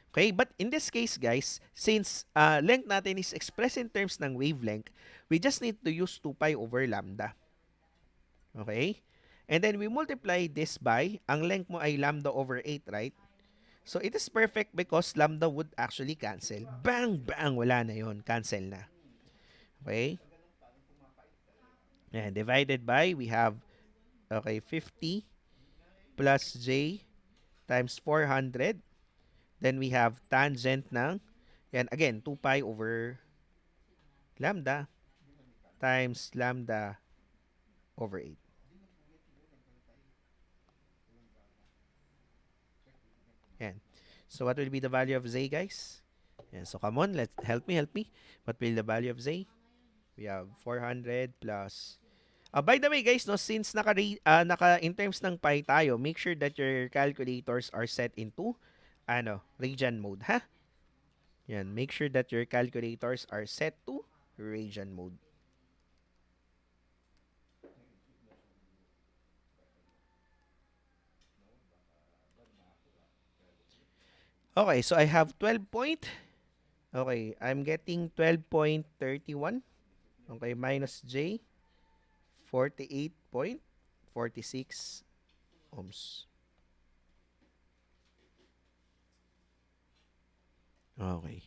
Okay, but in this case, guys, since length natin is expressed in terms ng wavelength, we just need to use 2 pi over lambda. Okay? And then we multiply this by, ang length mo ay lambda over 8, right? So it is perfect because lambda would actually cancel. Bang! Bang! Wala na yon, cancel na. Okay? And divided by, we have, okay, 50 plus j times 400. Then we have tangent ng, yan, again, 2 pi over lambda times lambda over 8. Yan. So what will be the value of z, guys? Yan. So come on, let's help me. What will be the value of z? We have 400 plus. By the way, guys, no, since naka in terms ng pi tayo, make sure that your calculators are set into radian mode, ha? Yan, make sure that your calculators are set to radian mode. Okay, so I have 12 point. Okay, I'm getting 12.31. Okay, minus J, 48.46 ohms. Okay.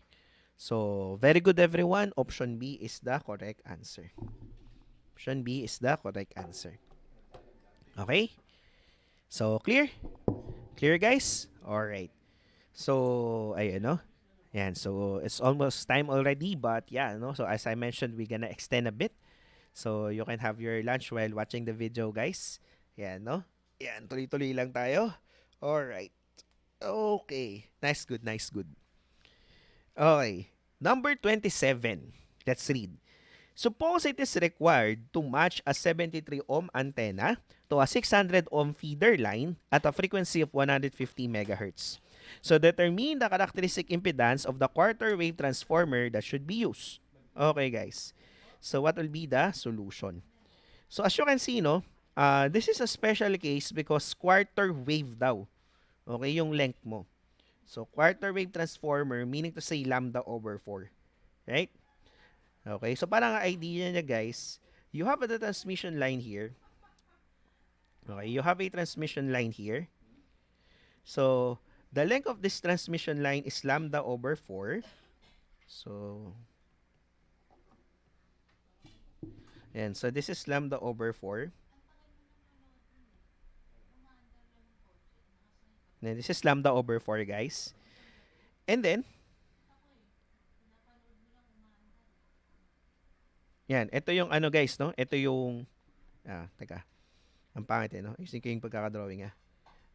So, very good everyone. Option B is the correct answer. Option B is the correct answer. Okay? So, clear? Clear, guys? Alright. So, ayun, no? Yan. So, it's almost time already, but yeah, no? So, as I mentioned, we're gonna extend a bit. So, you can have your lunch while watching the video, guys. Yan, no? Yan, tuloy-tuloy lang tayo. Alright. Okay. Nice, good, nice, good. Okay. Number 27. Let's read. Suppose it is required to match a 73 ohm antenna to a 600 ohm feeder line at a frequency of 150 megahertz. So determine the characteristic impedance of the quarter wave transformer that should be used. Okay, guys. So what will be the solution? So as you can see, no, this is a special case because quarter wave daw. Okay, yung length mo. So quarter wave transformer meaning to say lambda over 4. Right? Okay, so parang idea niya, guys, you have a transmission line here. Okay, you have a transmission line here. So, the length of this transmission line is lambda over 4. So, and so this is lambda over 4. And this is lambda over 4, guys. And then, yan, ito yung ano, guys, no? Ito yung, teka, ang pangit no? Isipin ko yung pagkakadrawing,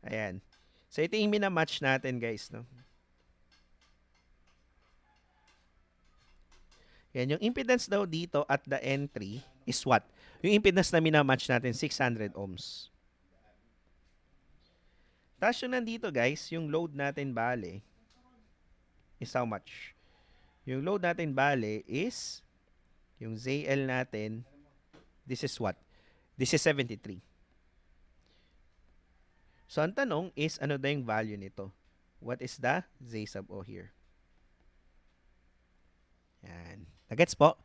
Ayan. So, ito yung minamatch natin, guys, no? Yan, yung impedance daw dito at the entry is what? Yung impedance na minamatch natin, 600 ohms. Tapos yung nandito, guys, yung load natin bale is how much? Yung load natin bale is, yung ZL natin, this is what? This is 73. So, ang tanong is, ano daw yung value nito? What is the Z sub O here? Yan. Nagets po?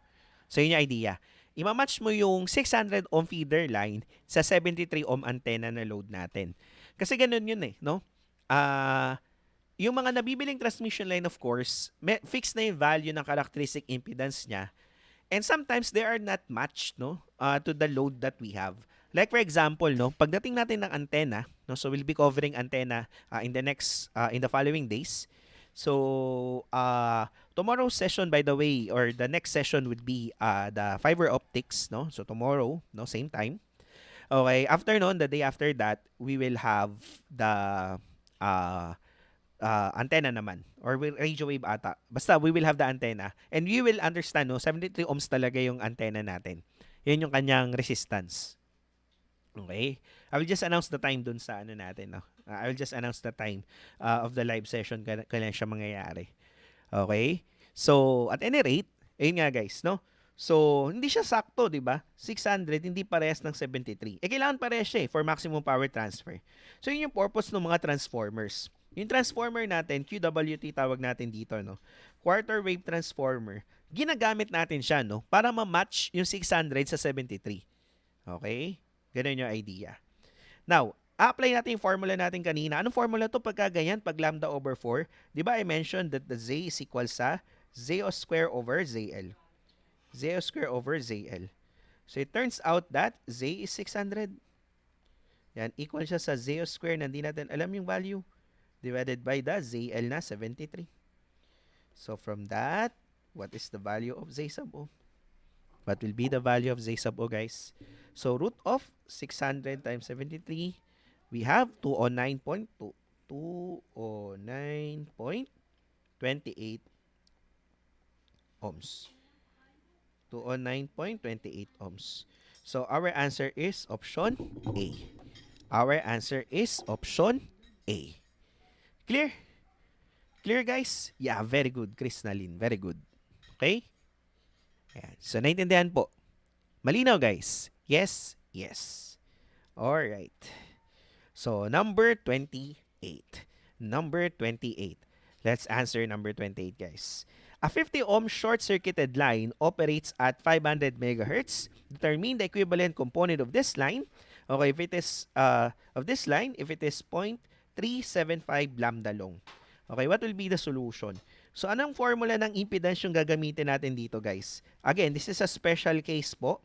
So, yun yung idea. Imamatch mo yung 600 ohm feeder line sa 73 ohm antenna na load natin. Kasi ganun yun no? Yung mga nabibiling transmission line, of course, fixed na yung value ng characteristic impedance niya. And sometimes they are not matched to the load that we have. Like for example, pagdating natin ng antenna, so we'll be covering antenna in the following days. So tomorrow's session, by the way, or the next session would be the fiber optics, So tomorrow, same time. Okay, after the day after that, we will have the antenna naman or radio wave ata. Basta we will have the antenna and you will understand 73 ohms talaga yung antenna natin. Yan yung kanyang resistance. Okay? I will just announce the time dun sa ano natin, I will just announce the time of the live session kailan siya mangyayari. Okay? So, at any rate, ayun nga guys, no? So, hindi siya sakto, di ba? 600, hindi parehas ng 73. Kailangan parehas siya for maximum power transfer. So, yun yung purpose ng mga transformers. Yung transformer natin, QWT tawag natin dito, no? Quarter wave transformer. Ginagamit natin siya, no? Para ma-match yung 600 sa 73. Okay? Ganun yung idea. Now, apply natin yung formula natin kanina. Anong formula to pagka ganyan? Pag lambda over 4, di ba I mentioned that the Z is equal sa Z square over ZL. Z square over ZL. So it turns out that Z is 600. Yan, equal siya sa Z square na hindi natin alam yung value. Divided by the ZL na 73. So from that, what is the value of Z sub O? What will be the value of Z sub O, guys? So root of 600 times 73, we have 209.2. 209.28 ohms. 209.28 ohms. So our answer is option A. Our answer is option A. Clear? Clear, guys? Yeah, very good, Krisnalyn. Very good. Okay? Ayan. So, naintindihan po. Malinaw, guys? Yes? Yes. Alright. So, number 28. Number 28. Let's answer number 28, guys. A 50 ohm short-circuited line operates at 500 megahertz. Determine the equivalent component of this line. Okay, if it is of this line, if it is 0.375 lambda long. Okay, what will be the solution? So, anong formula ng impedance yung gagamitin natin dito, guys? Again, this is a special case po.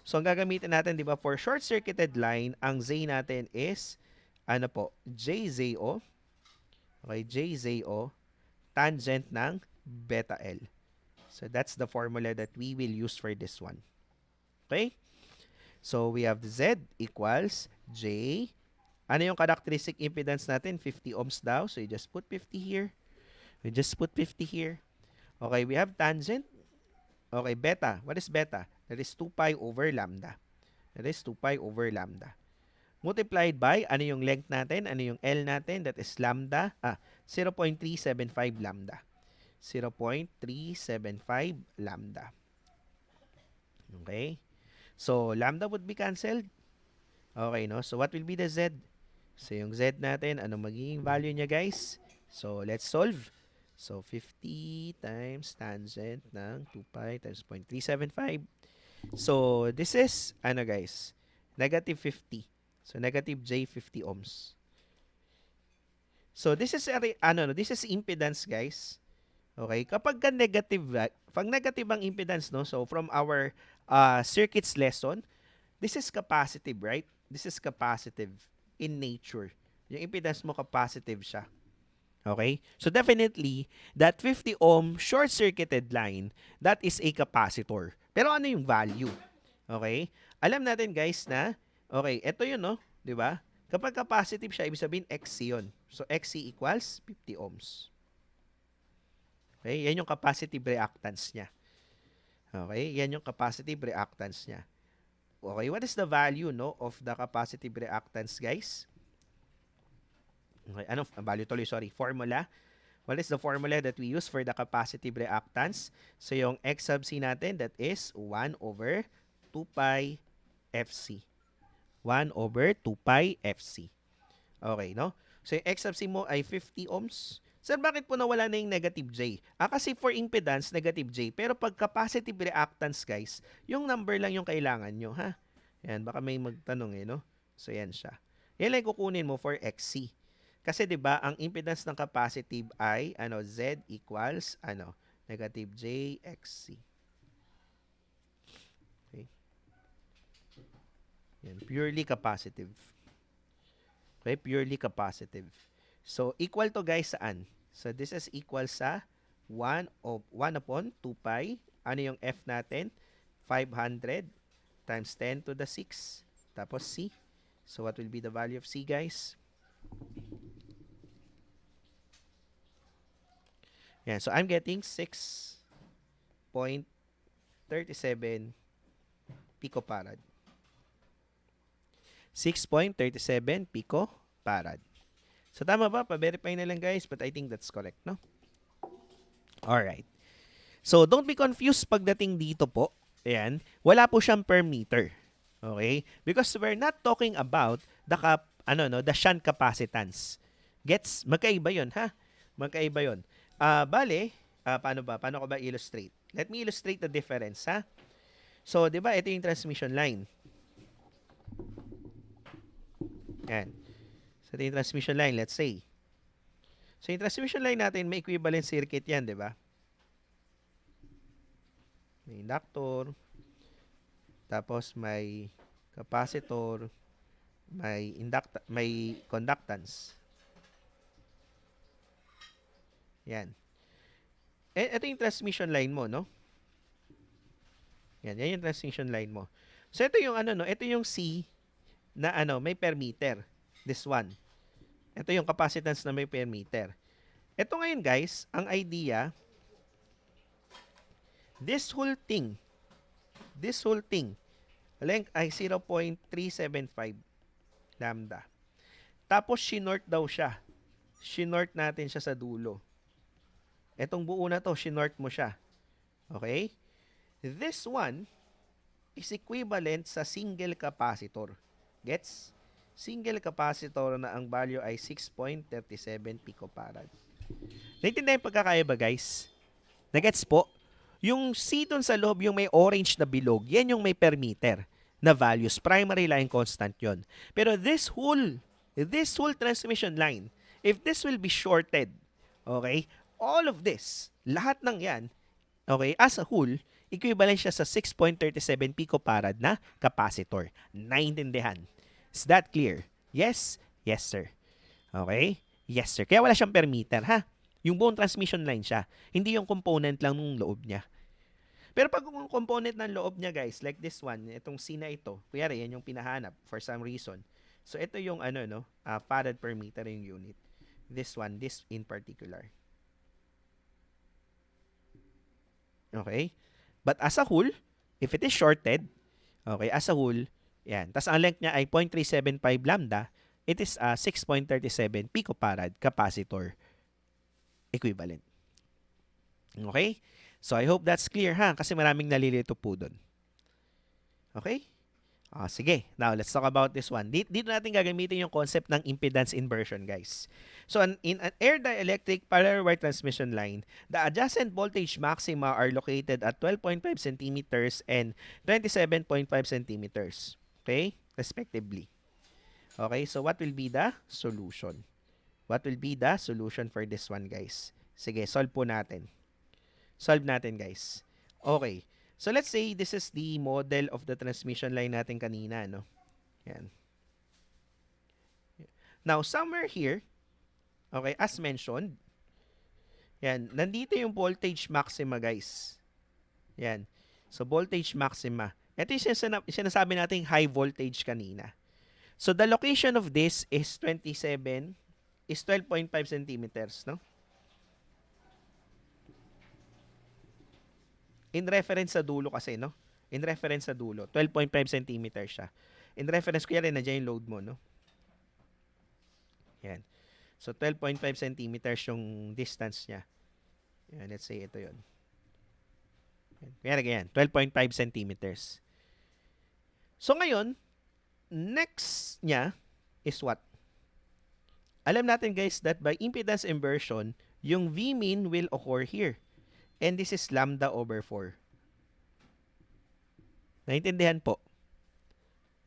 So, ang gagamitin natin, di ba, for short-circuited line, ang Z natin is, ano po, JZO. Okay, JZO, tangent ng beta L. So, that's the formula that we will use for this one. Okay? So, we have Z equals J. Ano yung characteristic impedance natin? 50 ohms daw. So, you just put 50 here. We just put 50 here. Okay, we have tangent. Okay, beta. What is beta? That is 2 pi over lambda. That is 2 pi over lambda. Multiplied by, ano yung length natin? Ano yung L natin? That is lambda. 0.375 lambda. 0.375 lambda. Okay? So, lambda would be cancelled. Okay, no? So, what will be the Z? So, yung Z natin, anong magiging value niya, guys? So, let's solve. So, 50 times tangent ng 2 pi times 0.375. So, this is, ano guys, negative 50. So, negative J 50 ohms. So, this is, this is impedance, guys. Okay, kapag negative, pag negative ang impedance, no? So, from our circuits lesson, this is capacitive, right? This is capacitive in nature. Yung impedance mo, capacitive siya. Okay? So, definitely, that 50 ohm short-circuited line, that is a capacitor. Pero ano yung value? Okay? Alam natin, guys, na, okay, ito yun, no? Diba? Kapag capacitive siya, ibig sabihin, XC yun. So, XC equals 50 ohms. Okay? Yan yung capacitive reactance niya. Okay? Yan yung capacitive reactance niya. Okay, what is the value, no, of the capacitive reactance, guys? Okay, ano, value tuloy, sorry, formula. What is the formula that we use for the capacitive reactance? So, yung X sub C natin, that is 1 over 2 pi FC. 1 over 2 pi FC. Okay, no? So, yung X sub C mo ay 50 ohms. Sir, bakit po nawala na yung negative J? Kasi for impedance, negative J. Pero pag capacitive reactance, guys, yung number lang yung kailangan nyo, ha? Yan, baka may magtanong no? So, yan siya. Yan lang kukunin mo for XC. Kasi 'di ba, ang impedance ng capacitive ay Z equals negative J XC. Okay. Yan, purely capacitive. Okay, purely capacitive. So equal to, guys, saan? So this is equal sa 1 upon 2 pi. Ano yung F natin? 500 times 10 to the 6. Tapos C. So what will be the value of C, guys? Yan. So, I'm getting 6.37 picofarad. 6.37 picofarad. So, tama ba? Pa-verify na lang, guys. But I think that's correct, no? Alright. So, don't be confused pagdating dito po. Ayan. Wala po siyang per meter. Okay? Because we're not talking about the shunt capacitance. Gets? Magkaiba yun, ha? Magkaiba yun. Bale, paano ba? Paano ko ba illustrate? Let me illustrate the difference, ha? So, di ba, ito yung transmission line. Yan. So, ito yung transmission line, let's say. So, yung transmission line natin, may equivalent circuit yan, di ba? May inductor, tapos may capacitor, may conductance. Yan. Ito yung transmission line mo, no? Yan yung transmission line mo. So, ito yung ito yung C na may per meter. This one. Ito yung capacitance na may per meter. Ito ngayon, guys, ang idea, this whole thing, length ay 0.375 lambda. Tapos, shinort daw siya. Shinort natin siya sa dulo. Etong buo na to, shinort mo siya. Okay? This one is equivalent sa single capacitor. Gets? Single capacitor na ang value ay 6.37 picofarad. Naintindihan yung pagkakaiba, guys? Nagets po? Yung C dun sa loob, yung may orange na bilog, yan yung may per meter na values. Primary line constant yon. Pero this whole transmission line, if this will be shorted, okay, all of this, lahat ng yan, okay, as a whole, equivalent siya sa 6.37 picofarad na capacitor. Naintindihan? Is that clear? Yes? Yes, sir. Okay? Yes, sir. Kaya wala siyang per meter, ha? Yung buong transmission line siya. Hindi yung component lang ng loob niya. Pero pag yung component ng loob niya, guys, like this one, itong C na ito, kuyari, yan yung pinahanap for some reason. So, ito yung farad per meter yung unit. This one, this in particular. Okay? But as a whole, if it is shorted, okay, as a whole, yan. Tapos ang length niya ay 0.375 lambda, it is 6.37 picofarad capacitor equivalent. Okay? So I hope that's clear, ha? Kasi maraming nalilito po doon. Okay? Sige. Now, let's talk about this one. Dito natin gagamitin yung concept ng impedance inversion, guys. So, in an air dielectric parallel wire transmission line, the adjacent voltage maxima are located at 12.5 centimeters and 27.5 centimeters. Okay? Respectively. Okay? So, what will be the solution? What will be the solution for this one, guys? Sige, solve po natin. Solve natin, guys. Okay. So, let's say this is the model of the transmission line natin kanina, no? Yan. Now, somewhere here, okay, as mentioned, yan, nandito yung voltage maxima, guys. Yan. So, voltage maxima. Ito yung sinasabi natin high voltage kanina. So, the location of this is 12.5 centimeters, no? In reference sa dulo kasi, no? In reference sa dulo. 12.5 centimeters siya. In reference, kuya rin, nandiyan yung load mo, no? Yan. So, 12.5 centimeters yung distance niya. Yan, let's say ito yun. Kaya ganyan, 12.5 centimeters. So, ngayon, next niya is what? Alam natin, guys, that by impedance inversion, yung V mean will occur here. And this is lambda over 4. Naintindihan po?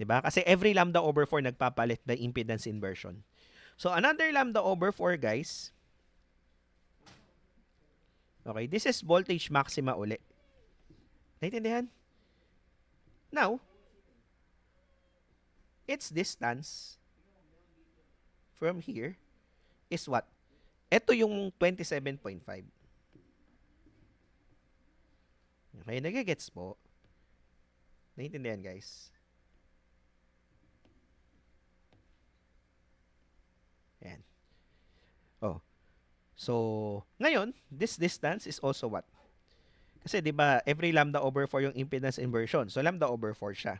Diba? Kasi every lambda over 4 nagpapalit by impedance inversion. So, another lambda over 4, guys. Okay, this is voltage maxima uli. Naintindihan? Now, its distance from here is what? Ito yung 27.5. Okay, nagigets po. Naintindihan, guys? Ayan. Oh. So, ngayon, this distance is also what? Kasi, di ba, every lambda over 4 yung impedance inversion. So, lambda over 4 siya.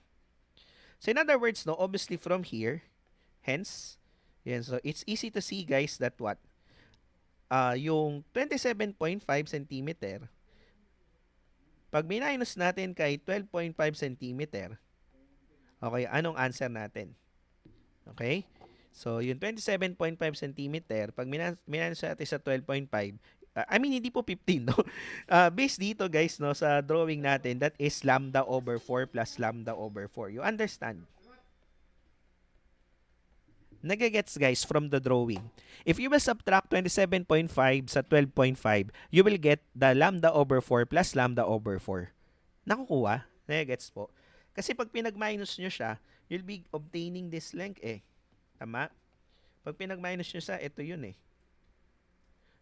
So, in other words, no, obviously from here, hence, yan, so it's easy to see, guys, that what? yung 27.5 centimeter, pag minus natin kay 12.5 centimeter, okay, anong answer natin? Okay? So, yung 27.5 centimeter, pag minus natin sa 12.5, I mean, hindi po 15, no? Based dito, guys, no, sa drawing natin, that is lambda over 4 plus lambda over 4. You understand? Nagagets, guys, from the drawing. If you will subtract 27.5 sa 12.5, you will get the lambda over 4 plus lambda over 4. Nakukuha? Nagagets po. Kasi pag pinag-minus nyo siya, you'll be obtaining this length eh. Tama? Pag pinag-minus nyo sa, ito yun eh.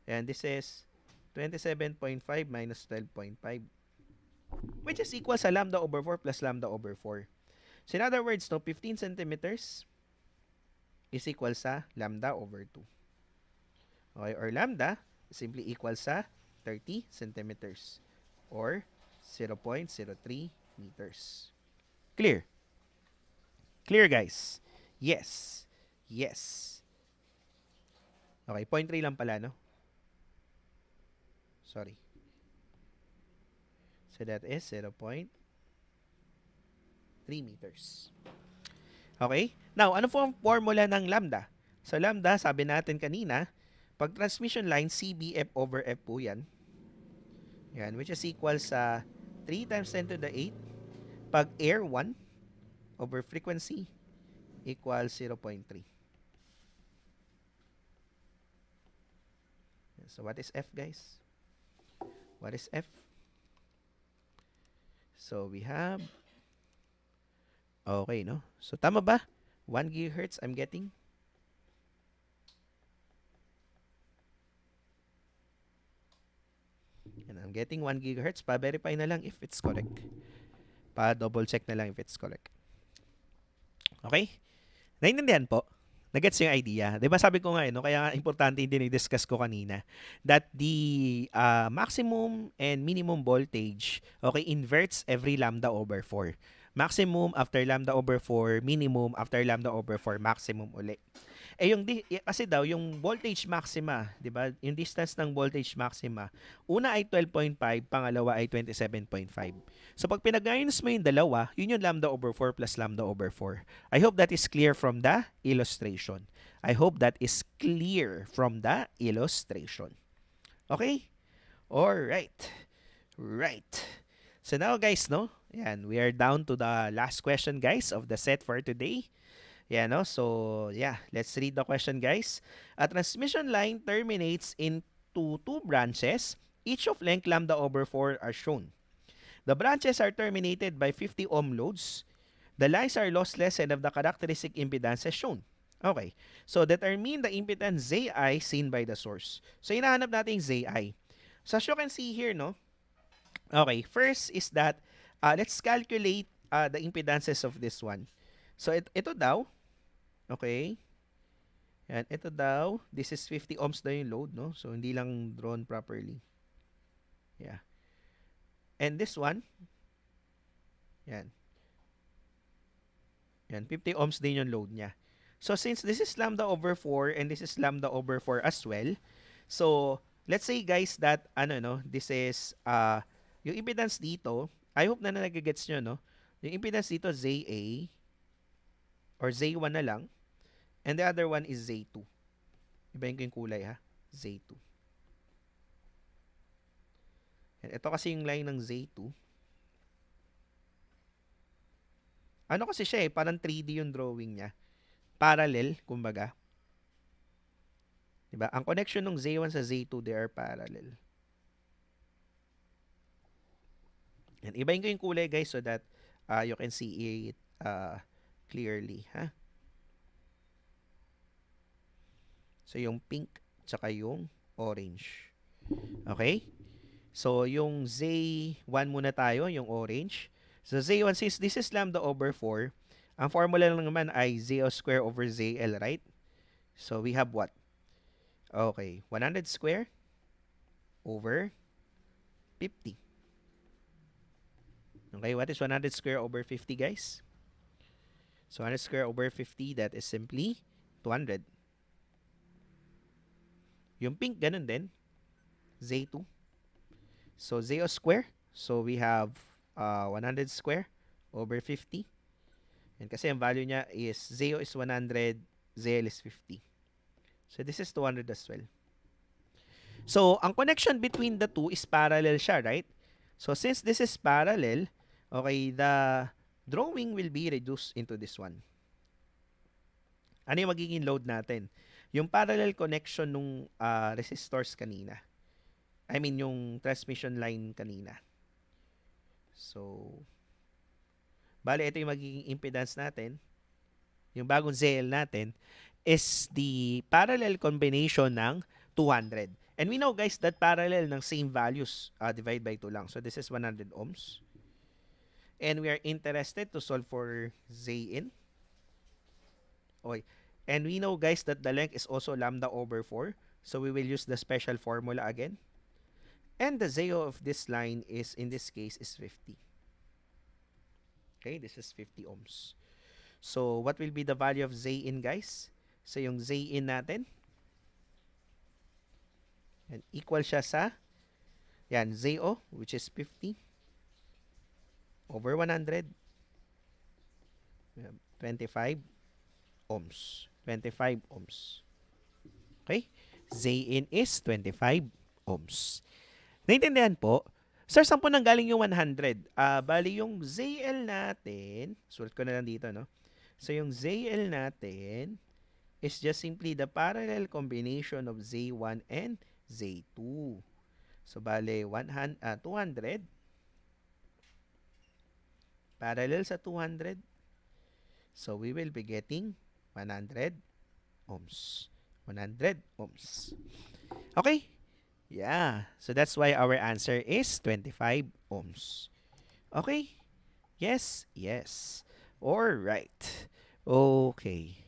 Ayan, this is 27.5 minus 12.5, which is equal sa lambda over 4 plus lambda over 4. So in other words, no, 15 centimeters is equal sa lambda over 2. Okay, or lambda is simply equal sa 30 centimeters or 0.03 meters. Clear? Clear, guys? Yes. Yes. Okay, 0.3 lang pala, no? Sorry. So that is 0.3 meters. Okay? Now, ano po ang formula ng lambda? So, lambda, sabi natin kanina, pag transmission line, CBF over F po yan. Yan, which is equal sa 3 times 10 to the 8. Pag air, 1 over frequency equals 0.3. So, what is F, guys? What is F? So, we have... Okay, no? So, tama ba? 1 gigahertz I'm getting? And I'm getting 1 gigahertz. Pa-verify na lang if it's correct. Pa-double check na lang if it's correct. Okay? Naintindihan po? Nagets yung idea. Diba sabi ko nga, no? Kaya importante yung dinidiscuss ko kanina that the maximum and minimum voltage, okay, inverts every lambda over 4. Maximum after lambda over 4, minimum after lambda over 4, maximum ulit. Eh yung kasi daw yung voltage maxima, 'di ba? Yung distance ng voltage maxima, una ay 12.5, pangalawa ay 27.5. So pag pinag-minus mo yung dalawa, yun yung lambda over 4 plus lambda over 4. I hope that is clear from the illustration. I hope that is clear from the illustration. Okay? All right. Right. So now, guys, no? Yan, we are down to the last question, guys, of the set for today. Yeah, no? So, yeah, let's read the question, guys. A transmission line terminates into two branches, each of length lambda over 4 are shown. The branches are terminated by 50 ohm loads. The lines are lossless and have the characteristic impedance as shown. Okay. So, determine the impedance ZI seen by the source. So, hinahanap natin ZI. So, as you can see here, no? Okay. First is that, let's calculate the impedances of this one. So, ito daw, okay. Yan, ito daw, this is 50 ohms daw yung load, no? So, hindi lang drawn properly. Yeah. And this one, yan. Yan, 50 ohms din yung load niya. So, since this is lambda over 4 and this is lambda over 4 as well, so, let's say, guys, that, this is, yung impedance dito, I hope na nagigets nyo, no? Yung impedance dito, ZA, or Z1 na lang, and the other one is Z2. Ibahin ko yung kulay, ha? Z2. And ito kasi yung line ng Z2. Ano kasi siya eh, parang 3D yung drawing niya. Parallel, kumbaga. Diba? Ang connection ng Z1 sa Z2, they are parallel. And ibahin ko yung kulay, guys, so that you can see it clearly, ha? So, yung pink, tsaka yung orange. Okay? So, yung Z1 muna tayo, yung orange. So, Z1, since this is lambda over 4, ang formula lang naman ay ZO square over ZL, right? So, we have what? Okay, 100 square over 50. Okay, what is 100 square over 50, guys? So, 100 square over 50, that is simply 200. Yung pink, ganun din. Z2. So, ZO square. So, we have 100 square over 50. And kasi ang value niya is ZO is 100, ZL is 50. So, this is 200 as well. So, ang connection between the two is parallel siya, right? So, since this is parallel, okay, the drawing will be reduced into this one. Ano yung magiging load natin? Yung parallel connection nung resistors kanina. I mean, yung transmission line kanina. So, bale, ito yung magiging impedance natin. Yung bagong ZL natin is the parallel combination ng 200. And we know, guys, that parallel ng same values divide by 2 lang. So, this is 100 ohms. And we are interested to solve for Zin. Okay. And we know, guys, that the length is also lambda over 4. So, we will use the special formula again. And the ZO of this line is, in this case, is 50. Okay, this is 50 ohms. So, what will be the value of Zin, guys? So, yung Zin natin, yan, equal siya sa, yan, ZO, which is 50 over 100, 25 ohms. 25 ohms. Okay? Zin is 25 ohms. Naintindihan po? Sir, saan po nanggaling yung 100? Bali yung ZL natin, sulat ko na lang dito, no? So, yung ZL natin is just simply the parallel combination of Z1 and Z2. So, bali, 200 parallel sa 200. So, we will be getting 100 ohms. 100 ohms. Okay? Yeah. So, that's why our answer is 25 ohms. Okay? Yes? Yes. Alright. Okay.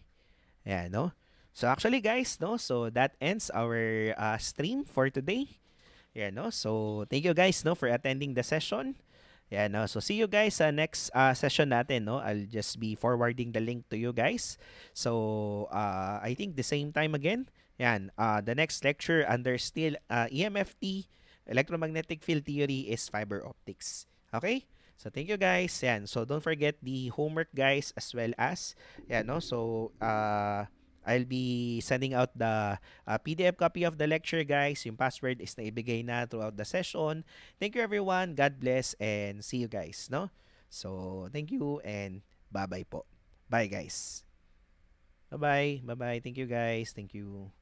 Yeah, no? So, actually, guys, no? So, that ends our stream for today. Yeah, no? So, thank you guys, no, for attending the session. Yeah, no? So, see you guys sa next session natin, no? I'll just be forwarding the link to you guys. So, I think the same time again. Yan, the next lecture under still EMFT, electromagnetic field theory, is fiber optics. Okay? So, thank you guys. Yan. So, don't forget the homework, guys, as well as, yan, no? So, I'll be sending out the PDF copy of the lecture, guys. Yung password is naibigay na throughout the session. Thank you, everyone. God bless and see you guys, no? So, thank you and bye-bye po. Bye, guys. Bye-bye. Bye-bye. Thank you, guys. Thank you.